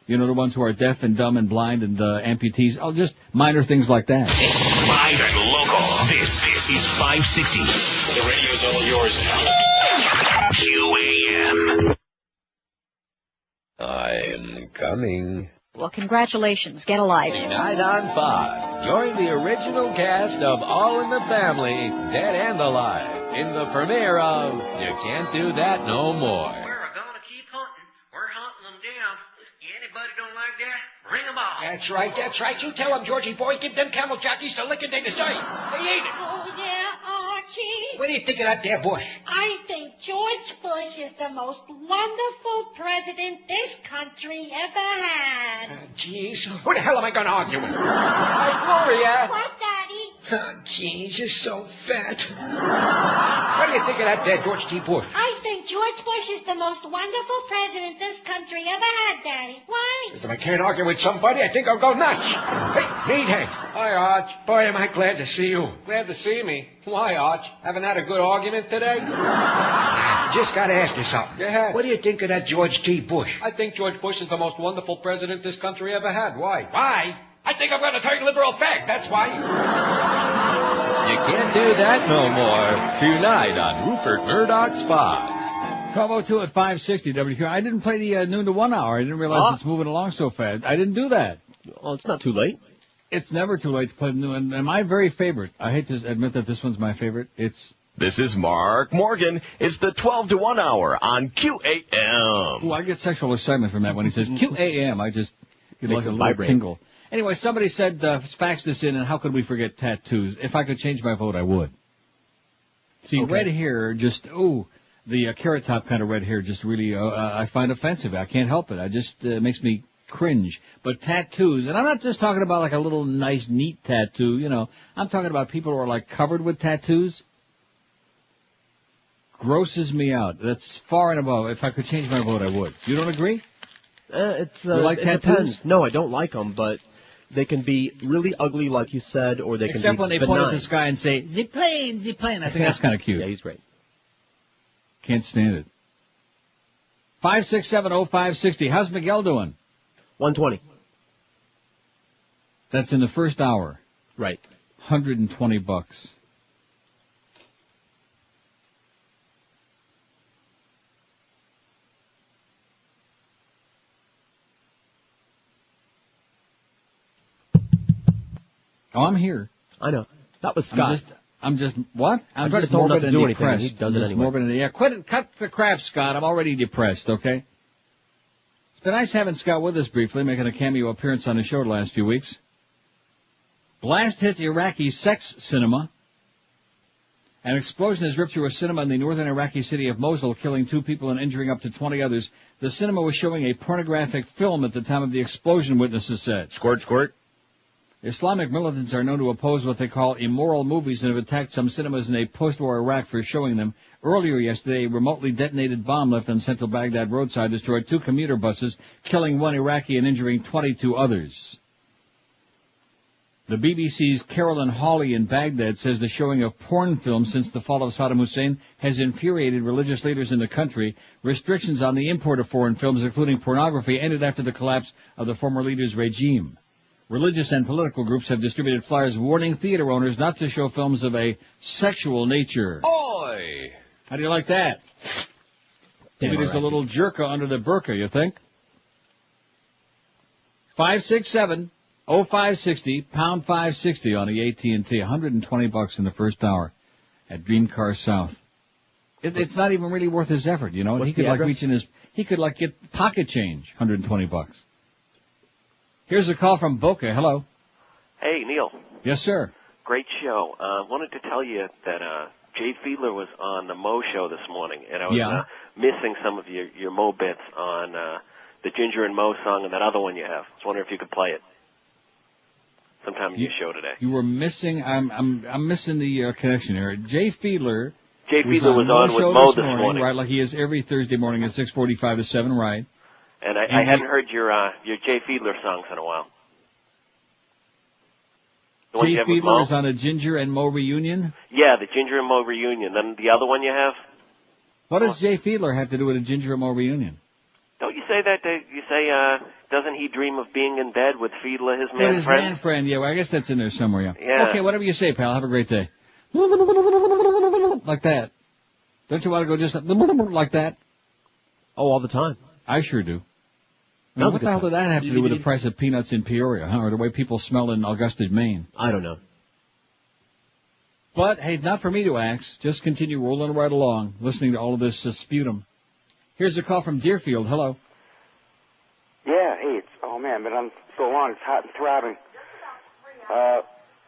You know, the ones who are deaf and dumb and blind and amputees. Oh, just minor things like that. Live and local. This is 560. The radio's all yours now. QAM. I'm coming. Well, congratulations. Get a life. Tonight on Fox, join the original cast of All in the Family, Dead and Alive, in the premiere of You Can't Do That No More. Bring them on. That's right. You tell them, Georgie boy. Give them camel jockeys the lick and they deserve. They ain't it. Oh, yeah, Archie. What do you think of that there Bush? I think George Bush is the most wonderful president this country ever had. Jeez. Who the hell am I going to argue with? Hey, Gloria. What, Daddy? Oh, jeez, you're so fat. What do you think of that there George T. Bush? I think George Bush is the most wonderful president this country ever had, Daddy. Why? If I can't argue with somebody, I think I'll go nuts. Hey, Meathead. Hi, Arch. Boy, am I glad to see you. Glad to see me. Why, Arch? Haven't had a good argument today? Just got to ask you something. Go ahead. What do you think of that George T. Bush? I think George Bush is the most wonderful president this country ever had. Why? Why? I think I'm going to turn liberal fag. That's why. You Can't Do That No More. Tonight on Rupert Murdoch's Fox. 12:02 at 560 WQ. I didn't play the noon to 1 hour. I didn't realize it's moving along so fast. I didn't do that. Well, it's not too late. It's never too late to play the noon. And my very favorite, I hate to admit that this one's my favorite, This is Mark Morgan. It's the 12 to 1 hour on QAM. Oh, I get sexual excitement from that when he says QAM. I just get like a little tingle. Anyway, somebody said, fax this in, and how could we forget tattoos? If I could change my vote, I would. See, red hair the carrot top kind of red hair just really, I find offensive. I can't help it. I just, makes me cringe. But tattoos, and I'm not just talking about like a little nice, neat tattoo, you know. I'm talking about people who are like covered with tattoos. Grosses me out. That's far and above. If I could change my vote, I would. You don't agree? You like it tattoos? Depends. No, I don't like them, but they can be really ugly, like you said, or they can be Except when they benign. point at the sky and say, "Ziplane, ziplane." I think that's kind of cute. Yeah, he's great. Can't stand it. 5670560. How's Miguel doing? 120. That's in the first hour. Right. $120. Oh, I'm here. I know. That was Scott. I'm just what? I'm tried just to tell him morbid not to and do anything, depressed. and he does it anyway. Morbid and, cut the crap, Scott. I'm already depressed, okay? It's been nice having Scott with us briefly, making a cameo appearance on the show the last few weeks. Blast hits Iraqi sex cinema. An explosion has ripped through a cinema in the northern Iraqi city of Mosul, killing 2 people and injuring up to 20 others. The cinema was showing a pornographic film at the time of the explosion, witnesses said. Squirt, squirt. Islamic militants are known to oppose what they call immoral movies and have attacked some cinemas in a post-war Iraq for showing them. Earlier yesterday, a remotely detonated bomb left on central Baghdad roadside destroyed 2 commuter buses, killing 1 Iraqi and injuring 22 others. The BBC's Carolyn Hawley in Baghdad says the showing of porn films since the fall of Saddam Hussein has infuriated religious leaders in the country. Restrictions on the import of foreign films, including pornography, ended after the collapse of the former leader's regime. Religious and political groups have distributed flyers warning theater owners not to show films of a sexual nature. Oi! How do you like that? Maybe there's a little jerka under the burqa, you think? 567-0560, pound 560 on the AT&T. $120 in the first hour at Green Car South. It's not even really worth his effort, you know. What's He could the like address? get pocket change, $120. Here's a call from Boca. Hello. Hey, Neil. Yes, sir. Great show. Wanted to tell you that Jay Fiedler was on the Mo show this morning, and I was missing some of your Mo bits on the Ginger and Mo song and that other one you have. I was wondering if you could play it sometime in your show today. You were missing. I'm missing the connection here. Jay Fiedler. Jay Fiedler was on with Mo this morning, right? Like he is every Thursday morning at 6:45 to 7, right? And I hadn't heard your Jay Fiedler songs in a while. Jay Fiedler is on a Ginger and Mo reunion? Yeah, the Ginger and Mo reunion. Then the other one you have? What does Jay Fiedler have to do with a Ginger and Mo reunion? Don't you say that? You say, doesn't he dream of being in bed with Fiedler, his man his friend? man friend, yeah. Well, I guess that's in there somewhere, Yeah. Okay, whatever you say, pal. Have a great day. Like that. Don't you want to go just like that? Oh, all the time. I sure do. I mean, what the hell did that have to do with the price of peanuts in Peoria, huh? Or the way people smell in Augusta, Maine? I don't know. But, hey, not for me to ask. Just continue rolling right along, listening to all of this sputum. Here's a call from Deerfield. Hello. Yeah, hey, man, but I'm so long. It's hot and throbbing. Hey,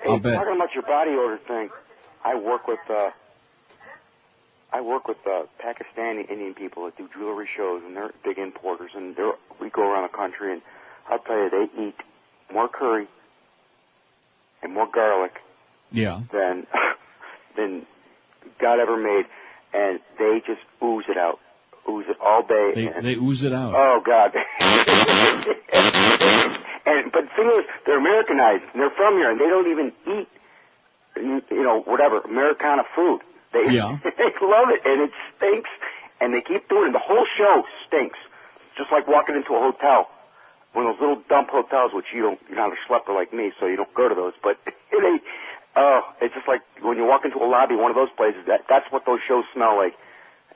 I'll bet. talking about your body odor thing, I work with Pakistani Indian people that do jewelry shows, and they're big importers, and we go around the country, and I'll tell you, they eat more curry and more garlic than God ever made, and they just ooze it out. Ooze it all day. They ooze it out. Oh, God. But the thing is, they're Americanized, and they're from here, and they don't even eat, whatever, Americana food. They love it, and it stinks, and they keep doing it. The whole show stinks. Just like walking into a hotel. One of those little dump hotels, which you're not a schlepper like me, so you don't go to those, but it's just like when you walk into a lobby, one of those places, that's what those shows smell like,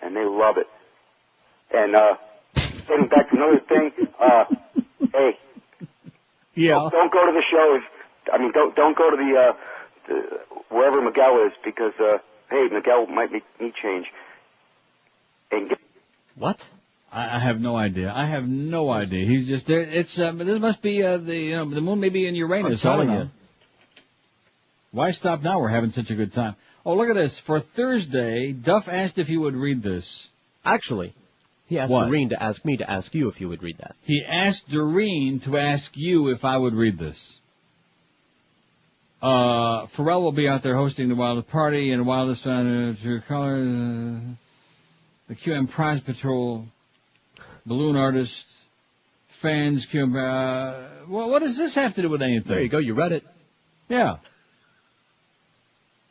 and they love it. And getting back to another thing, hey, don't go to the shows. I mean, don't go to the wherever Miguel is, because hey, Miguel might need change. And what? I have no idea. He's just there. It's this must be the moon may be in Uranus. I'm telling you. Why stop now? We're having such a good time. Oh, look at this. For Thursday, Duff asked if he would read this. Actually, he asked Doreen to ask me to ask you if you would read that. He asked Doreen to ask you if I would read this. Pharrell will be out there hosting the Wildest Party and Wildest True Colors, the QM Prize Patrol, balloon artists, fans, QM. Well, what does this have to do with anything? There you go. You read it. Yeah.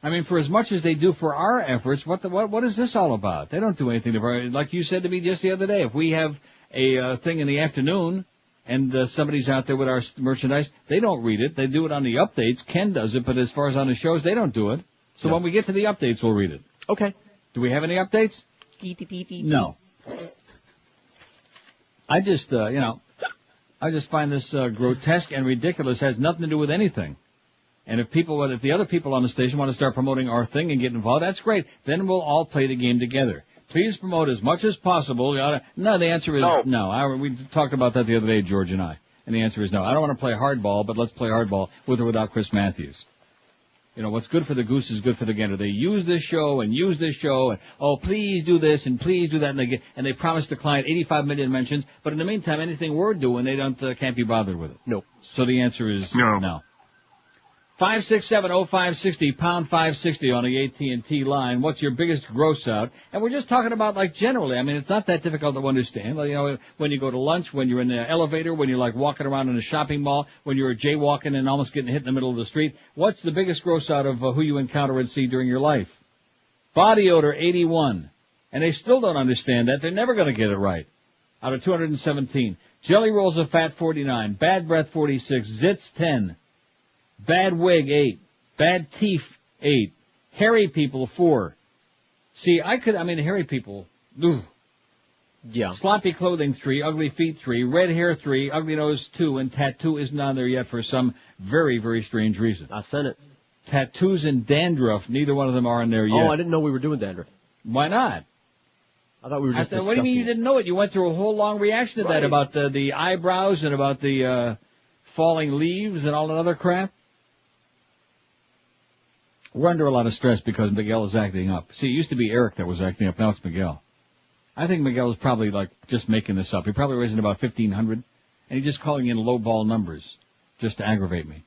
I mean, for as much as they do for our efforts, what is this all about? They don't do anything like you said to me just the other day. If we have a thing in the afternoon and somebody's out there with our merchandise, they don't read it. They do it on the updates. Ken does it, but as far as on the shows, they don't do it. So when we get to the updates, we'll read it. Okay. Do we have any updates? No. I just, I just find this grotesque and ridiculous. Has nothing to do with anything. And if the other people on the station want to start promoting our thing and get involved, that's great. Then we'll all play the game together. Please promote as much as possible. No, the answer is no. We talked about that the other day, George and I. And the answer is no. I don't want to play hardball, but let's play hardball with or without Chris Matthews. What's good for the goose is good for the gander. They use this show, and please do this and please do that, and they promise the client 85 million mentions. But in the meantime, anything we're doing, they can't be bothered with it. Nope. So the answer is no. 567-0560, pound 560 on the AT&T line. What's your biggest gross out? And we're just talking about, like, generally. I mean, it's not that difficult to understand. Like, you know, when you go to lunch, when you're in the elevator, when you're, like, walking around in a shopping mall, when you're jaywalking and almost getting hit in the middle of the street. What's the biggest gross out of who you encounter and see during your life? Body odor, 81. And they still don't understand that. They're never going to get it right. Out of 217. Jelly rolls of fat, 49. Bad breath, 46. Zits, 10. Bad wig, 8. Bad teeth, 8. Hairy people, 4. See, hairy people, ugh. Yeah. Sloppy clothing, 3. Ugly feet, 3. Red hair, 3. Ugly nose, 2. And tattoo isn't on there yet for some very, very strange reason. I sent it. Tattoos and dandruff, neither one of them are in there yet. Oh, I didn't know we were doing dandruff. Why not? I thought we were just discussing. What do you mean you didn't know it? You went through a whole long reaction to that about the eyebrows and about the falling leaves and all that other crap. We're under a lot of stress because Miguel is acting up. See, it used to be Eric that was acting up. Now it's Miguel. I think Miguel is probably, like, just making this up. He probably raising about 1,500, and he's just calling in lowball numbers just to aggravate me.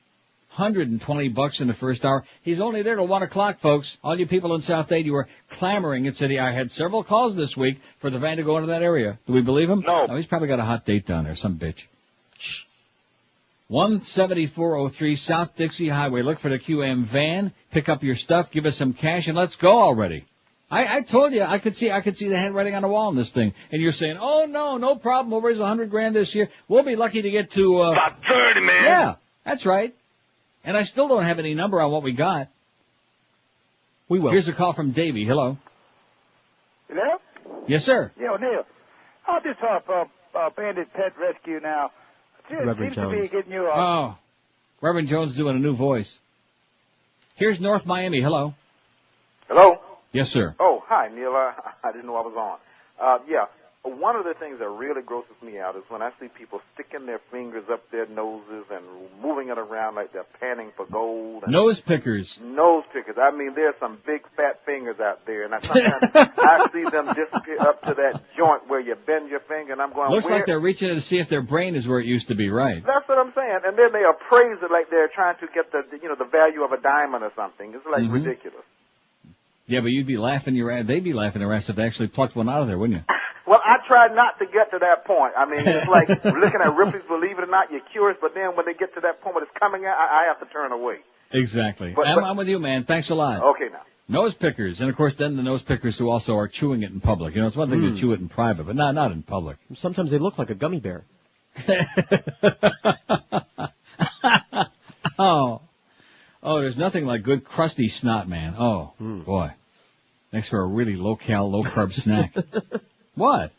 $120 in the first hour. He's only there till 1 o'clock, folks. All you people in South Dade, you were clamoring and said, I had several calls this week for the van to go into that area. Do we believe him? No. Oh, he's probably got a hot date down there, some bitch. 17403 South Dixie Highway. Look for the QM van. Pick up your stuff. Give us some cash, and let's go already. I told you, I could see the handwriting on the wall in this thing. And you're saying, oh, no problem. We'll raise $100,000 this year. We'll be lucky to get to, about 30, man. Yeah, that's right. And I still don't have any number on what we got. We will. Here's a call from Davey. Hello. Hello? Yes, sir. Yeah, Neil. I'll just talk Bandit Pet Rescue now. Reverend Seems to be Jones. getting you Reverend Jones is doing a new voice. Here's North Miami. Hello. Hello? Yes, sir. Oh, hi, Neil. I didn't know I was on. Yeah, one of the things that really grosses me out is when I see people sticking their fingers up their noses and moving it around like they're panning for gold. And nose pickers. Nose pickers. I mean, there's some big fat fingers out there, and sometimes I see them disappear up to that joint where you bend your finger, and I'm going, Looks like they're reaching in to see if their brain is where it used to be, right? That's what I'm saying. And then they appraise it like they're trying to get the value of a diamond or something. It's like ridiculous. Yeah, but you'd be laughing your ass. They'd be laughing their ass if they actually plucked one out of there, wouldn't you? Well, I try not to get to that point. I mean, it's like looking at Ripley's Believe It or Not, you're curious, but then when they get to that point when it's coming out, I have to turn away. Exactly. But I'm with you, man. Thanks a lot. Okay, now. Nose pickers. And, of course, then the nose pickers who also are chewing it in public. You know, it's one thing to chew it in private, but not in public. Sometimes they look like a gummy bear. Oh, there's nothing like good crusty snot, man. Oh, boy. Next for a really low-cal, low-carb snack. What?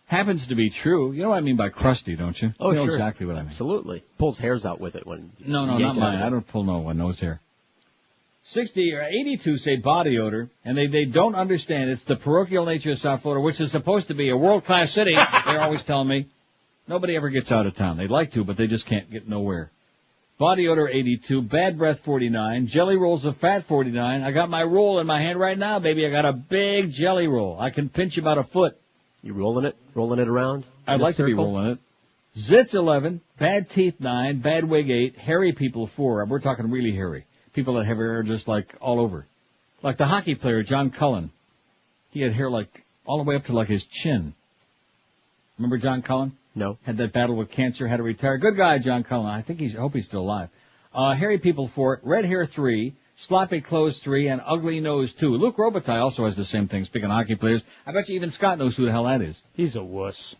Happens to be true. You know what I mean by crusty, don't you? Oh, you know sure. Exactly what I mean. Absolutely. Pulls hairs out with it when... No, not mine. I don't pull no nose hair. 60 or 82 say body odor, and they don't understand. It's the parochial nature of South Florida, which is supposed to be a world-class city. They're always telling me. Nobody ever gets out of town. They'd like to, but they just can't get nowhere. Body odor, 82. Bad breath, 49. Jelly rolls of fat, 49. I got my roll in my hand right now, baby. I got a big jelly roll. I can pinch about a foot. You rolling it? Rolling it around? I'd like to be rolling it. Zits, 11. Bad teeth, 9. Bad wig, 8. Hairy people, 4. We're talking really hairy. People that have hair just like all over. Like the hockey player, John Cullen. He had hair like all the way up to like his chin. Remember John Cullen? No. Had that battle with cancer, had to retire. Good guy, John Cullen. I hope he's still alive. Hairy people 4, red hair 3, sloppy clothes 3, and ugly nose 2. Luke Robitaille also has the same thing, speaking of hockey players. I bet you even Scott knows who the hell that is. He's a wuss.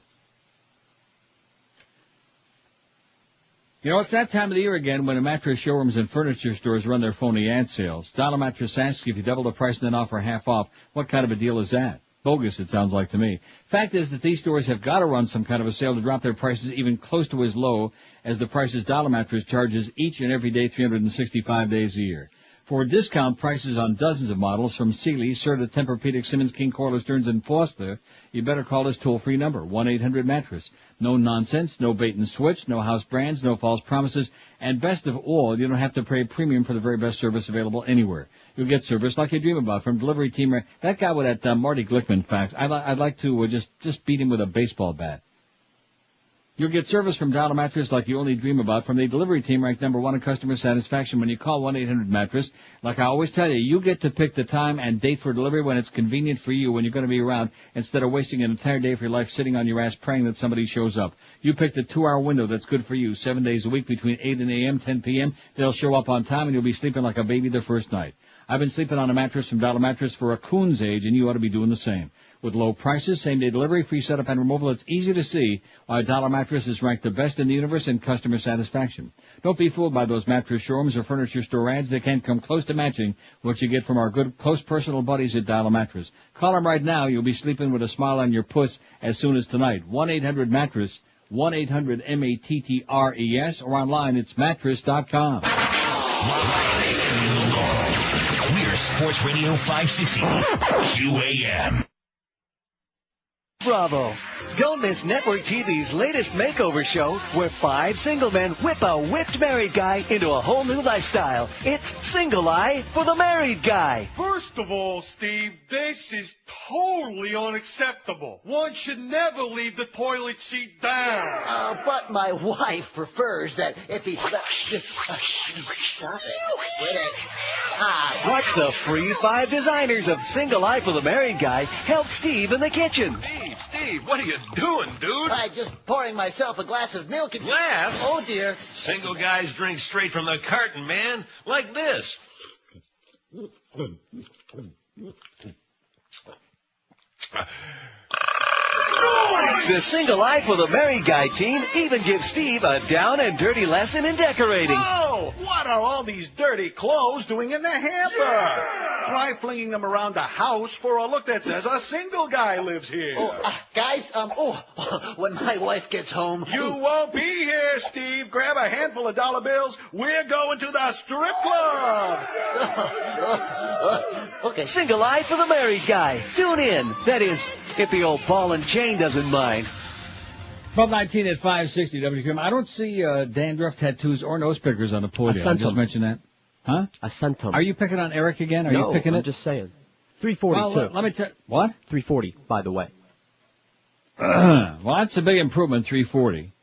You know, it's that time of the year again when the mattress showrooms and furniture stores run their phony ad sales. Dollar Mattress asks if you double the price and then offer half off. What kind of a deal is that? Bogus, it sounds like to me. Fact is that these stores have got to run some kind of a sale to drop their prices even close to as low as the prices Dollar Mattress charges each and every day, 365 days a year. For discount prices on dozens of models from Sealy, Serta, Tempur-Pedic, Simmons, King, Corliss, Stearns, and Foster, you better call this toll-free number, 1-800-MATTRESS. No nonsense, no bait and switch, no house brands, no false promises, and best of all, you don't have to pay a premium for the very best service available anywhere. You'll get service like you dream about from delivery team. That guy with that Marty Glickman fact, I'd like to just beat him with a baseball bat. You'll get service from Dial a Mattress like you only dream about from the delivery team ranked #1 in customer satisfaction when you call 1-800-MATTRESS. Like I always tell you, you get to pick the time and date for delivery when it's convenient for you, when you're going to be around, instead of wasting an entire day of your life sitting on your ass praying that somebody shows up. You pick the 2-hour window that's good for you, 7 days a week between 8 a.m., 10 p.m. They'll show up on time and you'll be sleeping like a baby the first night. I've been sleeping on a mattress from Dial a Mattress for a coon's age, and you ought to be doing the same. With low prices, same-day delivery, free setup and removal, it's easy to see why Dial a Mattress is ranked the best in the universe in customer satisfaction. Don't be fooled by those mattress showrooms or furniture store ads. They can't come close to matching what you get from our good, close personal buddies at Dial a Mattress. Call them right now. You'll be sleeping with a smile on your puss as soon as tonight. 1-800-MATTRESS, 1-800-MATTRESS, or online it's mattress.com. We're Sports Radio 560, QAM. Bravo. Don't miss Network TV's latest makeover show where 5 single men whip a whipped married guy into a whole new lifestyle. It's Single Eye for the Married Guy. First of all, Steve, this is totally unacceptable. One should never leave the toilet seat down. But my wife prefers that if he... Stop it. Quit it. Watch the free 5 designers of Single Eye for the Married Guy help Steve in the kitchen. Steve, what are you doing, dude? I'm just pouring myself a glass of milk. Glass? Oh, dear. Single guys drink straight from the carton, man. Like this. The Single Eye for the Married Guy team even gives Steve a down and dirty lesson in decorating. Oh, what are all these dirty clothes doing in the hamper? Yeah. Try flinging them around the house for a look that says a single guy lives here. Guys, when my wife gets home... You won't be here, Steve. Grab a handful of dollar bills. We're going to the strip club. Okay. Single Eye for the Married Guy. Tune in. That is, if the old ball and chain doesn't mind. 12:19 at 560 WQM. I don't see dandruff, tattoos, or nose pickers on the podium. I just mentioned that. Huh? I sent them. Are you picking on Eric again? No, you picking I'm it? just saying. 340, well, let me tell... What? 340, by the way. Well, that's a big improvement, 340.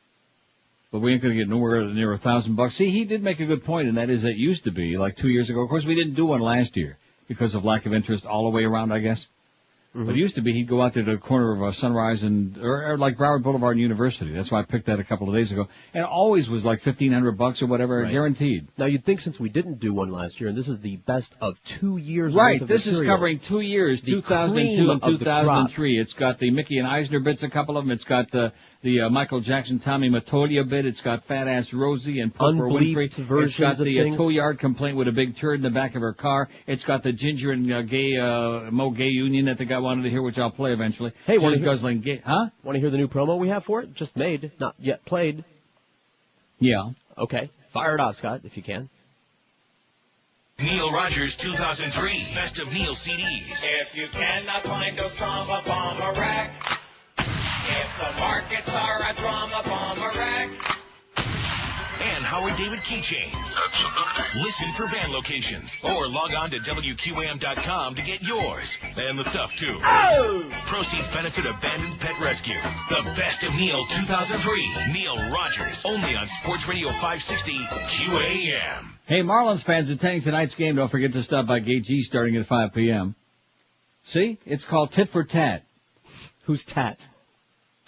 But we ain't going to get nowhere near $1,000. See, he did make a good point, and that is that used to be, like 2 years ago. Of course, we didn't do one last year because of lack of interest all the way around, I guess. Mm-hmm. But it used to be he'd go out there to the corner of Sunrise or like Broward Boulevard and University. That's why I picked that a couple of days ago. And it always was like $1,500 or whatever, right. Guaranteed. Now you'd think since we didn't do one last year, and this is the best of 2 years. Right, worth of this material, is covering 2 years, 2002 and 2003. It's got the Mickey and Eisner bits, a couple of them. It's got the Michael Jackson, Tommy Mottola bit. It's got Fat Ass Rosie and Pooper Winfrey. It's got the tow yard complaint with a big turd in the back of her car. It's got the Ginger and Mo Gay Union that the guy wanted to hear, which I'll play eventually. Hey, want to hear the new promo we have for it? Just made, not yet played. Yeah. Okay. Fire it off, Scott, if you can. Neil Rogers 2003 Best of Neil CDs. If you cannot find Osama bomb Iraq, if the markets are a drama bomb Iraq, and Howard David keychains. Listen for van locations or log on to WQAM.com to get yours. And the stuff, too. Oh! Proceeds benefit Abandoned Pet Rescue. The Best of Neil 2003. Neil Rogers. Only on Sports Radio 560 QAM. Hey, Marlins fans attending tonight's game, don't forget to stop by Gate G starting at 5 p.m. See? It's called Tit for Tat. Who's Tat?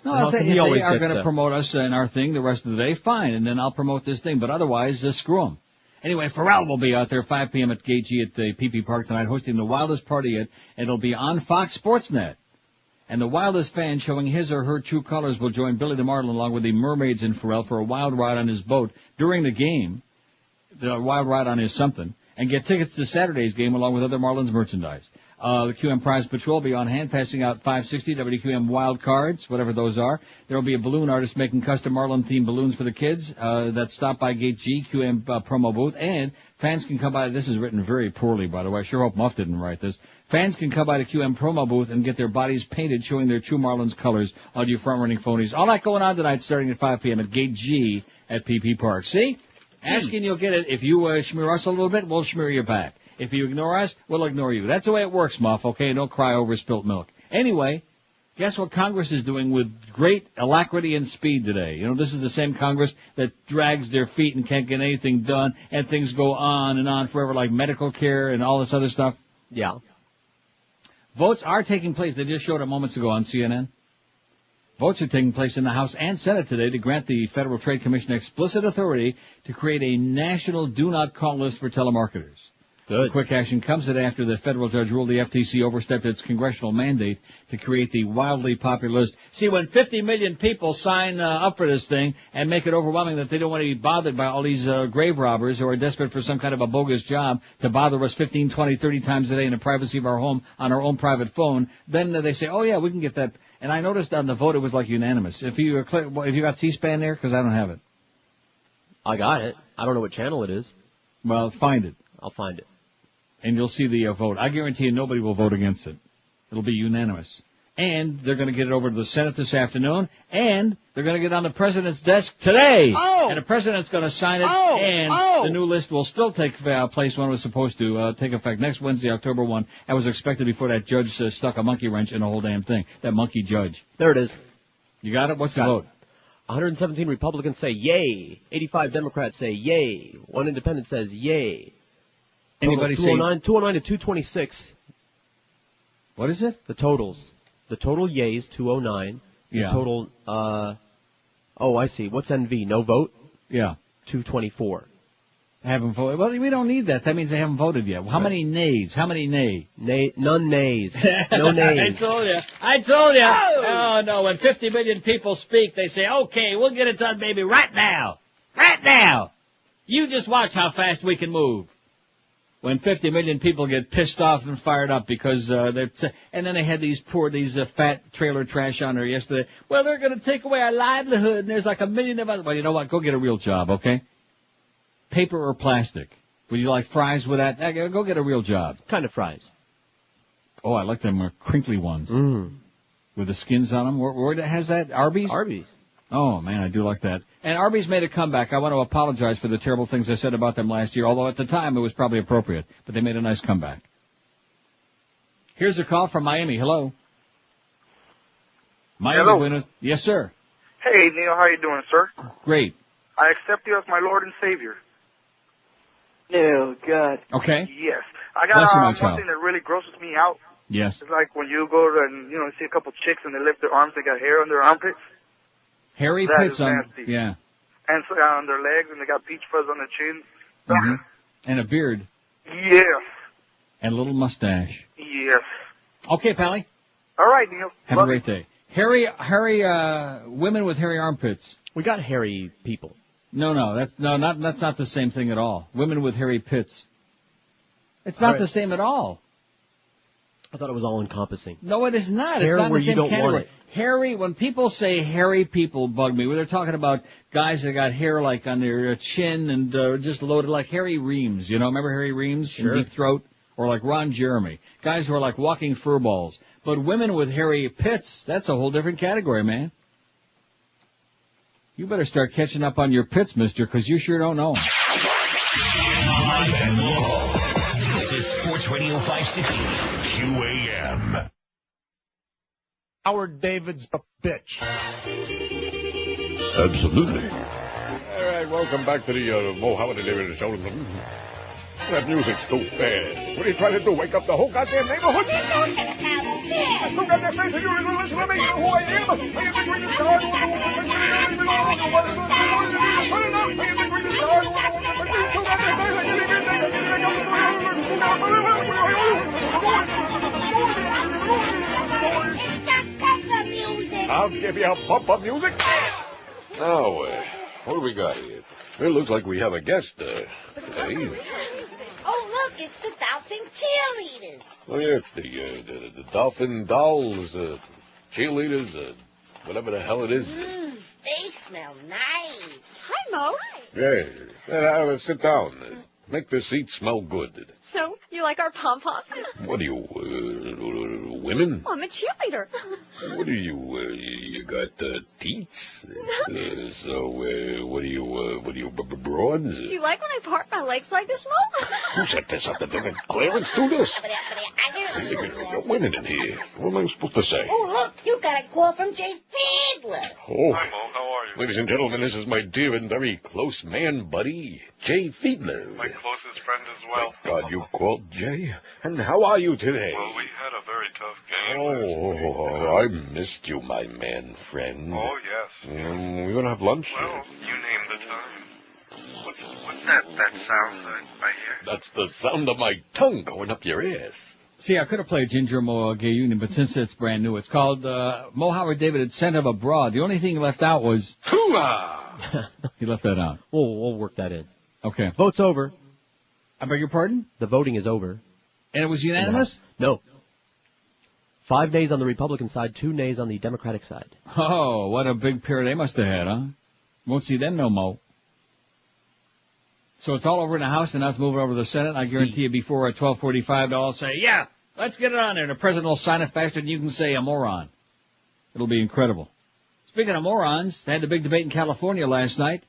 No, if they are going to promote us and our thing the rest of the day, fine, and then I'll promote this thing. But otherwise, screw them. Anyway, Pharrell will be out there 5 p.m. at Gate G at the PP Park tonight, hosting the wildest party yet. It'll be on Fox Sports Net. And the wildest fan showing his or her true colors will join Billy the Marlin along with the Mermaids and Pharrell for a wild ride on his boat during the game, the wild ride on his something, and get tickets to Saturday's game along with other Marlins merchandise. The QM Prize Patrol will be on hand, passing out 560 WQM wild cards, whatever those are. There will be a balloon artist making custom Marlin-themed balloons for the kids. That's Stop by Gate G, QM promo booth. And fans can come by, this is written very poorly, by the way. I sure hope Muff didn't write this. Fans can come by the QM promo booth and get their bodies painted, showing their true Marlins colors. All you front-running phonies. All that going on tonight, starting at 5 p.m. at Gate G at PP Park. See? Asking you'll get it. If you smear us a little bit, we'll smear you back. If you ignore us, we'll ignore you. That's the way it works, Muff, okay? Don't cry over spilt milk. Anyway, Guess what Congress is doing with great alacrity and speed today? You know, this is the same Congress that drags their feet and can't get anything done, and things go on and on forever, like medical care and all this other stuff. Yeah. Votes are taking place. They just showed it moments ago on CNN. Votes are taking place in the House and Senate today to grant the Federal Trade Commission explicit authority to create a national do-not-call list for telemarketers. Good. The quick action comes after the federal judge ruled the FTC overstepped its congressional mandate to create the wildly popular list. See, when 50 million people sign up for this thing and make it overwhelming that they don't want to be bothered by all these grave robbers who are desperate for some kind of a bogus job to bother us 15, 20, 30 times a day in the privacy of our home on our own private phone, then they say, oh, yeah, we can get that. And I noticed on the vote it was like unanimous. If you got C-SPAN there, because I don't have it. I got it. I don't know what channel it is. Well, find it. I'll find it. And you'll see the vote. I guarantee you nobody will vote against it. It'll be unanimous. And they're going to get it over to the Senate this afternoon, and they're going to get it on the president's desk today. Oh! And the president's going to sign it, the new list will still take place when it was supposed to take effect next Wednesday, October 1. That was expected before that judge stuck a monkey wrench in the whole damn thing. That monkey judge. There it is. You got it? What's the vote? 117 Republicans say yay. 85 Democrats say yay. 1 independent says yay. Anybody say 209 to 226. What is it? The totals. The total yays 209. Yeah. The total I see. What's NV? No vote? Yeah. 224. Haven't voted. Well, we don't need that. That means they haven't voted yet. How many nays? How many nay? None nays. No nays. I told you. Oh, no. When 50 million people speak, they say, okay, we'll get it done, baby, right now. Right now. You just watch how fast we can move. When 50 million people get pissed off and fired up because and then they had these fat trailer trash on there yesterday. Well, they're going to take away our livelihood, and there's like a million of us. Well, you know what? Go get a real job, okay? Paper or plastic? Would you like fries with that? Go get a real job. What kind of fries? Oh, I like them crinkly ones. With the skins on them. Where has that? Arby's? Arby's. Oh, man, I do like that. And Arby's made a comeback. I want to apologize for the terrible things I said about them last year, although at the time it was probably appropriate. But they made a nice comeback. Here's a call from Miami. Hello. Miami. Hello. Yes, sir. Hey, Neil, how you doing, sir? Great. I accept you as my Lord and Savior. Oh, God. Okay. Yes. I got one child. thing that really grosses me out. Yes. It's like when you go to and see a couple chicks and they lift their arms, they got hair on their armpits. Hairy That pits is on, nasty. yeah. And so on their legs, and they got peach fuzz on their chin. Mm-hmm. And a beard. Yes. And a little mustache. Yes. Okay, Pally. All right, Neil. Have a great day. Hairy, women with hairy armpits. We got hairy people. That's not the same thing at all. Women with hairy pits. It's not the same at all. I thought it was all encompassing. No, it is not. Hair it's not where the same you don't category. want it. Hairy, when people say hairy people bug me, when they're talking about guys that got hair like on their chin and just loaded like Harry Reams. You know, remember Harry Reams Sure. in Deep Throat? Or like Ron Jeremy. Guys who are like walking fur balls. But women with hairy pits, that's a whole different category, man. You better start catching up on your pits, mister, because you sure don't know. Live and local. This is Sports Radio 560 QAM. Howard David's a bitch. Absolutely. All right, welcome back to the Mo Howard and David show. That music's too fast. What are you trying to do? Wake up the whole goddamn neighborhood? I still got that face and you didn't listen to me. You know who I am? I am the greatest star. I'll give you a bump of music. Now, what do we got here? It looks like we have a guest today. Oh, look, it's the Dolphin cheerleaders. Oh, yeah, it's the Dolphin Dolls, cheerleaders, whatever the hell it is. They smell nice. Hi, Mo. Yeah, sit down. Make the seat smell good. So, you like our pom-poms? What are you, women? Oh, I'm a cheerleader. What are you, you got, teats? What are you, bronze? Do you like when I part my legs like this, Mo? Who set this up? Clarence, do this. You're winning in here. What am I supposed to say? Oh, look, you got a call from Jay Fiedler. Oh. Hi, Mo. How are you? Ladies and gentlemen, this is my dear and very close man buddy, Jay Fiedler. My closest friend as well. God, you called Jay? And how are you today? Well, we had a very tough game. Oh, I missed you, my man friend. Oh, yes. We're going to have lunch? Well, you name the time. What's that sound I hear? That's the sound of my tongue going up your ass. See, I could have played Ginger Mo Gay Union, but since it's brand new, it's called Mo Howard David had sent him abroad. The only thing he left out was... Hoo-ah! He left that out. We'll work that in. Okay. Vote's over. I beg your pardon? The voting is over. And it was unanimous? No. 5 nays on the Republican side, 2 nays on the Democratic side. Oh, what a big period they must have had, huh? Won't see them no more. So it's all over in the House, and now it's moving over to the Senate. I guarantee you before at 12:45 they'll all say, yeah, let's get it on there. And the president will sign it faster than you can say a moron. It'll be incredible. Speaking of morons, they had the big debate in California last night.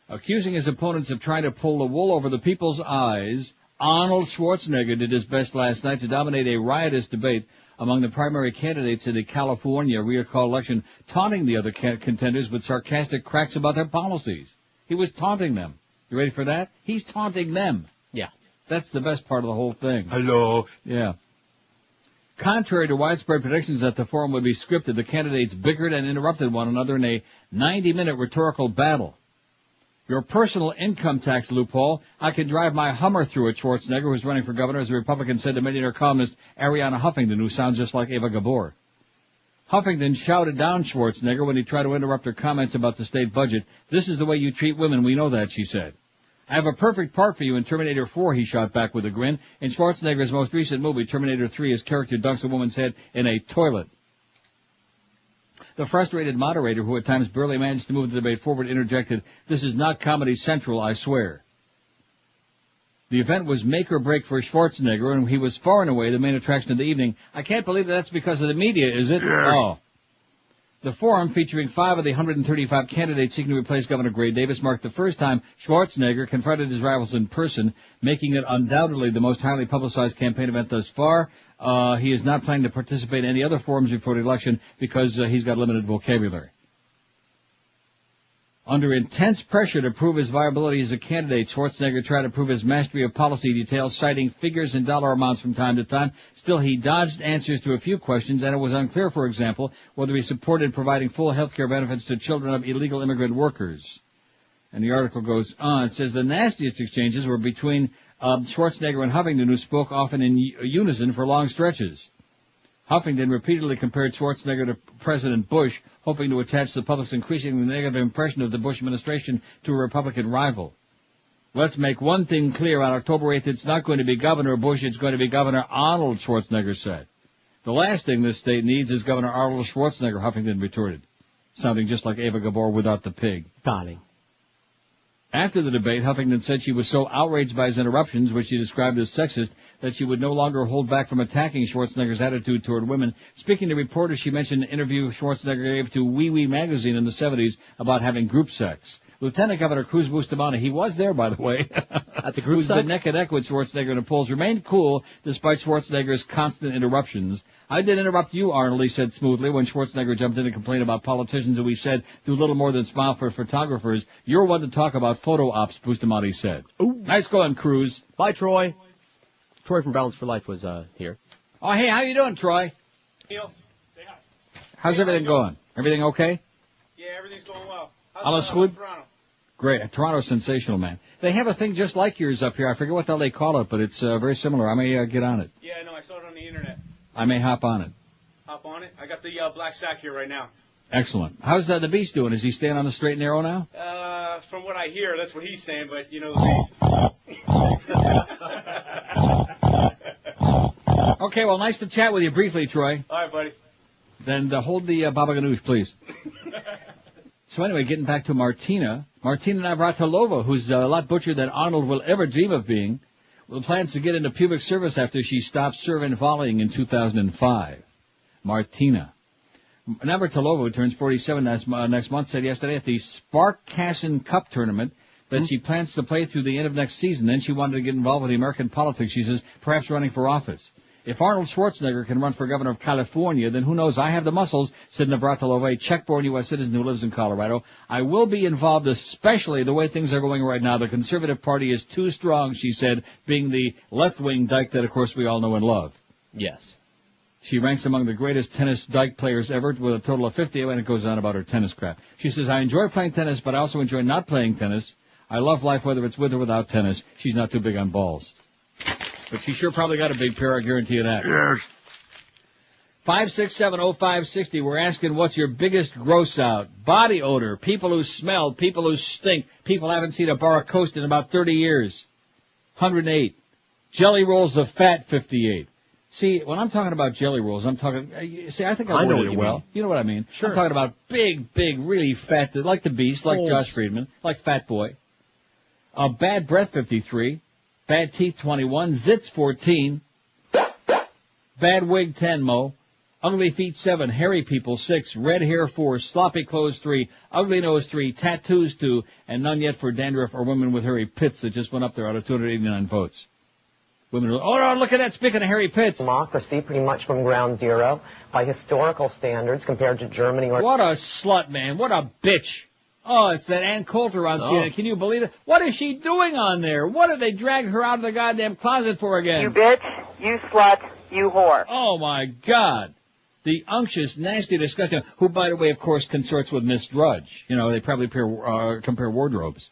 Accusing his opponents of trying to pull the wool over the people's eyes, Arnold Schwarzenegger did his best last night to dominate a riotous debate among the primary candidates in the California recall election, taunting the other contenders with sarcastic cracks about their policies. He was taunting them. You ready for that? He's taunting them. Yeah. That's the best part of the whole thing. Hello. Yeah. Contrary to widespread predictions that the forum would be scripted, the candidates bickered and interrupted one another in a 90-minute rhetorical battle. Your personal income tax loophole, I can drive my Hummer through it, Schwarzenegger, who's running for governor, as a Republican, said to millionaire columnist Ariana Huffington, who sounds just like Eva Gabor. Huffington shouted down Schwarzenegger when he tried to interrupt her comments about the state budget. This is the way you treat women, we know that, she said. I have a perfect part for you in Terminator 4, he shot back with a grin. In Schwarzenegger's most recent movie, Terminator 3, his character dunks a woman's head in a toilet. The frustrated moderator, who at times barely managed to move the debate forward, interjected, this is not Comedy Central, I swear. The event was make or break for Schwarzenegger, and he was far and away the main attraction of the evening. I can't believe that's because of the media, is it? Yes. Oh. The forum, featuring 5 of the 135 candidates seeking to replace Governor Gray Davis, marked the first time Schwarzenegger confronted his rivals in person, making it undoubtedly the most highly publicized campaign event thus far. He is not planning to participate in any other forums before the election because he's got limited vocabulary. Under intense pressure to prove his viability as a candidate, Schwarzenegger tried to prove his mastery of policy details, citing figures and dollar amounts from time to time. Still, he dodged answers to a few questions, and it was unclear, for example, whether he supported providing full health care benefits to children of illegal immigrant workers. And the article goes on. It says the nastiest exchanges were between Schwarzenegger and Huffington, who spoke often in unison for long stretches. Huffington repeatedly compared Schwarzenegger to President Bush, hoping to attach the public's increasingly negative impression of the Bush administration to a Republican rival. Let's make one thing clear. On October 8th, it's not going to be Governor Bush, it's going to be Governor Arnold, Schwarzenegger said. The last thing this state needs is Governor Arnold Schwarzenegger, Huffington retorted, sounding just like Eva Gabor without the pig. Darling. After the debate, Huffington said she was so outraged by his interruptions, which she described as sexist, that she would no longer hold back from attacking Schwarzenegger's attitude toward women. Speaking to reporters, she mentioned an interview Schwarzenegger gave to Wee Wee magazine in the 70s about having group sex. Lieutenant Governor Cruz Bustamante, he was there, by the way, at the group who's been neck and neck with Schwarzenegger in the polls, remained cool despite Schwarzenegger's constant interruptions. I did interrupt you, Arnold, he said smoothly, when Schwarzenegger jumped in to complain about politicians who he said do little more than smile for photographers. You're one to talk about photo ops, Bustamante said. Ooh. Nice going, Cruz. Bye, Troy. Troy from Balance for Life was here. Oh, hey, how you doing, Troy? Neil, say hi. How's everything going? Everything okay? Yeah, everything's going well. How's Toronto? Great. Toronto's sensational, man. They have a thing just like yours up here. I forget what the hell they call it, but it's very similar. I may get on it. Yeah, no, I saw it on the internet. I may hop on it. Hop on it? I got the black sack here right now. Excellent. How's the Beast doing? Is he staying on the straight and narrow now? From what I hear, that's what he's saying, but, you know, the Beast. Okay, well, nice to chat with you briefly, Troy. All right, buddy. Then hold the Baba Ganoush, please. So anyway, getting back to Martina Navratilova, who's a lot butcher than Arnold will ever dream of being, plans to get into pubic service after she stopped serving volleying in 2005. Martina. Navratilova, who turns 47 next month, said yesterday at the Sparkassen Cup tournament that she plans to play through the end of next season. Then she wanted to get involved with the American politics, she says, perhaps running for office. If Arnold Schwarzenegger can run for governor of California, then who knows? I have the muscles, said Navratilova, a Czech-born U.S. citizen who lives in Colorado. I will be involved, especially the way things are going right now. The Conservative Party is too strong, she said, being the left-wing dyke that, of course, we all know and love. Yes. She ranks among the greatest tennis dyke players ever with a total of 50, and it goes on about her tennis crap. She says, I enjoy playing tennis, but I also enjoy not playing tennis. I love life whether it's with or without tennis. She's not too big on balls. But she sure probably got a big pair, I guarantee you that. Yes. 5670560, we're asking what's your biggest gross out? Body odor, people who smell, people who stink, people haven't seen a bar of Coast in about 30 years. 108. Jelly rolls of fat, 58. See, when I'm talking about jelly rolls, I'm talking, I think I know it well. You know what I mean? Sure. I'm talking about big, really fat, like the Beast, like Josh Friedman, like Fat Boy. Bad breath, 53. Bad teeth, 21. Zits, 14. Bad wig, 10, Mo. Ugly feet, 7. Hairy people, 6. Red hair, 4. Sloppy clothes, 3. Ugly nose, 3. Tattoos, 2. And none yet for dandruff or women with hairy pits that just went up there out of 289 votes. Women are, oh, no, look at that, speaking of hairy pits. Democracy pretty much from ground zero by historical standards compared to Germany or... What a slut, man. What a bitch. Oh, it's that Ann Coulter on CNN. Can you believe it? What is she doing on there? What have they dragged her out of the goddamn closet for again? You bitch, you slut, you whore. Oh, my God. The unctuous, nasty, disgusting, who, by the way, of course, consorts with Miss Drudge. You know, they probably compare wardrobes.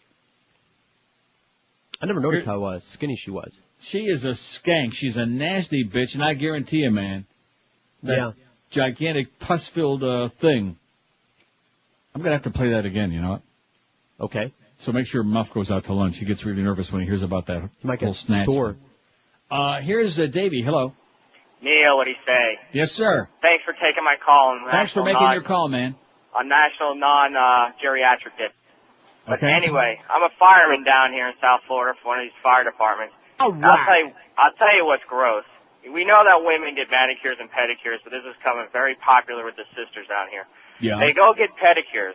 I never noticed how skinny she was. She is a skank. She's a nasty bitch, and I guarantee you, man, that gigantic pus-filled thing. I'm going to have to play that again, you know what? Okay. So make sure Muff goes out to lunch. He gets really nervous when he hears about that whole snatch. Sore. Here's Davey. Hello. Neil, what'd he say? Yes, sir. Thanks for taking my call. Thanks for making your call, man. On National Non-Geriatric Day. But Okay. anyway, I'm a fireman down here in South Florida for one of these fire departments. All right. I'll tell you what's gross. We know that women get manicures and pedicures, but this is coming very popular with the sisters out here. Yeah. They go get pedicures.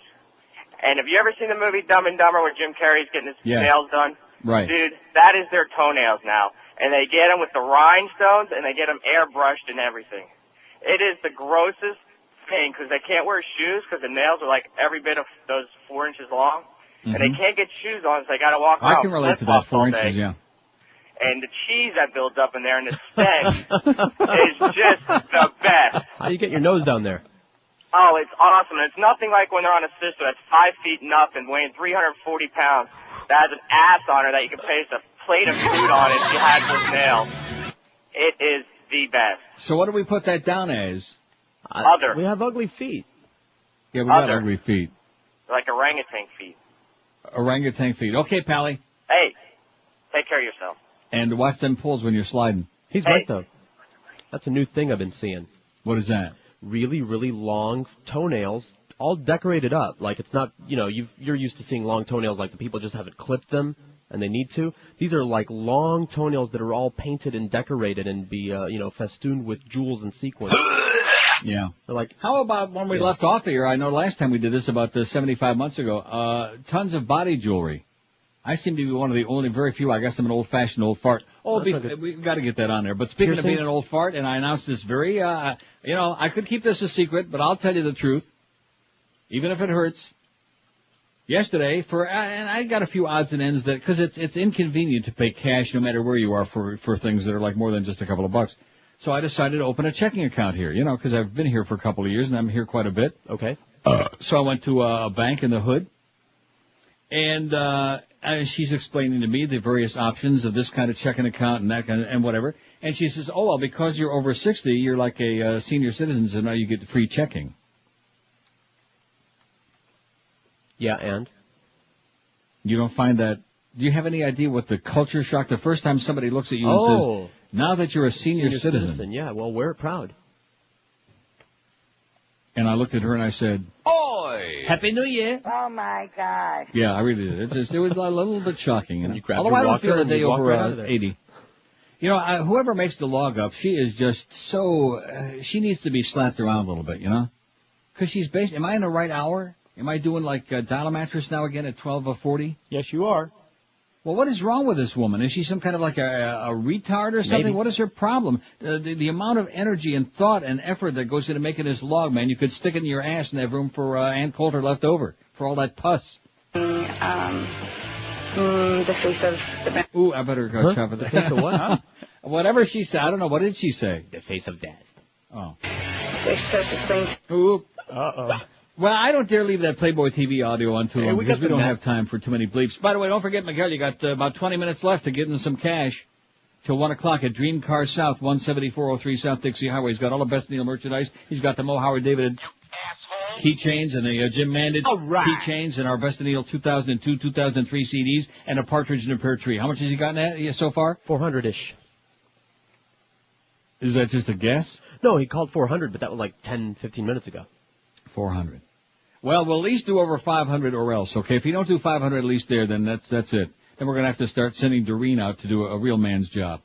And have you ever seen the movie Dumb and Dumber where Jim Carrey's getting his nails done? Right. Dude, that is their toenails now. And they get them with the rhinestones, and they get them airbrushed and everything. It is the grossest thing, because they can't wear shoes, because the nails are like every bit of those 4 inches long. And they can't get shoes on, so they got to walk around. I can relate to that, 4 inches, yeah. And the cheese that builds up in there and the stench is just the best. How do you get your nose down there? Oh, it's awesome. And it's nothing like when they're on a sister that's 5 feet and up and weighing 340 pounds that has an ass on her that you can place a plate of food on if she has those nails. It is the best. So what do we put that down as? Other. We have ugly feet. Yeah, we got Other. ugly feet. Like orangutan feet. Orangutan feet. Okay, Pally. Hey, take care of yourself. And watch them pulls when you're sliding. He's right, though. That's a new thing I've been seeing. What is that? Really, really long toenails, all decorated up. Like, it's not, you know, you're used to seeing long toenails like the people just haven't clipped them, and they need to. These are like long toenails that are all painted and decorated and be, festooned with jewels and sequins. Yeah. They're like, how about when we left off here? I know last time we did this about 75 months ago. Tons of body jewelry. I seem to be one of the only very few. I guess I'm an old-fashioned old fart. We've got to get that on there. But speaking of being an old fart, and I announced this very, I could keep this a secret, but I'll tell you the truth, even if it hurts. Yesterday, and I got a few odds and ends that, because it's inconvenient to pay cash no matter where you are for things that are like more than just a couple of bucks. So I decided to open a checking account here, because I've been here for a couple of years and I'm here quite a bit. Okay. So I went to a bank in the hood, and she's explaining to me the various options of this kind of checking account and that kind of, and whatever. And she says, oh, well, because you're over 60, you're like a senior citizen, so now you get free checking. Yeah, and? You don't find that, do you have any idea what the culture shock, the first time somebody looks at you and says, now that you're a senior citizen. Yeah, well, wear it proud. And I looked at her and I said, Oi! Happy New Year! Oh, my God. Yeah, I really did. It was a little bit shocking. You grabbed although your I don't walker feel a and day you walked over right out of there. 80. You know, whoever makes the log up, she is just so, she needs to be slapped around a little bit, you know? Because she's based, am I in the right hour? Am I doing like Dial Mattress now again at 12:40? Yes, you are. Well, what is wrong with this woman? Is she some kind of like a retard or something? Maybe. What is her problem? The amount of energy and thought and effort that goes into making this log, man, you could stick it in your ass and have room for Ann Coulter left over for all that pus. The face of the... Ooh, I better go shop at that. The face of what, huh? Whatever she said. I don't know. What did she say? The face of death. Oh. Such explains... Ooh. Uh-oh. Well, I don't dare leave that Playboy TV audio on too long because we don't have time for too many bleeps. By the way, don't forget, Miguel, you got about 20 minutes left to get in some cash till 1 o'clock at Dream Car South, 17403 South Dixie Highway. He's got all the best Neil merchandise. He's got the Mo Howard David keychains and the Jim Mandich keychains and our Best of Neil 2002, 2003 CDs and a partridge in a pear tree. How much has he gotten at so far? 400-ish. Is that just a guess? No, he called 400, but that was like 10, 15 minutes ago. 400. Well, we'll at least do over 500 or else, okay? If you don't do 500 at least there, then that's it. Then we're going to have to start sending Doreen out to do a real man's job.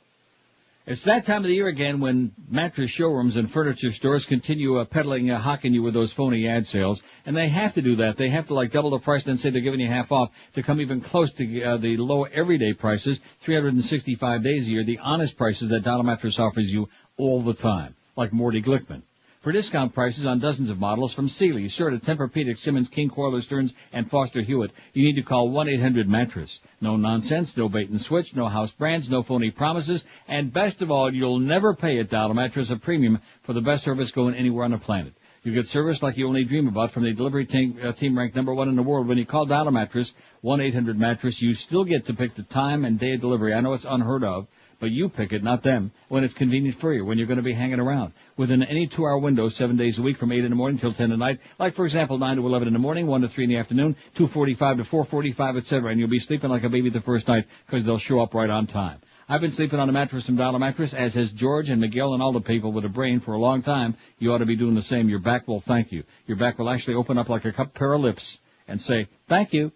It's that time of the year again when mattress showrooms and furniture stores continue peddling, hawking you with those phony ad sales. And they have to do that. They have to like double the price and then say they're giving you half off to come even close to the low everyday prices, 365 days a year, the honest prices that Dollar Mattress offers you all the time, like Morty Glickman. For discount prices on dozens of models from Sealy, Serta, Tempur-Pedic, Simmons, King, Coiler, Stearns, and Foster Hewitt, you need to call 1-800-MATTRESS. No nonsense, no bait and switch, no house brands, no phony promises, and best of all, you'll never pay at Dollar Mattress a premium for the best service going anywhere on the planet. You get service like you only dream about from the delivery team ranked #1 in the world. When you call Dollar Mattress, 1-800-MATTRESS, you still get to pick the time and day of delivery. I know it's unheard of, but you pick it, not them, when it's convenient for you, when you're going to be hanging around. Within any 2-hour window, 7 days a week from 8 in the morning till 10 at night. Like, for example, 9 to 11 in the morning, 1 to 3 in the afternoon, 2:45 to 4:45, etc. And you'll be sleeping like a baby the first night because they'll show up right on time. I've been sleeping on a mattress from Dollar Mattress, as has George and Miguel and all the people with a brain for a long time. You ought to be doing the same. Your back will thank you. Your back will actually open up like a cupped pair of lips and say, thank you.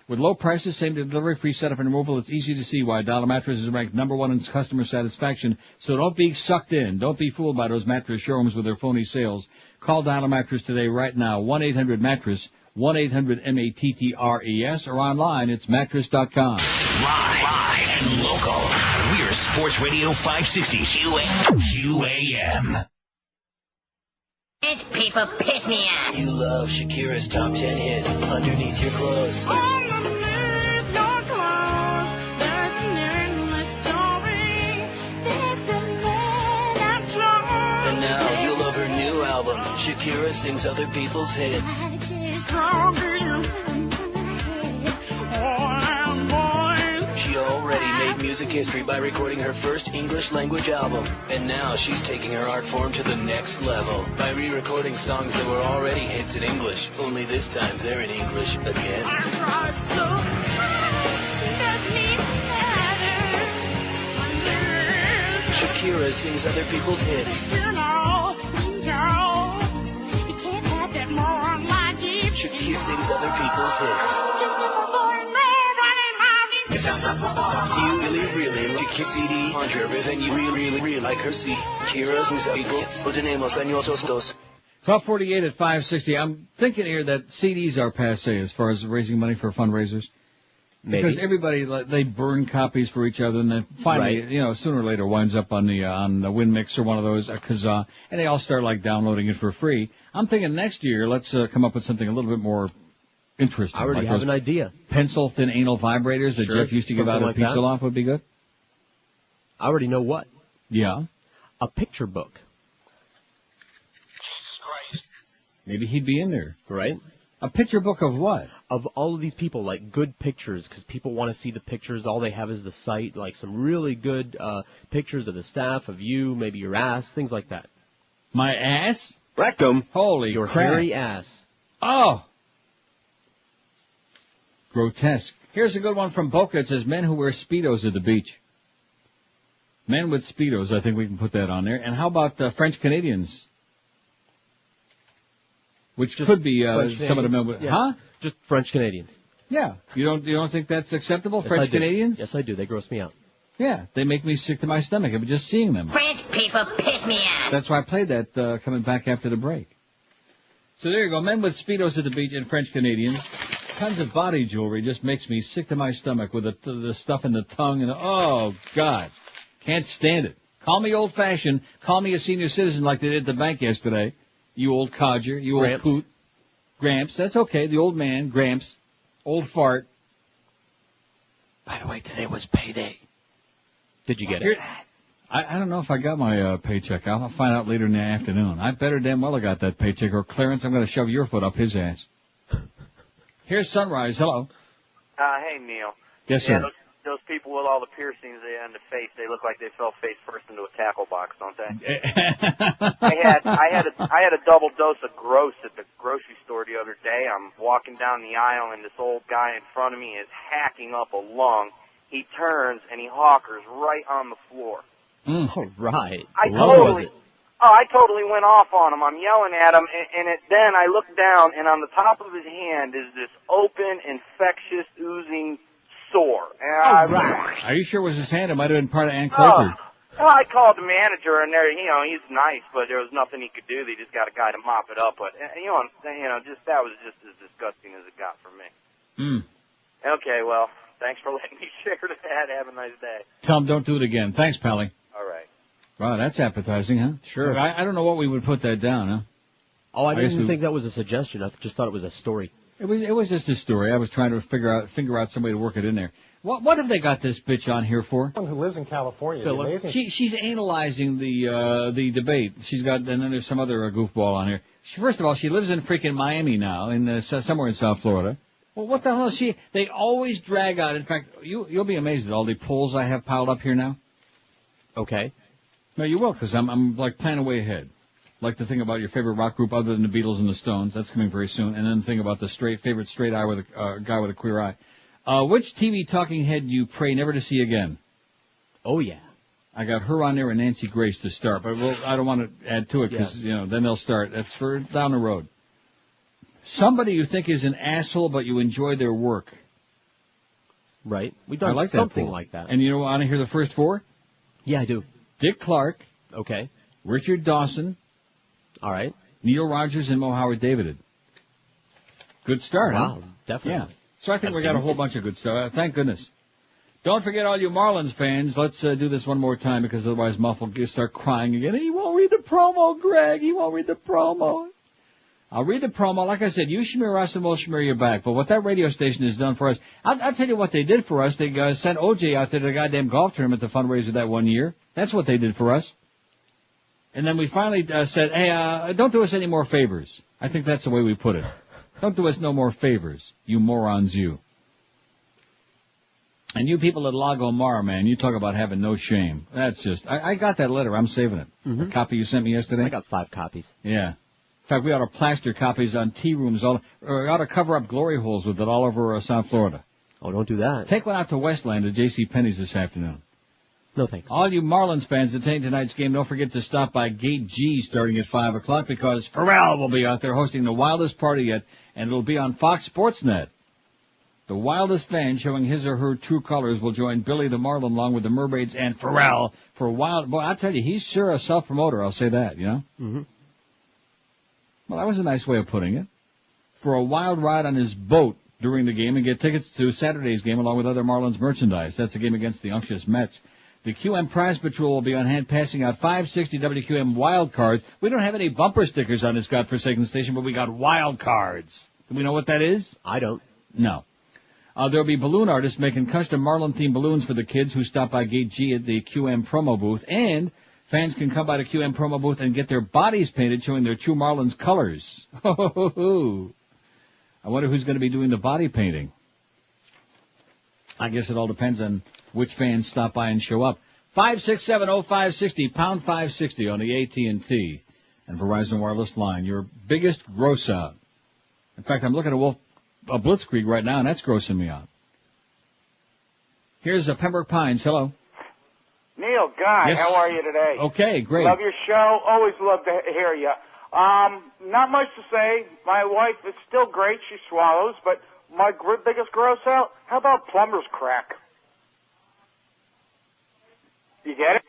With low prices, same-day delivery, free setup and removal, it's easy to see why Dollar Mattress is ranked #1 in customer satisfaction. So don't be sucked in. Don't be fooled by those mattress showrooms with their phony sales. Call Dollar Mattress today right now, 1-800-MATTRESS, 1-800-MATTRES, or online, it's mattress.com. Live and local. We're Sports Radio 560 QAM. These people piss me off. You love Shakira's top 10 hit, Underneath Your Clothes. Underneath your clothes, there's an endless story. There's a man I'm drawn. And now you love her new album, Shakira Sings Other People's Hits. She already made music history by recording her first English-language album. And now she's taking her art form to the next level by re-recording songs that were already hits in English. Only this time they're in English again. Shakira Sings Other People's Hits. Shakira Sings Other People's Hits. You really like your CD on everything you really like her. See, Shakira Sings Other People's Hits. 12:48 at 560. I'm thinking here that CDs are passé as far as raising money for fundraisers. Maybe. Because everybody, they burn copies for each other, and then finally, sooner or later winds up on the WinMix or one of those, a Kazaa, and they all start downloading it for free. I'm thinking next year, let's come up with something a little bit more interesting. I already have an idea. Pencil thin anal vibrators that Jeff used to give out at Pizza Loft would be good. I already know what. Yeah. A picture book. Maybe he'd be in there. Right? A picture book of what? Of all of these people, like good pictures, because people want to see the pictures. All they have is the site, like some really good pictures of the staff, of you, maybe your ass, things like that. My ass? Rectum. Holy your crap. hairy ass. Oh! Grotesque. Here's a good one from Boca. It says, men who wear Speedos at the beach. Men with Speedos, I think we can put that on there. And how about French Canadians? Which just could be some of the men with... Yeah. Huh? Just French Canadians. Yeah. You don't think that's acceptable? Yes, French Canadians? Yes, I do. They gross me out. Yeah, they make me sick to my stomach of just seeing them. French people piss me off. That's why I played that coming back after the break. So there you go. Men with Speedos at the beach and French Canadians. Tons of body jewelry just makes me sick to my stomach with the stuff in the tongue. And oh, God. Can't stand it. Call me old-fashioned. Call me a senior citizen like they did at the bank yesterday. You old codger. You Gramps. old coot. Gramps. That's okay. The old man. Gramps. Old fart. By the way, today was payday. Did you get it? I don't know if I got my paycheck. I'll find out later in the afternoon. I better damn well have got that paycheck, or Clarence, I'm going to shove your foot up his ass. Here's Sunrise. Hello. Hey, Neil. Yes, sir. Yeah, those people with all the piercings on the face, they look like they fell face first into a tackle box, don't they? I had a double dose of gross at the grocery store the other day. I'm walking down the aisle, and this old guy in front of me is hacking up a lung. He turns, and he hawkers right on the floor. All right. I totally went off on him. I'm yelling at him, and then I look down, and on the top of his hand is this open, infectious, oozing sore. And Are you sure it was his hand? It might have been part of Ann Clifford. Well, I called the manager, and there, he's nice, but there was nothing he could do. They just got a guy to mop it up. But that was just as disgusting as it got for me. Okay, well, thanks for letting me share that. Have a nice day. Tell him don't do it again. Thanks, Pally. All right. Wow, that's appetizing, huh? Sure. I don't know what we would put that down, huh? Oh, I didn't think that was a suggestion. I just thought it was a story. It was just a story. I was trying to figure out some way to work it in there. What have they got this bitch on here for? Someone who lives in California. Amazing. She's analyzing the debate. She's got, and then there's some other goofball on here. First of all, she lives in freaking Miami now, somewhere in South Florida. Well, what the hell is she? They always drag out. In fact, you'll be amazed at all the polls I have piled up here now. Okay. No, you will, because I'm like planning way ahead. Like the thing about your favorite rock group other than the Beatles and the Stones. That's coming very soon. And then the thing about the favorite straight eye with a guy with a queer eye. Which TV talking head you pray never to see again? Oh, yeah. I got her on there and Nancy Grace to start, but I don't want to add to it because, then they'll start. That's for down the road. Somebody you think is an asshole, but you enjoy their work. Right. We've done something like that. And you want to hear the first four? Yeah, I do. Dick Clark. Okay. Richard Dawson. All right. Neil Rogers and Mo Howard Davided. Good start, huh? Wow, definitely. Yeah. So I think we got a whole bunch of good stuff. Thank goodness. Don't forget, all you Marlins fans, let's do this one more time because otherwise Muff will start crying again. He won't read the promo, Greg. He won't read the promo. I'll read the promo. Like I said, you smear us and we'll smear you back. But what that radio station has done for us, I'll tell you what they did for us. They sent OJ out to the goddamn golf tournament to fundraiser that one year. That's what they did for us. And then we finally said, hey, don't do us any more favors. I think that's the way we put it. Don't do us no more favors, you morons, you. And you people at Lago Mar, man, you talk about having no shame. That's just, I got that letter. I'm saving it. Mm-hmm. The copy you sent me yesterday? I got 5 copies. Yeah. In fact, we ought to plaster copies on tea rooms, or we ought to cover up glory holes with it all over South Florida. Oh, don't do that. Take one out to Westland at J.C. Penney's this afternoon. No thanks. All you Marlins fans attending tonight's game, don't forget to stop by Gate G starting at 5 o'clock because Pharrell will be out there hosting the wildest party yet, and it'll be on Fox Sports Net. The wildest fan showing his or her true colors will join Billy the Marlin along with the Mermaids and Pharrell for a wild... Boy, I'll tell you, he's sure a self-promoter, I'll say that, you know? Mm-hmm. Well, that was a nice way of putting it. For a wild ride on his boat during the game and get tickets to Saturday's game along with other Marlins merchandise. That's the game against the unctuous Mets. The QM Prize Patrol will be on hand passing out 560 WQM wild cards. We don't have any bumper stickers on this godforsaken station, but we got wild cards. Do we know what that is? I don't. No. There'll be balloon artists making custom Marlin-themed balloons for the kids who stop by Gate G at the QM promo booth. And fans can come by the QM promo booth and get their bodies painted showing their true Marlins colors. I wonder who's going to be doing the body painting. I guess it all depends on which fans stop by and show up. 5670560, pound 560 on the AT&T and Verizon Wireless line. Your biggest gross out. In fact, I'm looking at a Blitzkrieg right now, and that's grossing me out. Here's Pembroke Pines. Hello. Neil, Guy, yes. How are you today? Okay, great. Love your show. Always love to hear you. Not much to say. My wife is still great. She swallows, but my biggest gross out, how about plumber's crack? You get it?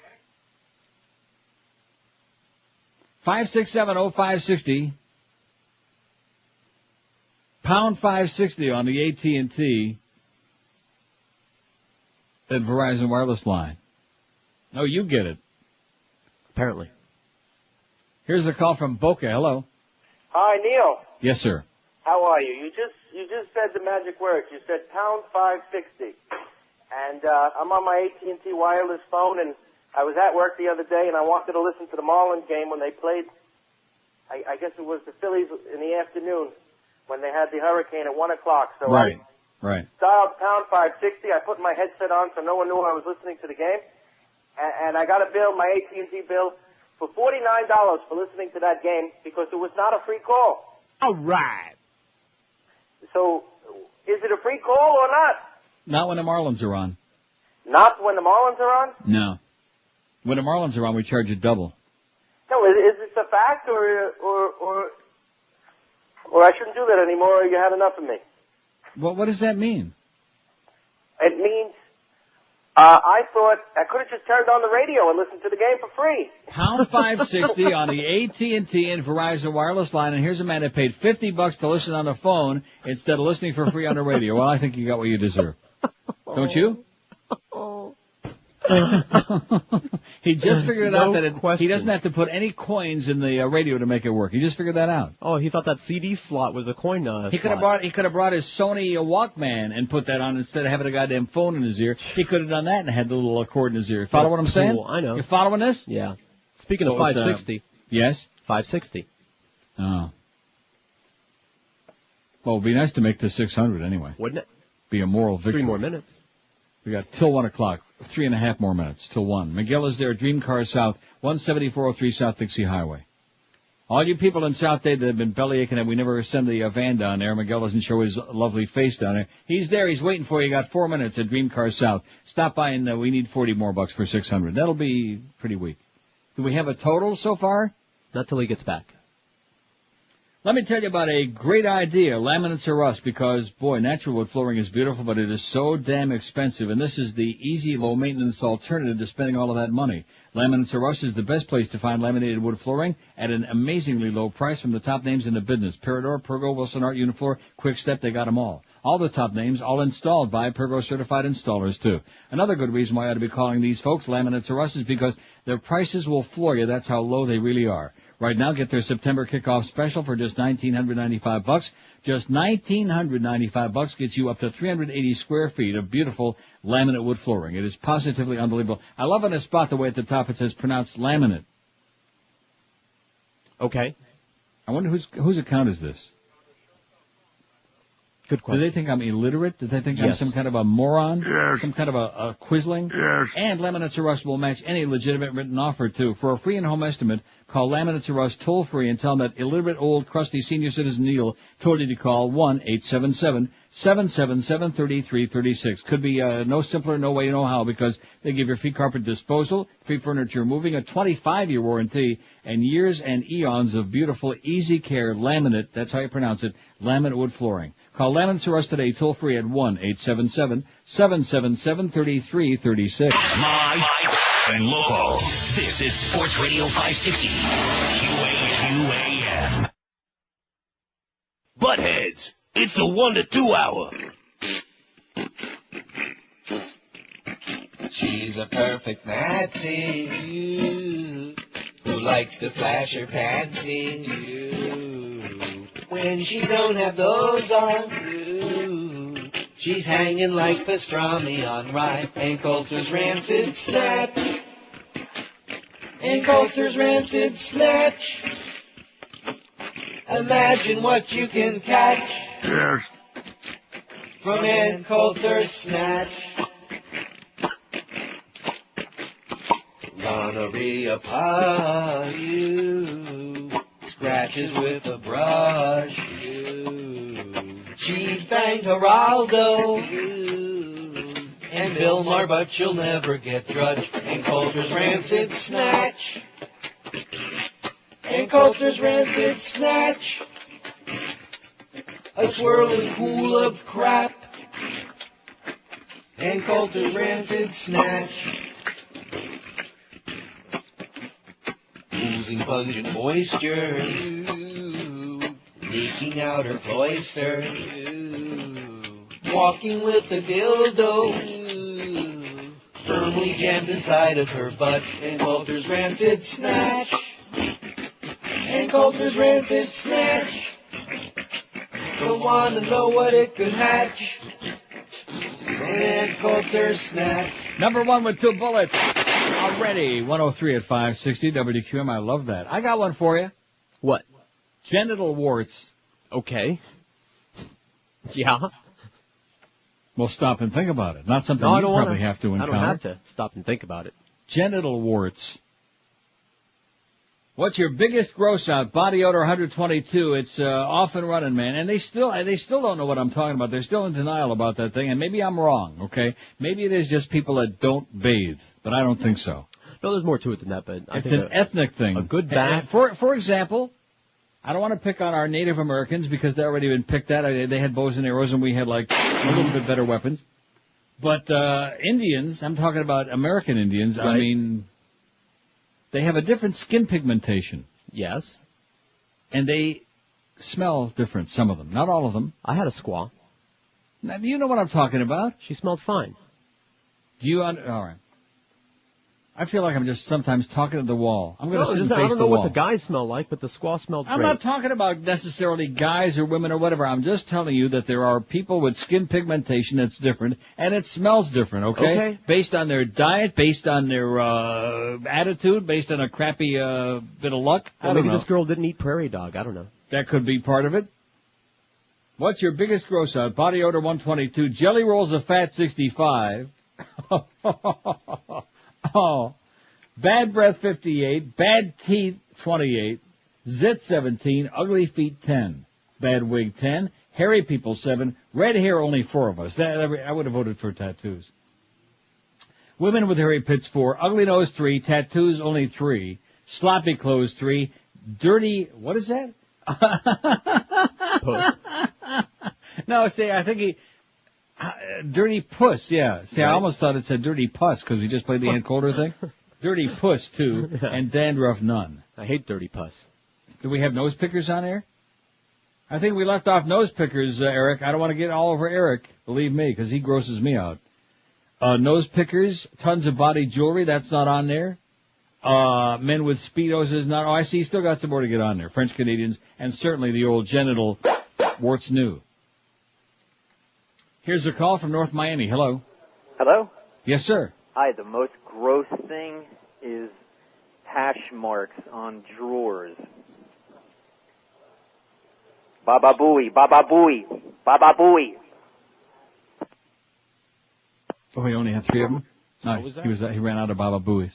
5670560. Pound 560 on the AT&T and Verizon wireless line. No, you get it. Apparently. Here's a call from Boca. Hello. Hi, Neil. Yes, sir. How are you? You just said the magic words. You said pound 560. And I'm on my AT&T wireless phone, and I was at work the other day, and I wanted to listen to the Marlins game when they played, I guess it was the Phillies in the afternoon when they had the hurricane at 1 o'clock. So right. I dialed pound 560. I put my headset on so no one knew I was listening to the game. And I got a bill, my AT&T bill, for $49 for listening to that game because it was not a free call. All right. So, is it a free call or not? Not when the Marlins are on. Not when the Marlins are on? No. When the Marlins are on, we charge you double. No, is this a fact or I shouldn't do that anymore or you had enough of me? Well, what does that mean? It means, I thought I could have just turned on the radio and listened to the game for free. Pound 560 on the AT&T and Verizon wireless line, and here's a man that paid $50 to listen on the phone instead of listening for free on the radio. Well, I think you got what you deserve. Don't you? He just figured out that he doesn't have to put any coins in the radio to make it work. He just figured that out. Oh, he thought that CD slot was a coin He could have brought his Sony Walkman and put that on instead of having a goddamn phone in his ear. He could have done that and had the little cord in his ear. Follow what I'm saying? Cool, I know. You following this? Yeah. Speaking of 560. Yes? 560. Oh. Well, it'd be nice to make this 600 anyway. Wouldn't it? Be a moral victory. 3 more minutes. We got till 1 o'clock. 3.5 more minutes till 1. Miguel is there, Dream Car South, 17403 South Dixie Highway. All you people in South Day that have been belly aching that we never send the van down there, Miguel doesn't show his lovely face down there. He's there, he's waiting for you. You got 4 minutes at Dream Car South. Stop by and we need 40 more bucks for 600. That'll be pretty weak. Do we have a total so far? Not till he gets back. Let me tell you about a great idea, Laminates Are Us, because, boy, natural wood flooring is beautiful, but it is so damn expensive, and this is the easy, low-maintenance alternative to spending all of that money. Laminates Are Us is the best place to find laminated wood flooring at an amazingly low price from the top names in the business. Peridor, Pergo, Wilson Art, Unifloor, Quick Step, they got them all. All the top names, all installed by Pergo-certified installers, too. Another good reason why I ought to be calling these folks Laminates Are Us is because their prices will floor you. That's how low they really are. Right now, get their September kickoff special for just $1,995. Just $1,995 gets you up to 380 square feet of beautiful laminate wood flooring. It is positively unbelievable. I love on a spot the way at the top it says pronounced laminate. Okay. I wonder whose account is this? Good question. Do they think I'm illiterate? Do they think I'm some kind of a moron? Yes. Some kind of a quisling? Yes. And Laminates Are Us will match any legitimate written offer, too. For a free and-home estimate, call Laminates Are Us toll-free and tell them that illiterate, old, crusty senior citizen Neil told you to call 1-877-777-3336. Could be no simpler, no way, no how, because they give you free carpet disposal, free furniture moving, a 25-year warranty, and years and eons of beautiful, easy care laminate, that's how you pronounce it, laminate wood flooring. Call Laminates Are Us today, toll free at 1-877-777-3336. Live and local. This is Sports Radio 560. QAM. Buttheads, it's the 1 to 2 hour. She's a perfect Nazi who likes to flash her panty. When she don't have those on, she's hanging like pastrami on rye. And Coulter's rancid snatch. And Coulter's rancid snatch. Imagine what you can catch. Yes. From Ann Coulter's snatch. Gonorrhea pus, you. Scratches with a brush, you. She banged Geraldo, you. And Bill Maher, but she'll never get Drudge. And Coulter's rancid snatch. And Coulter's rancid snatch. A swirling pool of crap. And Coulter's rancid snatch. losing pungent moisture, leaking out her cloister, walking with a dildo, firmly jammed inside of her butt, and Coulter's rancid snatch, and Coulter's rancid snatch. Don't wanna know what it could hatch. And Coulter's snatch. Number one with 2 bullets. Already. 103 at 560 WQM. I love that. I got one for you. What? Genital warts. Okay. Yeah. Well, stop and think about it. Not something No, you probably have to encounter. I don't have to stop and think about it. Genital warts. What's your biggest gross out? Body odor 122. It's off and running, man. And they still don't know what I'm talking about. They're still in denial about that thing. And maybe I'm wrong, okay? Maybe it is just people that don't bathe. But I don't think so. No, there's more to it than that, but it's an ethnic thing. A good bath. For example, I don't want to pick on our Native Americans because they've already been picked at. They had bows and arrows and we had like a little bit better weapons. But Indians, I'm talking about American Indians, right. I mean, they have a different skin pigmentation. Yes. And they smell different, some of them. Not all of them. I had a squaw. Now, do you know what I'm talking about? She smelled fine. Do you all right. I feel like I'm just sometimes talking to the wall. I'm going to sit and face the wall. I don't know what the guys smell like, but the squaw smelled great. I'm not talking about necessarily guys or women or whatever. I'm just telling you that there are people with skin pigmentation that's different, and it smells different, okay? Based on their diet, based on their attitude, based on a crappy bit of luck. Well, maybe this girl didn't eat prairie dog. I don't know. That could be part of it. What's your biggest gross out? Body odor 122. Jelly rolls of fat 65. Oh, bad breath 58, bad teeth 28, zit 17, ugly feet 10, bad wig 10, hairy people 7, red hair only 4 of us. I would have voted for tattoos. Women with hairy pits 4, ugly nose 3, tattoos only 3, sloppy clothes 3, dirty, what is that? No, see, I think dirty puss, yeah. See, right. I almost thought it said dirty puss because we just played the Ann Coulter thing. Dirty puss, too, and dandruff none. I hate dirty puss. Do we have nose pickers on air? I think we left off nose pickers, Eric. I don't want to get all over Eric, believe me, because he grosses me out. Nose pickers, tons of body jewelry, that's not on there. Men with Speedos is not. Oh, I see, you still got some more to get on there. French Canadians, and certainly the old genital warts new. Here's a call from North Miami. Hello. Hello? Yes, sir. Hi, the most gross thing is hash marks on drawers. Baba Booey, Baba Booey, Baba Booey. Oh, he only had 3 of them? No, he ran out of Baba Booies.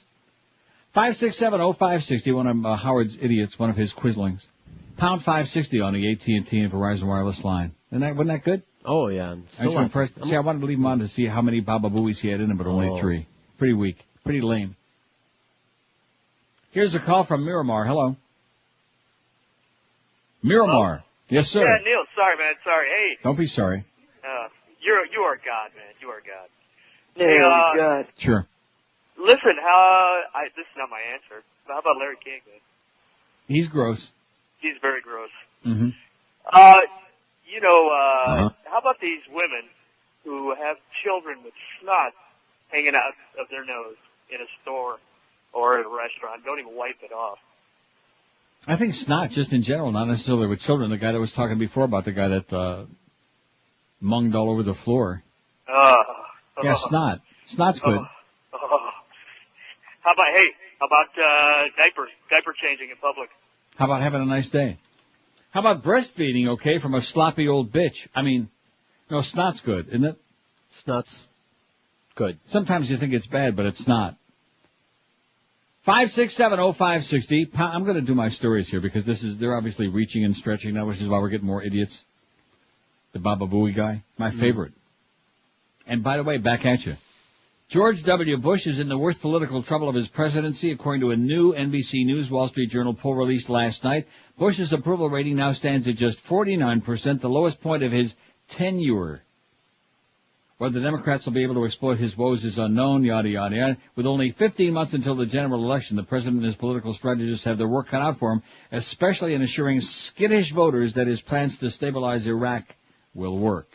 5670560, one of Howard's idiots, one of his quislings. Pound 560 on the AT&T and Verizon wireless line. Wasn't that good? Oh, yeah. Aren't you impressed? See, I wanted to leave him on to see how many Baba Booies he had in him, but only 3. Pretty weak. Pretty lame. Here's a call from Miramar. Hello. Miramar. Hello? Yes, sir. Yeah, Neil. Sorry, man. Sorry. Hey. Don't be sorry. You are God, man. You are God. Hey, God. Sure. Listen, this is not my answer. But how about Larry King, man? He's gross. He's very gross. Mm-hmm. How about these women who have children with snot hanging out of their nose in a store or at a restaurant? Don't even wipe it off. I think snot, just in general, not necessarily with children. The guy that was talking before about the guy that munged all over the floor. Yeah, snot. Snot's good. How about diaper changing in public? How about having a nice day? How about breastfeeding, okay, from a sloppy old bitch? I mean, no, snot's good, isn't it? Snot's good. Sometimes you think it's bad, but it's not. 5670560. I'm going to do my stories here because they're obviously reaching and stretching now, which is why we're getting more idiots. The Baba Booey guy, my favorite. And by the way, back at you. George W. Bush is in the worst political trouble of his presidency, according to a new NBC News Wall Street Journal poll released last night. Bush's approval rating now stands at just 49%, the lowest point of his tenure. Whether the Democrats will be able to exploit his woes is unknown, yada, yada, yada. With only 15 months until the general election, the president and his political strategists have their work cut out for him, especially in assuring skittish voters that his plans to stabilize Iraq will work.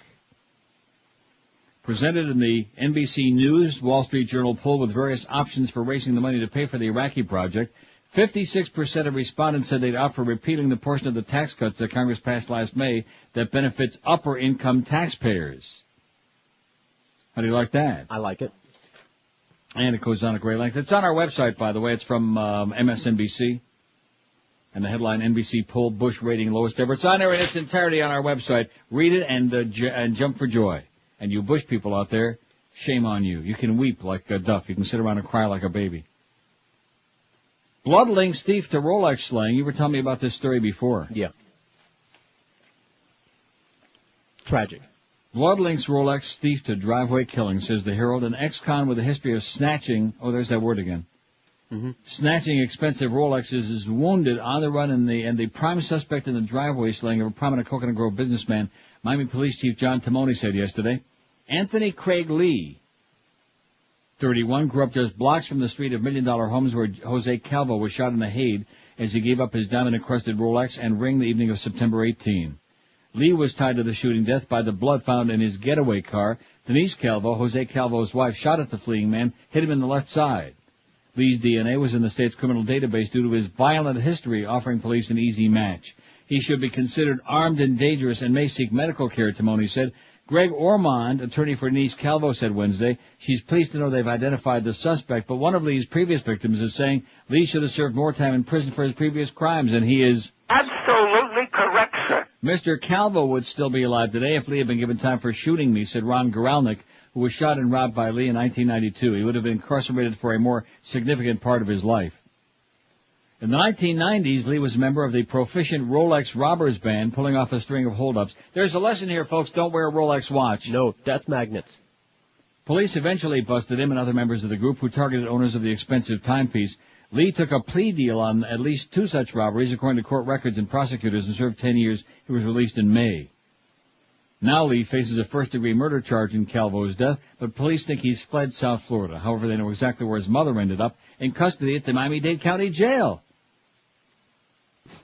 Presented in the NBC News Wall Street Journal poll with various options for raising the money to pay for the Iraqi project, 56% of respondents said they'd opt for repealing the portion of the tax cuts that Congress passed last May that benefits upper-income taxpayers. How do you like that? I like it. And it goes on at great length. It's on our website, by the way. It's from MSNBC. And the headline, NBC poll Bush rating lowest ever. It's on there in its entirety on our website. Read it and jump for joy. And you Bush people out there, shame on you. You can weep like a duff. You can sit around and cry like a baby. Blood links thief to Rolex slaying. You were telling me about this story before. Yeah. Tragic. Blood links Rolex thief to driveway killing, says the Herald. An ex-con with a history of snatching, oh, there's that word again. Mm-hmm. Snatching expensive Rolexes is wounded on the run and the prime suspect in the driveway slaying of a prominent Coconut Grove businessman, Miami Police Chief John Timoni said yesterday. Anthony Craig Lee, 31, grew up just blocks from the street of $1 Million Homes where Jose Calvo was shot in the head as he gave up his diamond-encrusted Rolex and ring the evening of September 18. Lee was tied to the shooting death by the blood found in his getaway car. Denise Calvo, Jose Calvo's wife, shot at the fleeing man, hit him in the left side. Lee's DNA was in the state's criminal database due to his violent history, offering police an easy match. He should be considered armed and dangerous and may seek medical care, Timoni said. Greg Ormond, attorney for Denise Calvo, said Wednesday, she's pleased to know they've identified the suspect, but one of Lee's previous victims is saying Lee should have served more time in prison for his previous crimes, and he is absolutely correct, sir. Mr. Calvo would still be alive today if Lee had been given time for shooting me, said Ron Goralnik, who was shot and robbed by Lee in 1992. He would have been incarcerated for a more significant part of his life. In the 1990s, Lee was a member of the proficient Rolex robbers band, pulling off a string of holdups. There's a lesson here, folks. Don't wear a Rolex watch. No, death magnets. Police eventually busted him and other members of the group who targeted owners of the expensive timepiece. Lee took a plea deal on at least 2 such robberies, according to court records and prosecutors, and served 10 years. He was released in May. Now Lee faces a first-degree murder charge in Calvo's death, but police think he's fled South Florida. However, they know exactly where his mother ended up, in custody at the Miami-Dade County Jail.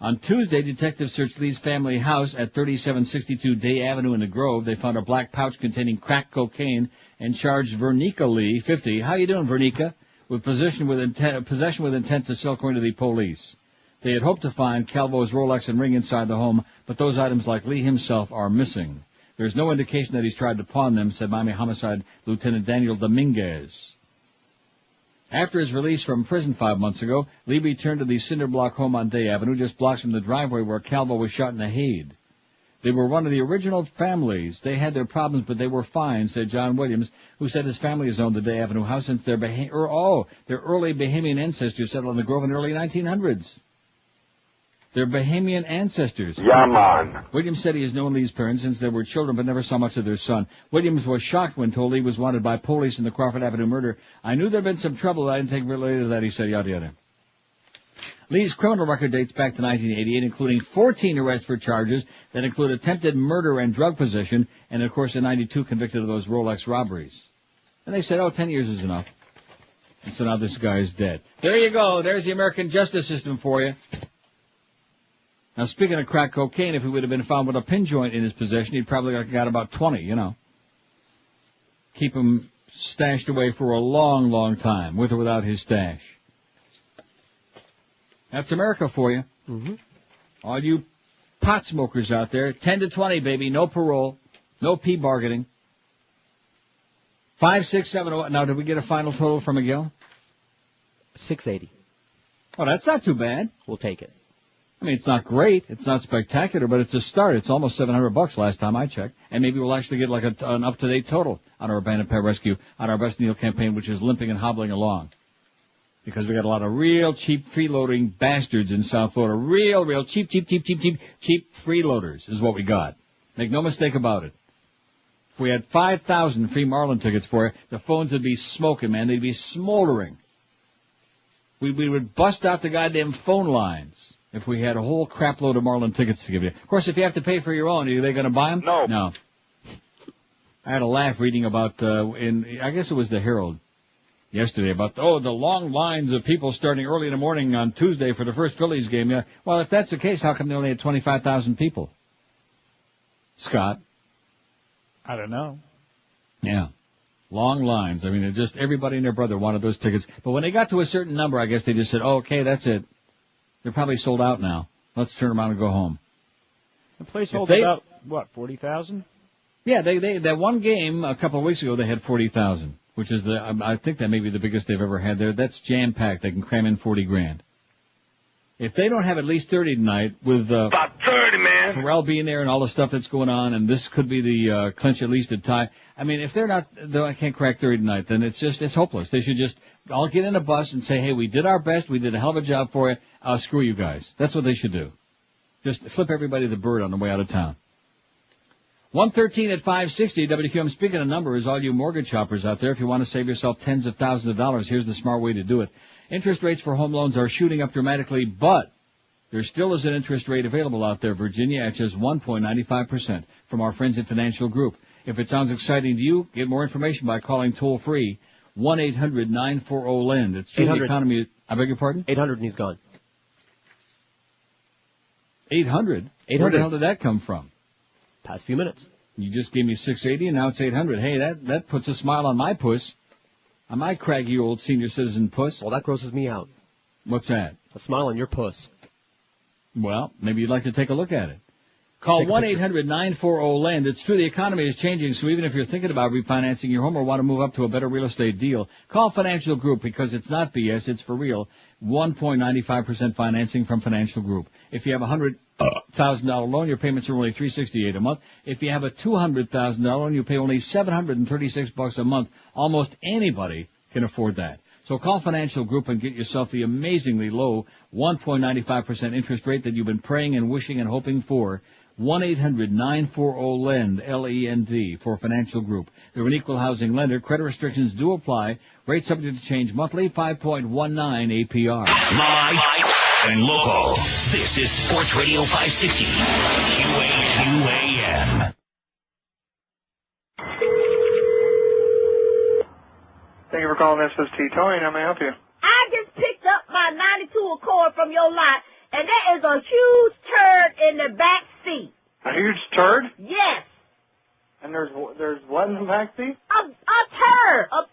On Tuesday, detectives searched Lee's family house at 3762 Day Avenue in the Grove. They found a black pouch containing crack cocaine and charged Vernica Lee, 50. How you doing, Vernica? With possession with intent to sell, according to the police. They had hoped to find Calvo's Rolex and ring inside the home, but those items, like Lee himself, are missing. There's no indication that he's tried to pawn them, said Miami Homicide Lieutenant Daniel Dominguez. After his release from prison 5 months ago, Lee returned to the cinder block home on Day Avenue, just blocks from the driveway where Calvo was shot in the head. They were one of the original families. They had their problems, but they were fine, said John Williams, who said his family has owned the Day Avenue house since their early Bahamian ancestors settled in the Grove in the early 1900s. Their Bahamian ancestors. Yeah, man. Williams said he has known Lee's parents since they were children, but never saw much of their son. Williams was shocked when told Lee was wanted by police in the Crawford Avenue murder. I knew there'd been some trouble. I didn't think related to that, he said, yada, yada. Lee's criminal record dates back to 1988, including 14 arrests for charges that include attempted murder and drug possession, and, of course, in 92 convicted of those Rolex robberies. And they said, 10 years is enough. And so now this guy is dead. There you go. There's the American justice system for you. Now, speaking of crack cocaine, if he would have been found with a pin joint in his possession, he'd probably got about 20, Keep him stashed away for a long, long time, with or without his stash. That's America for you. Mm-hmm. All you pot smokers out there, 10 to 20, baby, no parole, no P-bargaining. 5670. Now, did we get a final total from Miguel? 680. Oh, that's not too bad. We'll take it. I mean, it's not great. It's not spectacular, but it's a start. It's almost $700 last time I checked. And maybe we'll actually get like an up-to-date total on our abandoned pet rescue, on our Best Deal campaign, which is limping and hobbling along. Because we got a lot of real cheap freeloading bastards in South Florida. Real cheap freeloaders is what we got. Make no mistake about it. If we had 5,000 free Marlin tickets for you, the phones would be smoking, man. They'd be smoldering. We would bust out the goddamn phone lines if we had a whole crap load of Marlin tickets to give you. Of course, if you have to pay for your own, are they going to buy them? No. I had a laugh reading about, I guess it was the Herald yesterday, about, the long lines of people starting early in the morning on Tuesday for the first Phillies game. Yeah. Well, if that's the case, how come they only had 25,000 people? Scott? I don't know. Yeah. Long lines. I mean, it just everybody and their brother wanted those tickets. But when they got to a certain number, I guess they just said, okay, that's it. They're probably sold out now. Let's turn around and go home. The place holds about, 40,000? Yeah, that one game a couple of weeks ago, they had 40,000, which is I think that may be the biggest they've ever had there. That's jam-packed. They can cram in 40 grand. If they don't have at least 30 tonight with, about 30, man. Pharrell being there and all the stuff that's going on, and this could be the, clinch at least a tie. I mean, if they're not, I can't crack 30 tonight, then it's hopeless. They should just all get in a bus and say, hey, we did our best. We did a hell of a job for you. Screw you guys. That's what they should do. Just flip everybody the bird on the way out of town. 113 at 560 WQM. Speaking of numbers, all you mortgage shoppers out there, if you want to save yourself tens of thousands of dollars, here's the smart way to do it. Interest rates for home loans are shooting up dramatically, but there still is an interest rate available out there, Virginia, at just 1.95% from our friends at Financial Group. If it sounds exciting to you, get more information by calling toll-free 1-800-940-LEND. It's true the economy. I beg your pardon? 800 and he's gone. 800? Where the hell did that come from? Past few minutes. You just gave me 680 and now it's 800. Hey, that puts a smile on my puss. On my craggy old senior citizen puss. Well, that grosses me out. What's that? A smile on your puss. Well, maybe you'd like to take a look at it. Call 1-800-940-LEND. It's true the economy is changing, so even if you're thinking about refinancing your home or want to move up to a better real estate deal, call Financial Group because it's not BS, it's for real. 1.95% financing from Financial Group. If you have a $100,000 loan, your payments are only $368 a month. If you have a $200,000 loan, you pay only $736 a month. Almost anybody can afford that. So call Financial Group and get yourself the amazingly low 1.95% interest rate that you've been praying and wishing and hoping for. 1-800-940-LEND, L-E-N-D, for Financial Group. They're an equal housing lender. Credit restrictions do apply. Rate subject to change monthly, 5.19 APR. Live and local. This is Sports Radio 560, QAQAM. Thank you for calling SST. Tony, how may I help you? I just picked up my 92 Accord from your lot, and there is a huge turd in the back seat. A huge turd? Yes. And there's what in the back seat? A turd. A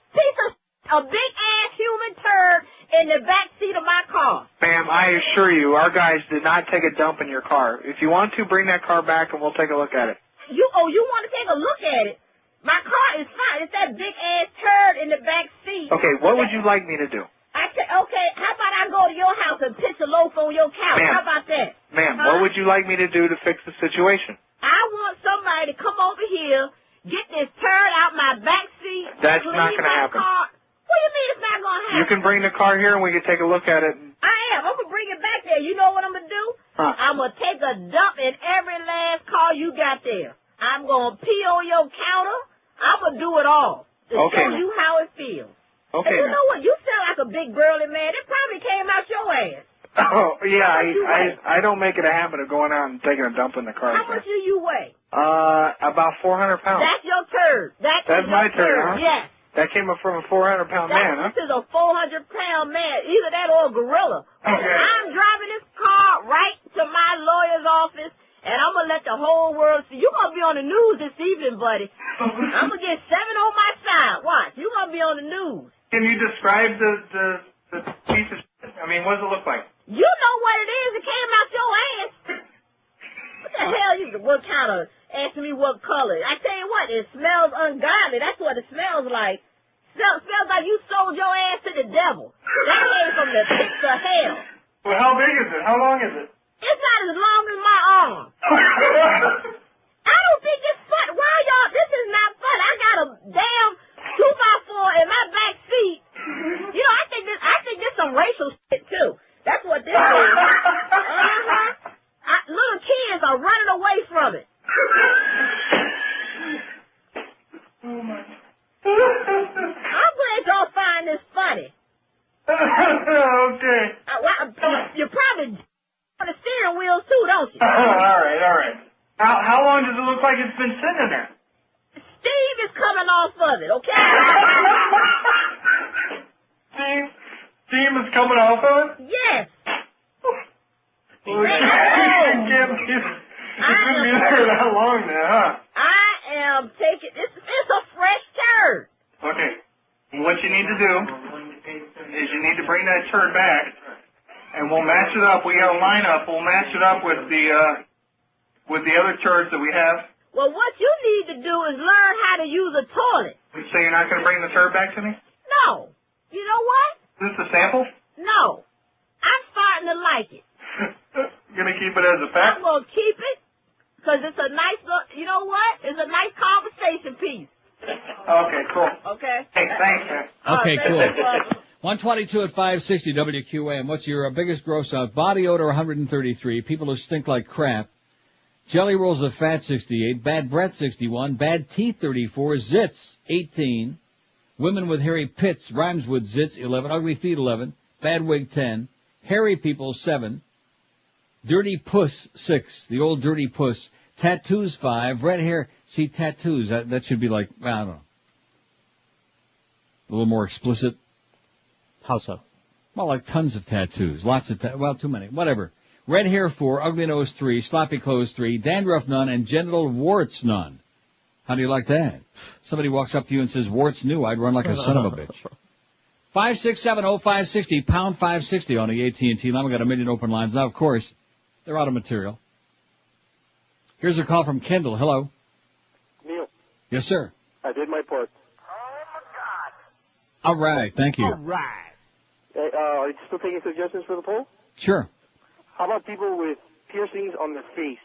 big-ass human turd in the back seat of my car. Ma'am, I assure you, our guys did not take a dump in your car. If you want to, bring that car back and we'll take a look at it. You want to take a look at it? My car is fine. It's that big-ass turd in the back seat. Okay, what would you like me to do? Okay, how about I go to your house and pitch a loaf on your couch? Ma'am, how about that? Ma'am, what would you like me to do to fix the situation? I want somebody to come over here, get this turd out my back seat. That's not going to happen. Car. What do you mean it's not going to happen? You can bring the car here and we can take a look at it. I am. I'm going to bring it back there. You know what I'm going to do? Huh. I'm going to take a dump in every last car you got there. I'm going to pee on your counter. I'm going to do it all to show you how it feels. Okay. And you know what? You sound like a big burly man. It probably came out your ass. Oh, yeah, I don't make it a habit of going out and taking a dump in the car. How much do you weigh? About 400 pounds. That's your turd. That's my turd, huh? Yes. That came up from a 400-pound man, huh? This is a 400-pound man. Either that or a gorilla. Okay. I'm driving this car right to my lawyer's office, and I'm going to let the whole world see. You're going to be on the news this evening, buddy. I'm going to get 7 on my side. Watch. You're going to be on the news. Can you describe the piece of shit? I mean, what does it look like? You know what it is. It came out your ass. What the hell? What kind of... Asking me what color. I tell you what, it smells ungodly. That's what it smells like. Smells like you sold your ass to the devil. That came from the pits of hell. Well, how big is it? How long is it? It's not as long as my arm. I don't think it's fun. Why y'all? This is not fun. I got a damn 2x4 in my back seat. You know, I think this some racial shit too. That's what this is. Little kids are running away from it. I'm glad y'all find this funny. Okay. You probably on the steering wheels too, don't you? All right. How long does it look like it's been sitting there? Steve, it's coming off of it, okay? Steam is coming off of it? Yes. Well, it can't be there that long now, huh? I am taking, it's a fresh turd. Okay. What you need to do is you need to bring that turd back, and we'll match it up. We got a lineup. We'll match it up with the other turds that we have. Well, what you need to do is learn how to use a toilet. So you're not going to bring the turd back to me? No. You know what? Is this a sample? No. I'm starting to like it. You're going to keep it as a fact? I'm going to keep it because it's a nice, you know what? It's a nice conversation piece. Okay, cool. Okay. Hey, thanks, man. Okay, cool. 122 at 560 WQAM. What's your biggest gross out? Body odor 133. People who stink like crap. Jelly rolls of fat 68. Bad breath 61. Bad teeth 34. Zits 18. Women with hairy pits rhymes with zits 11. Ugly feet 11. Bad wig 10. Hairy people 7. Dirty puss 6. The old dirty puss. Tattoos 5. Red hair. See, tattoos. That should be like, I don't know. A little more explicit. How so? Well, like tons of tattoos. Lots of too many. Whatever. Red hair 4, ugly nose 3, sloppy clothes 3, dandruff none, and genital warts none. How do you like that? Somebody walks up to you and says, warts new, I'd run like a son of a bitch. 5670560, pound 560 on the AT&T line. We got a million open lines. Now, of course, they're out of material. Here's a call from Kendall. Hello. Neil. Yes, sir. I did my part. All right. Thank you. All right. Hey, are you still taking suggestions for the poll? Sure. How about people with piercings on their face?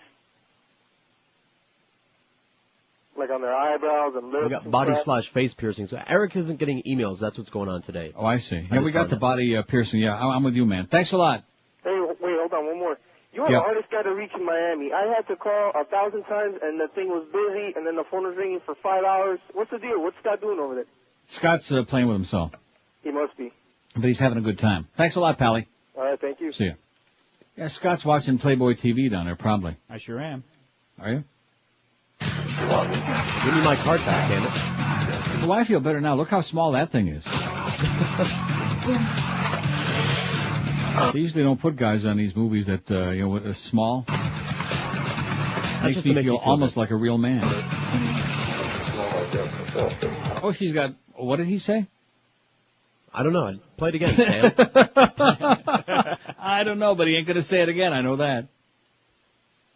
Like on their eyebrows and lips? We got body/face piercings. Eric isn't getting emails. That's what's going on today. Oh, I see. Yeah, we got the body piercing. Yeah, I'm with you, man. Thanks a lot. Hey, wait, hold on, one more. You are the hardest guy to reach in Miami. I had to call 1,000 times, and the thing was busy, and then the phone was ringing for 5 hours. What's the deal? What's Scott doing over there? Scott's playing with himself. He must be. But he's having a good time. Thanks a lot, Pally. All right, thank you. See ya. Yeah, Scott's watching Playboy TV down there, probably. I sure am. Are you? Give me my card back, damn it. Well, I feel better now. Look how small that thing is. They usually don't put guys on these movies that, are small. Makes me feel almost like a real man. Oh, she's got, what did he say? I don't know. Play it again, Sam. I don't know, but he ain't gonna say it again. I know that.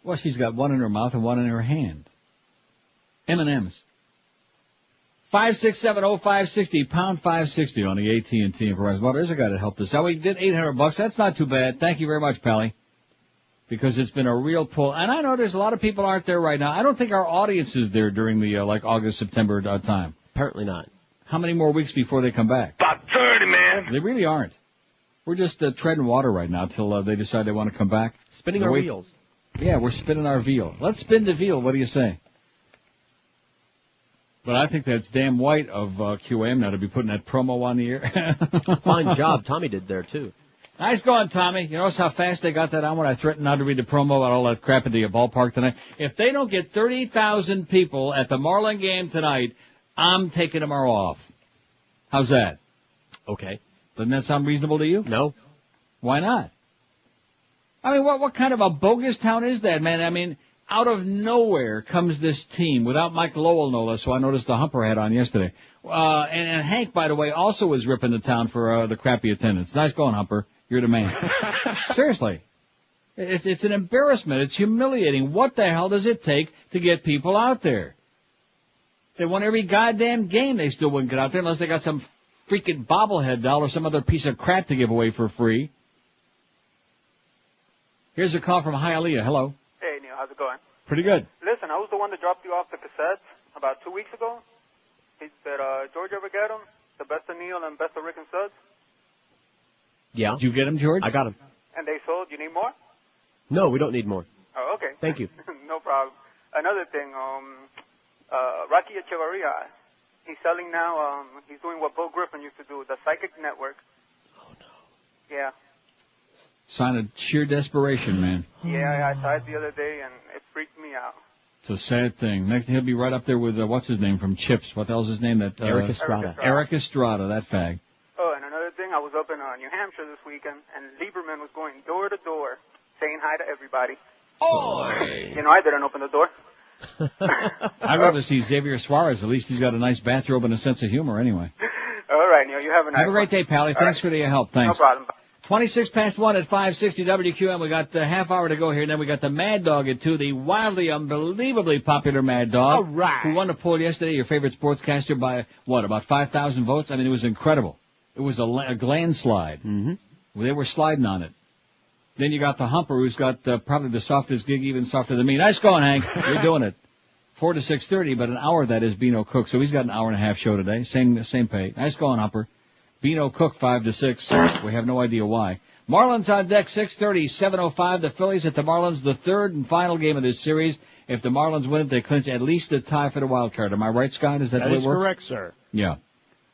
Well, she's got one in her mouth and one in her hand. M&M's. 5670560, pound 560 on the AT&T and Verizon. Well, there's a guy that helped us out. We did $800. That's not too bad. Thank you very much, Pally. Because it's been a real pull. And I know there's a lot of people aren't there right now. I don't think our audience is there during the, August, September time. Apparently not. How many more weeks before they come back? About 30, man. They really aren't. We're just treading water right now till they decide they want to come back. Spinning our wheels. Yeah, we're spinning our veal. Let's spin the veal. What do you say? But I think that's damn white of QAM now to be putting that promo on the air. Fine job Tommy did there, too. Nice going, Tommy. You notice how fast they got that on when I threatened not to read the promo about all that crap at the ballpark tonight? If they don't get 30,000 people at the Marlin game tonight, I'm taking tomorrow off. How's that? Okay. Doesn't that sound reasonable to you? No. Why not? I mean, what kind of a bogus town is that, man? I mean, out of nowhere comes this team without Mike Lowell, no less, so I noticed the Humper had on yesterday. And Hank, by the way, also was ripping the town for the crappy attendance. Nice going, Humper. You're the man. Seriously. It's an embarrassment. It's humiliating. What the hell does it take to get people out there? They won every goddamn game. They still wouldn't get out there unless they got some freaking bobblehead doll or some other piece of crap to give away for free. Here's a call from Hialeah. Hello. Hey, Neil. How's it going? Pretty good. Listen, I was the one that dropped you off the cassettes about 2 weeks ago. He said, George ever get them? The best of Neil and best of Rick and Suds? Yeah. Did you get them, George? I got them. And they sold. You need more? No, we don't need more. Oh, okay. Thank you. No problem. Another thing, Rocky Echevarria, he's selling now, he's doing what Bo Griffin used to do, the Psychic Network. Oh, no. Yeah. Sign of sheer desperation, man. Yeah, I tried the other day, and it freaked me out. It's a sad thing. Next, he'll be right up there with, what's his name from Chips? What the hell's his name? That Eric Estrada. Eric Estrada, that fag. Oh, and another thing, I was up in New Hampshire this weekend, and Lieberman was going door to door, saying hi to everybody. Oi! You know, I didn't open the door. I'd rather see Xavier Suarez. At least he's got a nice bathrobe and a sense of humor anyway. All right, Neil, you have a nice Have a great day, Pally. Thanks for your help. Thanks. No problem. 26 past 1 at 560 WQM. We got a half hour to go here, and then we got the Mad Dog at 2, the wildly, unbelievably popular Mad Dog. All right. Who won the poll yesterday, your favorite sportscaster, by, about 5,000 votes? I mean, it was incredible. It was a landslide. Mm-hmm. They were sliding on it. Then you got the Humper, who's got probably the softest gig, even softer than me. Nice going, Hank. You're doing it. 4 to 6:30, but an hour that is Beano Cook. So he's got an hour and a half show today. Same pay. Nice going, Humper. Beano Cook 5 to 6. We have no idea why. Marlins on deck 6:30, 7:05. The Phillies at the Marlins, the third and final game of this series. If the Marlins win it, they clinch at least a tie for the wild card. Am I right, Scott? Is that the way it works? That is correct, sir. Yeah.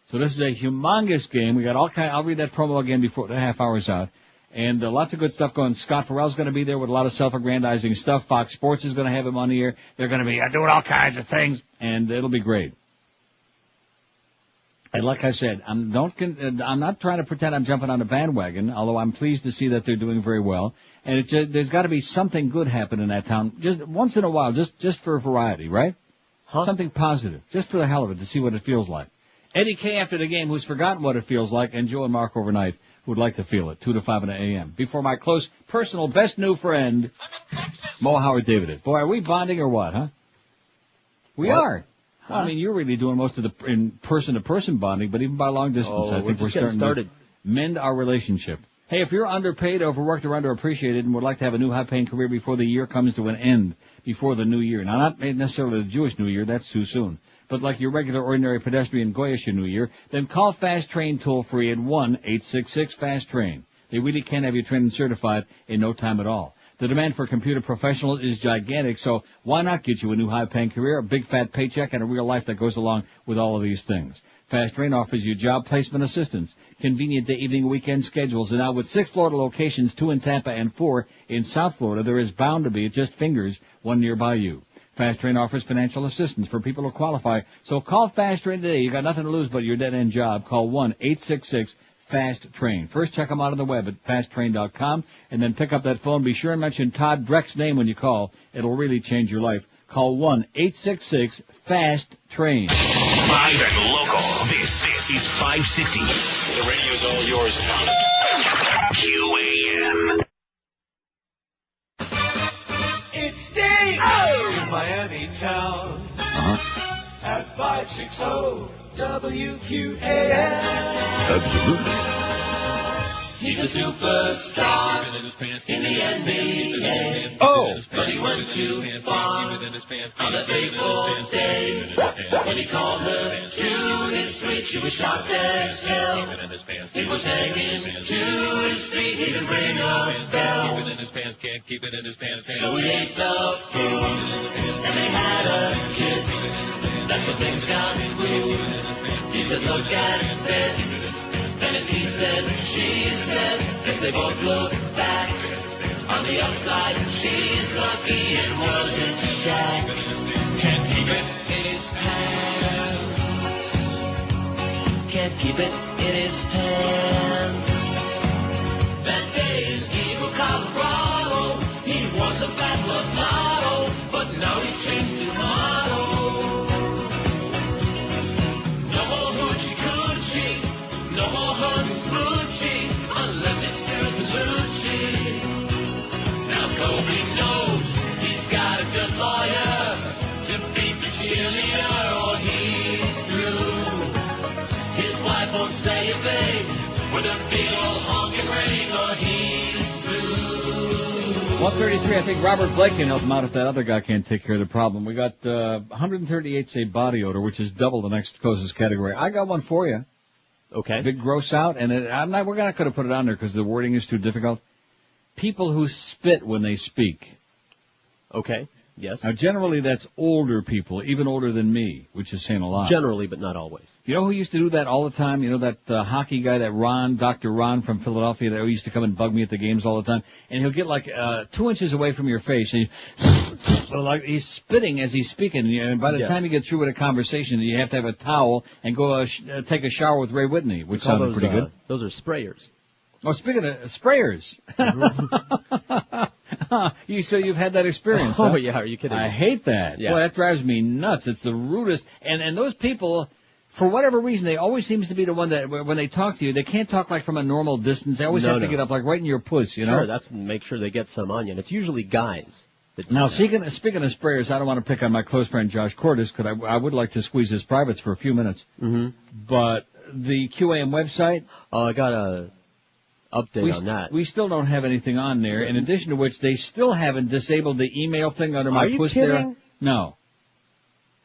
So this is a humongous game. We got all kind. I'll read that promo again before the half hour's out. And lots of good stuff going. Scott Farrell's going to be there with a lot of self-aggrandizing stuff. Fox Sports is going to have him on the air. They're going to be doing all kinds of things, and it'll be great. And like I said, I'm not trying to pretend I'm jumping on a bandwagon, although I'm pleased to see that they're doing very well. And there's got to be something good happen in that town, just once in a while, just for variety, right? Huh? Something positive, just for the hell of it, to see what it feels like. Eddie K after the game, who's forgotten what it feels like, and Joe and Mark overnight, who would like to feel it, 2 to 5 in the a.m. Before my close, personal, best new friend, Mo Howard David. Boy, are we bonding or what, huh? We are. Huh? I mean, you're really doing most of the in person-to-person bonding, but even by long distance, I think we're starting to mend our relationship. Hey, if you're underpaid, overworked, or underappreciated and would like to have a new high-paying career before the year comes to an end, before the new year. Now, not necessarily the Jewish New Year, that's too soon. But like your regular, ordinary pedestrian Goyish New Year, then call Fast Train toll-free at 1-866-FAST-TRAIN. They really can have you trained and certified in no time at all. The demand for computer professionals is gigantic, so why not get you a new high-paying career, a big fat paycheck, and a real life that goes along with all of these things? Fast Train offers you job placement assistance, convenient day, evening, weekend schedules, and now with 6 Florida locations, 2 in Tampa and 4 in South Florida, there is bound to be, at just fingers, one nearby you. Fast Train offers financial assistance for people who qualify, so call Fast Train today. You got nothing to lose but your dead-end job. Call 1-866-FAST-TRAIN. First, check them out on the web at fasttrain.com, and then pick up that phone. Be sure and mention Todd Dreck's name when you call. It'll really change your life. Call 1-866-FAST-TRAIN. Live and local. This is 560. The radio's all yours now. QAM. It's Dave in Miami town at 560 WQAM. Absolutely. He's a superstar in the NBA. Oh! But he went too far on the fateful day when he called her to his suite. She was shot dead still. He was hanging to his feet. He could ring a bell. So he ate the food and they had a kiss. That's when things got moved. He said, look at this. And as he said, she said, as they both looked back, on the outside, she's lucky it wasn't Shaq. Can't keep it in his pants. Can't keep it in his pants. That day in Eagle, Colorado, he won the Battle of Lotto, but now he's changed his motto. No more hoochie coochie. No more hugs, Lucci, unless it's Lucci. Now Kobe knows he's got a good lawyer to beat the cheerleader or he's through. His wife won't say a thing with a big old honking ring or he's through. 133, I think Robert Blake can help him out if that other guy can't take care of the problem. We got 138 say body odor, which is double the next closest category. I got one for you. Okay. Big gross out, and we're not going to put it on there because the wording is too difficult. People who spit when they speak. Okay. Yes. Now, generally, that's older people, even older than me, which is saying a lot. Generally, but not always. You know who used to do that all the time? You know that hockey guy, that Ron, Dr. Ron from Philadelphia, that used to come and bug me at the games all the time? And he'll get like 2 inches away from your face, and Well, like he's spitting as he's speaking, and by the time you get through with a conversation, you have to have a towel and go take a shower with Ray Whitney, which sounded pretty good. Those are sprayers. Oh, speaking of sprayers. So you've had that experience, Oh, huh? yeah, are you kidding me? I hate that. Yeah. Boy, that drives me nuts. It's the rudest. And those people, for whatever reason, they always seems to be the one that, when they talk to you, they can't talk like from a normal distance. They always have to get up like right in your puss, you know? Sure, that's make sure they get some on you. And it's usually guys. Now, speaking of sprayers, I don't want to pick on my close friend Josh Cordes, because I would like to squeeze his privates for a few minutes. Mm-hmm. But the QAM website... Oh, I got a update on that. We still don't have anything on there, in addition to which they still haven't disabled the email thing under my push there. Are you kidding? No.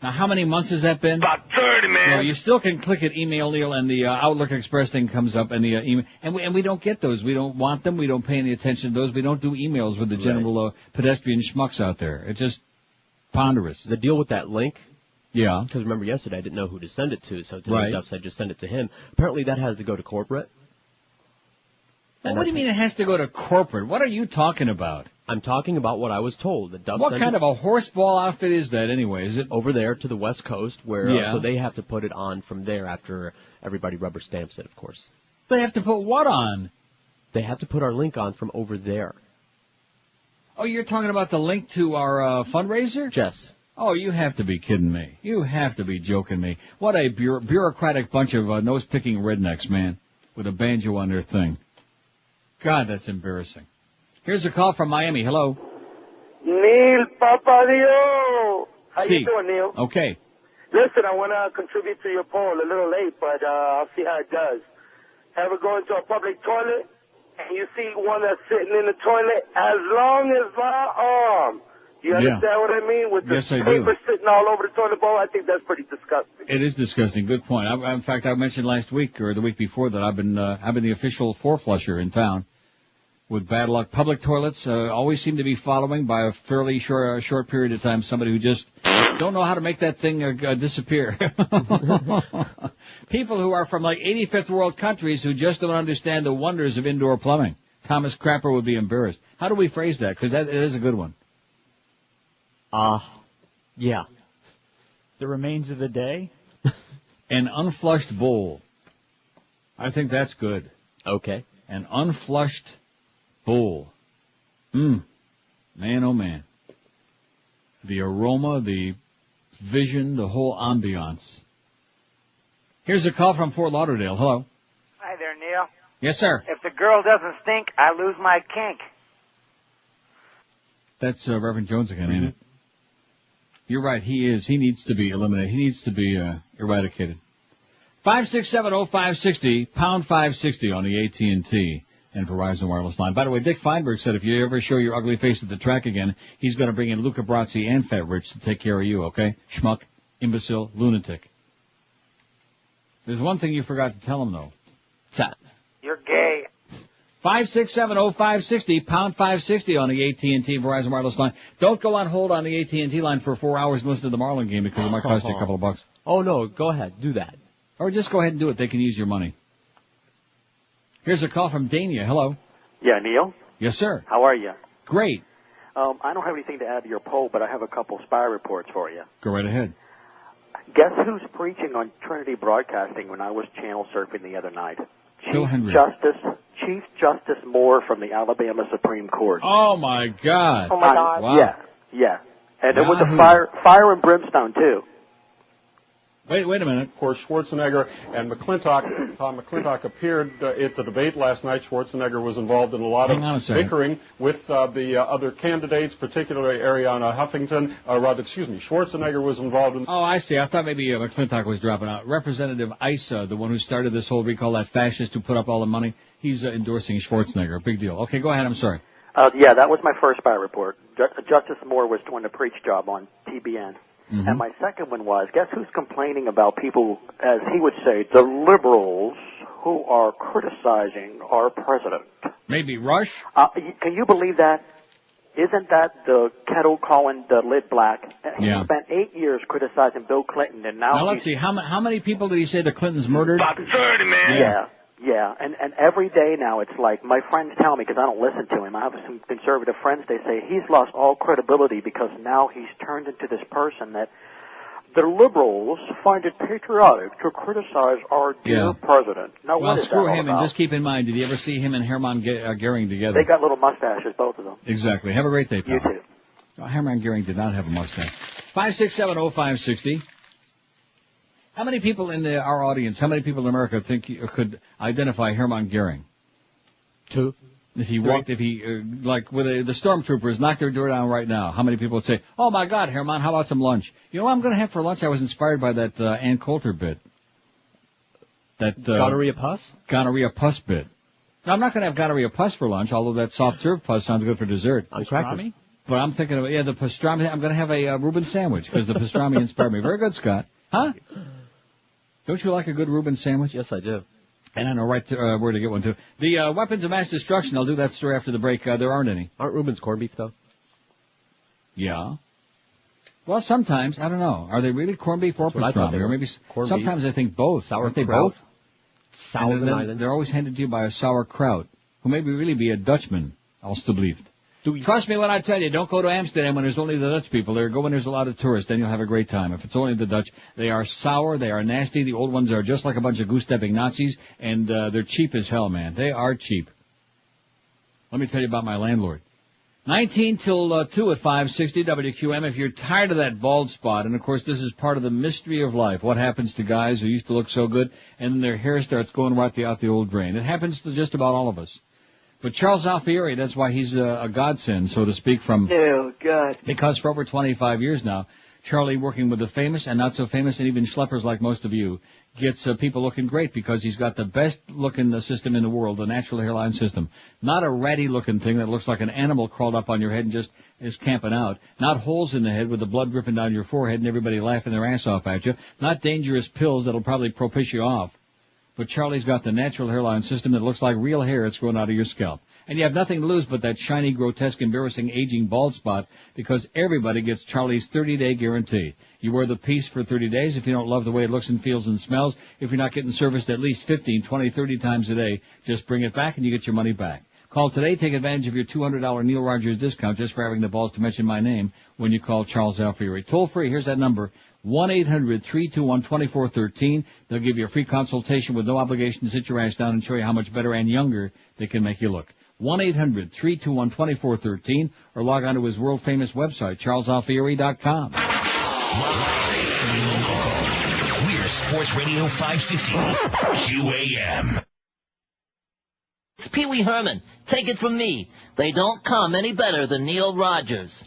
Now, how many months has that been? About 30, man. No, you still can click it, email Neil, and the Outlook Express thing comes up, and the email, and we don't get those. We don't want them. We don't pay any attention to those. We don't do emails with the general pedestrian schmucks out there. It's just ponderous. The deal with that link. Yeah. Because remember yesterday I didn't know who to send it to, so today Duff said just send it to him. Apparently that has to go to corporate. Well, what do you mean it has to go to corporate? What are you talking about? I'm talking about what I was told. That Duff what kind of a horseball outfit is that anyway? Is it over there to the West Coast where so they have to put it on from there after everybody rubber stamps it, of course. They have to put what on? They have to put our link on from over there. Oh, you're talking about the link to our fundraiser? Yes. Oh, you have to be kidding me. You have to be joking me. What a bureaucratic bunch of nose-picking rednecks, man, with a banjo on their thing. God, that's embarrassing. Here's a call from Miami. Hello. Neil Papadio. How you doing, Neil? Okay. Listen, I want to contribute to your poll. A little late, but I'll see how it does. Ever go into a public toilet and you see one that's sitting in the toilet as long as my arm? You understand what I mean? With the paper sitting all over the toilet bowl, I think that's pretty disgusting. It is disgusting. Good point. In fact, I mentioned last week or the week before that I've been the official four-flusher in town. With bad luck, public toilets always seem to be following by a fairly short period of time somebody who just don't know how to make that thing disappear. People who are from like 85th world countries who just don't understand the wonders of indoor plumbing. Thomas Crapper would be embarrassed. How do we phrase that? Because that is a good one. Yeah. The remains of the day? An unflushed bowl. I think that's good. Okay. An unflushed bowl. Man, oh man. The aroma, the vision, the whole ambiance. Here's a call from Fort Lauderdale. Hello. Hi there, Neil. Yes, sir. If the girl doesn't stink, I lose my kink. That's Reverend Jones again, ain't it? You're right. He is. He needs to be eliminated. He needs to be eradicated. 5670560, pound 560 on the AT&T and Verizon wireless line. By the way, Dick Feinberg said if you ever show your ugly face at the track again, he's going to bring in Luca Brasi and Fat Rich to take care of you, okay? Schmuck, imbecile, lunatic. There's one thing you forgot to tell him, though. You're gay. 5670560, pound 560 on the AT&T Verizon wireless line. Don't go on hold on the AT&T line for 4 hours and listen to the Marlin game because it might cost you a couple of bucks. Oh, no, go ahead. Do that. Or just go ahead and do it. They can use your money. Here's a call from Dania. Hello. Yeah, Neil? Yes, sir. How are you? Great. I don't have anything to add to your poll, but I have a couple spy reports for you. Go right ahead. Guess who's preaching on Trinity Broadcasting when I was channel surfing the other night? Bill Henry. Chief Justice Moore from the Alabama Supreme Court. Oh, my God. Oh, my God. Wow. Yeah. And it was a fire and brimstone, too. Wait a minute. Of course, Schwarzenegger and McClintock, Tom McClintock appeared at the debate last night. Schwarzenegger was involved in a lot of bickering with the other candidates, particularly Ariana Huffington. Schwarzenegger was involved in... Oh, I see. I thought maybe McClintock was dropping out. Representative Issa, the one who started this whole recall, that fascist who put up all the money, he's endorsing Schwarzenegger. Big deal. Okay, go ahead. I'm sorry. Yeah, that was my first spy report. Justice Moore was doing the preach job on TBN. Mm-hmm. And my second one was, guess who's complaining about people, as he would say, the liberals who are criticizing our president? Maybe Rush? Can you believe that? Isn't that the kettle calling the lid black? Yeah. He spent 8 years criticizing Bill Clinton, and now let's see. How many people did he say the Clintons murdered? About 30, man. Yeah. Yeah, and every day now it's like my friends tell me, because I don't listen to him, I have some conservative friends, they say he's lost all credibility because now he's turned into this person that the liberals find it patriotic to criticize our dear president. Now, well, what is screw that all him, about? and just keep in mind, did you ever see him and Hermann Goering together? They got little mustaches, both of them. Exactly. Have a great day, pal. You too. Well, Hermann Goering did not have a mustache. 5670560. How many people in our audience, how many people in America think you could identify Hermann Goering? 2. If he walked, like with the stormtroopers knock their door down right now, how many people would say, "Oh my God, Hermann, how about some lunch?" You know what I'm going to have for lunch? I was inspired by that Ann Coulter bit. That gonorrhea pus? Gonorrhea pus bit. Now, I'm not going to have gonorrhea pus for lunch, although that soft serve pus sounds good for dessert. On crackers. But I'm thinking of the pastrami. I'm going to have a Reuben sandwich because the pastrami inspired me. Very good, Scott. Huh? Don't you like a good Reuben sandwich? Yes, I do. And I know where to get one, too. The weapons of mass destruction, I'll do that story after the break. There aren't any. Aren't Reuben's corned beef, though? Yeah. Well, sometimes, I don't know. Are they really corned beef or pastrami? Or maybe sometimes I think both. Aren't they both? They're always handed to you by a sauerkraut, who may really be a Dutchman, alstublieft. Trust me when I tell you, don't go to Amsterdam when there's only the Dutch people there. Go when there's a lot of tourists, then you'll have a great time. If it's only the Dutch, they are sour, they are nasty. The old ones are just like a bunch of goose-stepping Nazis, and they're cheap as hell, man. They are cheap. Let me tell you about my landlord. 19 till 2 at 560 WQM. If you're tired of that bald spot, and of course this is part of the mystery of life, what happens to guys who used to look so good, and then their hair starts going right out the old drain. It happens to just about all of us. But Charles Alfieri, that's why he's a godsend, so to speak, because for over 25 years now, Charlie, working with the famous and not so famous and even schleppers like most of you, gets people looking great because he's got the best looking system in the world, the natural hairline system. Not a ratty looking thing that looks like an animal crawled up on your head and just is camping out. Not holes in the head with the blood dripping down your forehead and everybody laughing their ass off at you. Not dangerous pills that'll probably propitiate you off. But Charlie's got the natural hairline system that looks like real hair that's growing out of your scalp. And you have nothing to lose but that shiny, grotesque, embarrassing, aging bald spot because everybody gets Charlie's 30-day guarantee. You wear the piece for 30 days. If you don't love the way it looks and feels and smells, if you're not getting serviced at least 15, 20, 30 times a day, just bring it back and you get your money back. Call today. Take advantage of your $200 Neil Rogers discount just for having the balls to mention my name when you call Charles Alfieri. Toll free. Here's that number. 1-800-321-2413. They'll give you a free consultation with no obligation to sit your ass down and show you how much better and younger they can make you look. 1-800-321-2413 or log on to his world-famous website, charlesalfieri.com. We're Sports Radio 560 QAM. It's Pee Wee Herman. Take it from me. They don't come any better than Neil Rogers.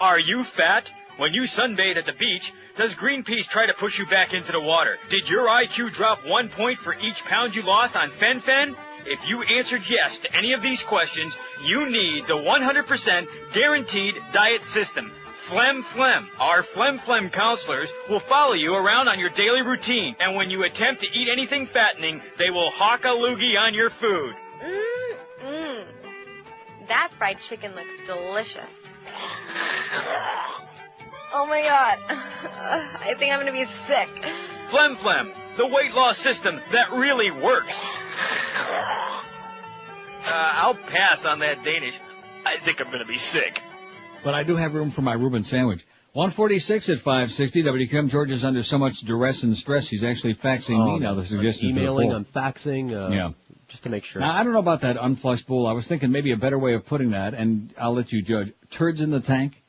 Are you fat? When you sunbathe at the beach, does Greenpeace try to push you back into the water? Did your IQ drop 1 point for each pound you lost on Fen-Phen? If you answered yes to any of these questions, you need the 100% guaranteed diet system. Phlegm Phlegm. Our Phlegm Phlegm counselors will follow you around on your daily routine, and when you attempt to eat anything fattening, they will hawk a loogie on your food. That fried chicken looks delicious. Oh my God. I think I'm gonna be sick. Phlegm Phlegm, the weight loss system that really works. I'll pass on that Danish. I think I'm gonna be sick. But I do have room for my Reuben sandwich. 146 at 560. WQM George is under so much duress and stress, he's actually faxing me now the suggestions. Emailing, I'm faxing, just to make sure. Now, I don't know about that unflushed bowl. I was thinking maybe a better way of putting that, and I'll let you judge. Turds in the tank?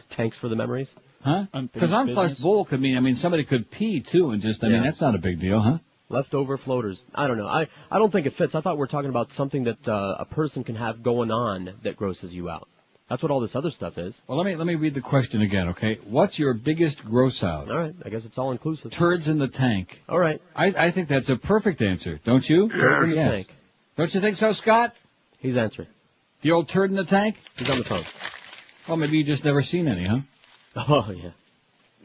Tanks for the memories? Huh? Because unflushed bowl could mean, somebody could pee, too, and just, that's not a big deal, huh? Leftover floaters. I don't know. I don't think it fits. I thought we were talking about something that a person can have going on that grosses you out. That's what all this other stuff is. Well, let me read the question again, okay? What's your biggest gross out? All right. I guess it's all inclusive. Turds in the tank. All right. I think that's a perfect answer, don't you? Turd in the tank. Don't you think so, Scott? He's answering. The old turd in the tank? He's on the phone. Well, maybe you just never seen any, huh? Oh, yeah.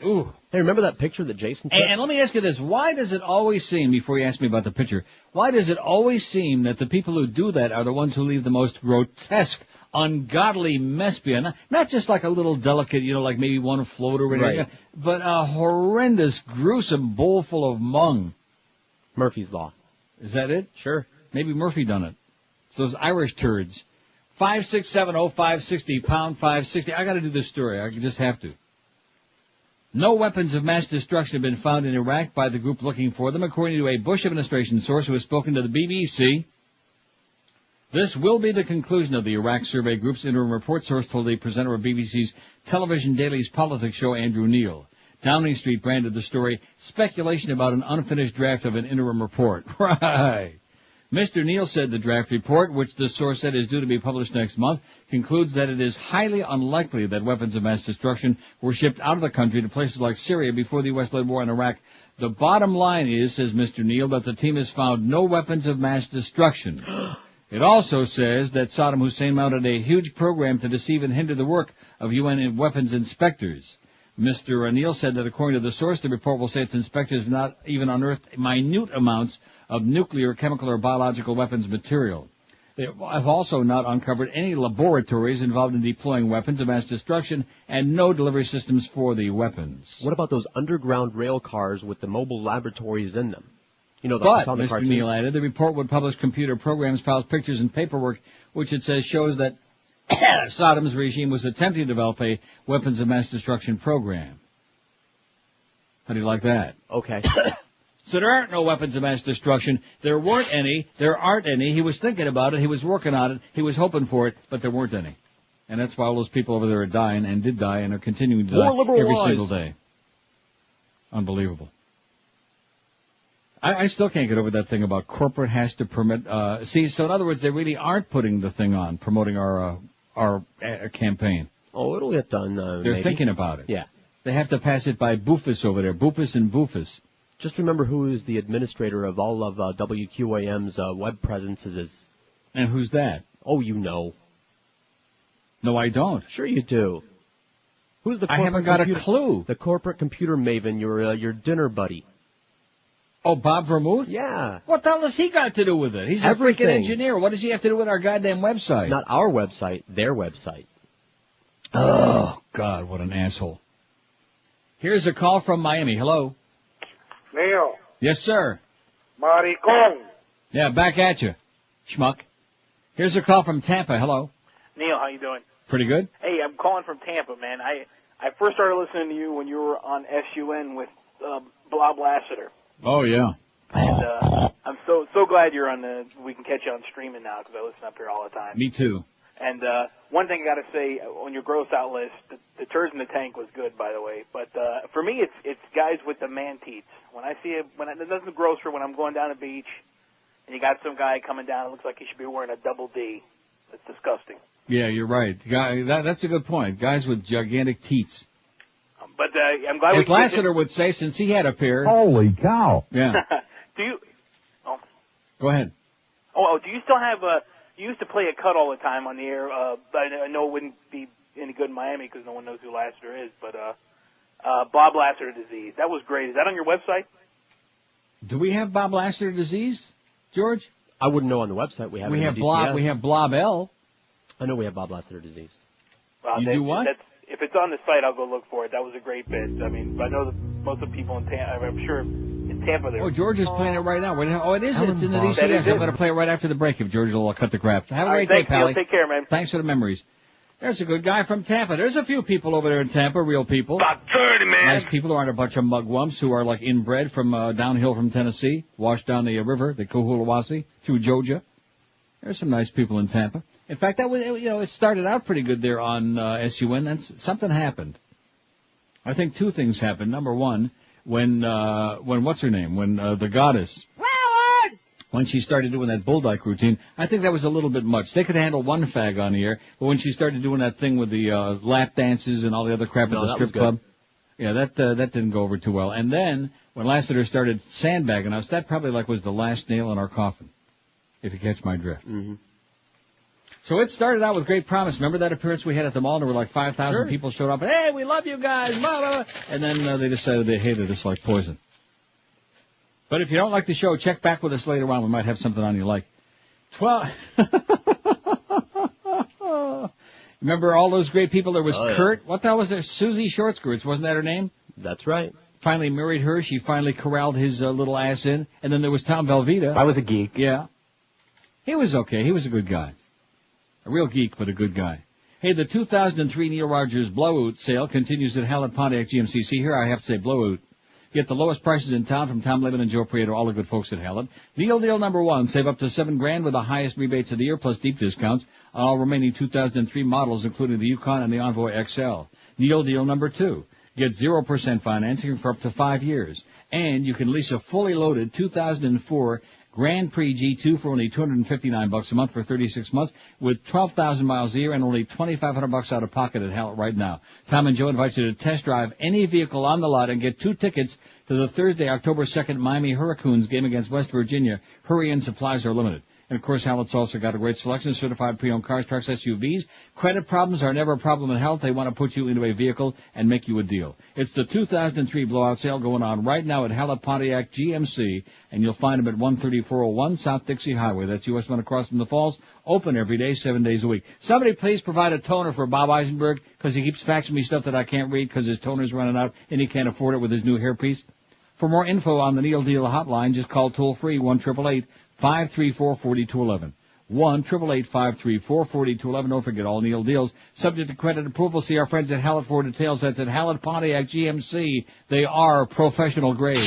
Ooh. Hey, remember that picture that Jason took? And let me ask you this. Why does it always seem, before you ask me about the picture, why does it always seem that the people who do that are the ones who leave the most grotesque, ungodly mess behind? Not just like a little delicate, like maybe one floater or anything, but a horrendous, gruesome bowl full of mung. Murphy's Law. Is that it? Sure. Maybe Murphy done it. It's those Irish turds. 5670560, pound 560. I got to do this story. I just have to. No weapons of mass destruction have been found in Iraq by the group looking for them, according to a Bush administration source who has spoken to the BBC. This will be the conclusion of the Iraq Survey Group's interim report, source told the presenter of BBC's television daily's politics show, Andrew Neil. Downing Street branded the story, speculation about an unfinished draft of an interim report. Right. Mr. Neil said the draft report, which the source said is due to be published next month, concludes that it is highly unlikely that weapons of mass destruction were shipped out of the country to places like Syria before the U.S.-led war in Iraq. The bottom line is, says Mr. Neil, that the team has found no weapons of mass destruction. It also says that Saddam Hussein mounted a huge program to deceive and hinder the work of UN weapons inspectors. Mr. Neil said that according to the source, the report will say its inspectors have not even unearthed minute amounts of nuclear, chemical, or biological weapons material. They have also not uncovered any laboratories involved in deploying weapons of mass destruction and no delivery systems for the weapons. What about those underground rail cars with the mobile laboratories in them? You know, But, on the Mr. Neil added, the report would publish computer programs, files, pictures, and paperwork, which it says shows that Saddam's regime was attempting to develop a weapons of mass destruction program. How do you like that? Okay. So there aren't no weapons of mass destruction. There weren't any. There aren't any. He was thinking about it. He was working on it. He was hoping for it, but there weren't any. And that's why all those people over there are dying and did die and are continuing to die every single day. Unbelievable. I still can't get over that thing about corporate has to permit. So in other words, they really aren't putting the thing on, promoting our campaign. Oh, it'll get done. They're maybe. thinking about it. Yeah. They have to pass it by Boofus over there. Boofus and Boofus. Just remember who is the administrator of all of WQAM's web presences. And who's that? Oh, you know. No, I don't. Sure you do. Who's the? I haven't got a clue. The corporate computer maven, your dinner buddy. Oh, Bob Vermouth? Yeah. What the hell has he got to do with it? He's a freaking engineer. What does he have to do with our goddamn website? Not our website, their website. Oh, God, what an asshole. Here's a call from Miami. Hello. Neil. Yes, sir. Maricón. Yeah, back at you, schmuck. Here's a call from Tampa. Hello. Neil, how you doing? Pretty good. Hey, I'm calling from Tampa, man. I first started listening to you when you were on SUN with Bob Lassiter. Oh, yeah. And I'm so glad you're on we can catch you on streaming now because I listen up here all the time. Me too. And one thing I got to say, on your gross out list, the turds in the tank was good, by the way. But for me, it's guys with the man teats. When I see it, it doesn't gross for when I'm going down the beach, and you got some guy coming down, it looks like he should be wearing a double D. It's disgusting. Yeah, you're right. That's a good point. Guys with gigantic teats. But I'm glad as Lassiter would say, since he had a pair. Holy cow! Yeah. Do you? Oh. Go ahead. Oh, do you still have you used to play a cut all the time on the air. I know it wouldn't be any good in Miami because no one knows who Lassiter is, but Bob Lassiter disease. That was great. Is that on your website? Do we have Bob Lassiter disease, George? I wouldn't know on the website. We have Blob L. I know we have Bob Lassiter disease. You do what? If it's on the site, I'll go look for it. That was a great bit. I mean, I know that most of the people in Tampa, I'm sure in Tampa there. Oh, George is playing it right now. Oh, it is. It's in the DCS. I'm going to play it right after the break if George will cut the crap. Have a great day, Pally. Take care, man. Thanks for the memories. There's a good guy from Tampa. There's a few people over there in Tampa, real people. About 30, man. Nice people who aren't a bunch of mugwumps who are like inbred from downhill from Tennessee, washed down the river, the Cohulawasi, through Georgia. There's some nice people in Tampa. In fact, that was, it started out pretty good there on SUN. Then something happened. I think two things happened. Number one, when what's her name? When the goddess, when she started doing that bull dyke routine, I think that was a little bit much. They could handle one fag on the air, but when she started doing that thing with the lap dances and all the other crap at the strip club, yeah, that didn't go over too well. And then when Lassiter started sandbagging us, that probably was the last nail in our coffin, if you catch my drift. Mm-hmm. So it started out with great promise. Remember that appearance we had at the mall? There were 5,000 people showed up. Hey, we love you guys. Blah, blah, blah. And then they decided they hated us like poison. But if you don't like the show, check back with us later on. We might have something on you like. 12. Remember all those great people? There was Kurt. Yeah. What the hell was there? Susie Short Skirts. Wasn't that her name? That's right. finally married her. She finally corralled his little ass in. And then there was Tom Velveeta. I was a geek. Yeah. He was okay. He was a good guy. A real geek, but a good guy. Hey, the 2003 Neil Rogers Blowout sale continues at Hallett Pontiac GMCC. Here I have to say Blowout. Get the lowest prices in town from Tom Levin and Joe Prieto, all the good folks at Hallett. Neil deal number 1, save up to $7,000 with the highest rebates of the year, plus deep discounts on all remaining 2003 models, including the Yukon and the Envoy XL. Neil deal number 2, get 0% financing for up to 5 years. And you can lease a fully loaded 2004 Grand Prix G2 for only $259 a month for 36 months with 12,000 miles a year and only $2,500 out of pocket at Hallett right now. Tom and Joe invite you to test drive any vehicle on the lot and get 2 tickets to the Thursday, October 2nd Miami Hurricanes game against West Virginia. Hurry in, supplies are limited. And, of course, Hallett's also got a great selection of certified pre-owned cars, trucks, SUVs. Credit problems are never a problem in Hallett. They want to put you into a vehicle and make you a deal. It's the 2003 blowout sale going on right now at Hallett Pontiac GMC, and you'll find them at 13401 South Dixie Highway. That's US 1 across from the Falls. Open every day, 7 days a week. Somebody please provide a toner for Bob Eisenberg, because he keeps faxing me stuff that I can't read because his toner's running out and he can't afford it with his new hairpiece. For more info on the Neil Deal hotline, just call toll-free 1-888-534-4211. 1-888-534-4211. Don't forget all Neil deals. Subject to credit approval. See our friends at Hallett for details. That's at Hallett Pontiac GMC. They are professional grade.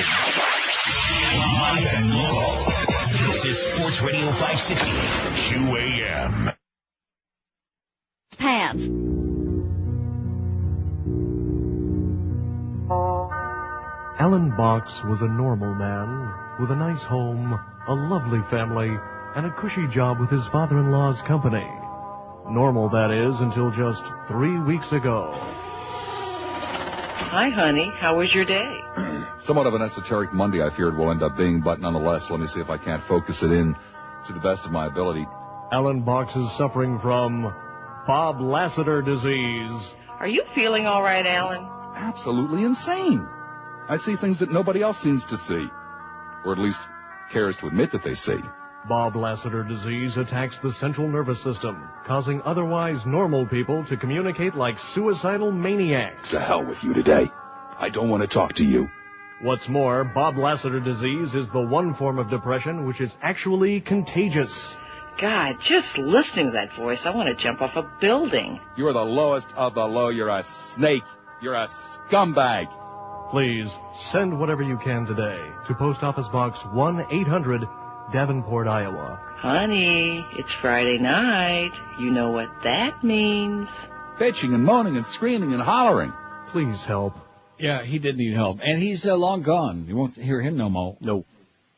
This is Sports Radio 560 QAM. Pants. Alan Box was a normal man with a nice home, a lovely family, and a cushy job with his father-in-law's company. Normal, that is, until just 3 weeks ago. Hi, honey. How was your day? Somewhat of an esoteric Monday, I feared will end up being, but nonetheless, let me see if I can't focus it in to the best of my ability. Alan Box is suffering from Bob Lassiter disease. Are you feeling all right, Alan? Absolutely insane. I see things that nobody else seems to see, or at least cares to admit that they see. Bob Lassiter disease attacks the central nervous system, causing otherwise normal people to communicate like suicidal maniacs. To hell with you today. I don't want to talk to you. What's more, Bob Lassiter disease is the one form of depression which is actually contagious. God, just listening to that voice, I want to jump off a building. You're the lowest of the low. You're a snake. You're a scumbag. Please, send whatever you can today to Post Office Box 1-800, Davenport, Iowa. Honey, it's Friday night. You know what that means. Bitching and moaning and screaming and hollering. Please help. Yeah, he did need help. And he's long gone. You won't hear him no more. No.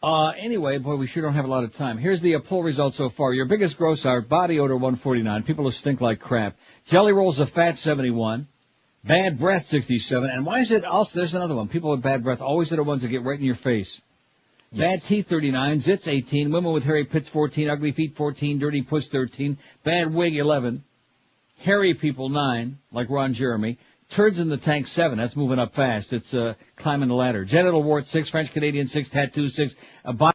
Anyway, boy, we sure don't have a lot of time. Here's the poll results so far. Your biggest gross are body odor 149. People who stink like crap. Jelly rolls of fat 71. Bad breath 67. And why is it also, there's another one. People with bad breath always are the ones that get right in your face. Yes. Bad teeth 39. Zits 18. Women with hairy pits 14. Ugly feet 14. Dirty puss 13. Bad wig 11. Hairy people 9, like Ron Jeremy. Turds in the tank 7. That's moving up fast. It's climbing the ladder. Genital wart 6. French Canadian 6. Tattoo 6.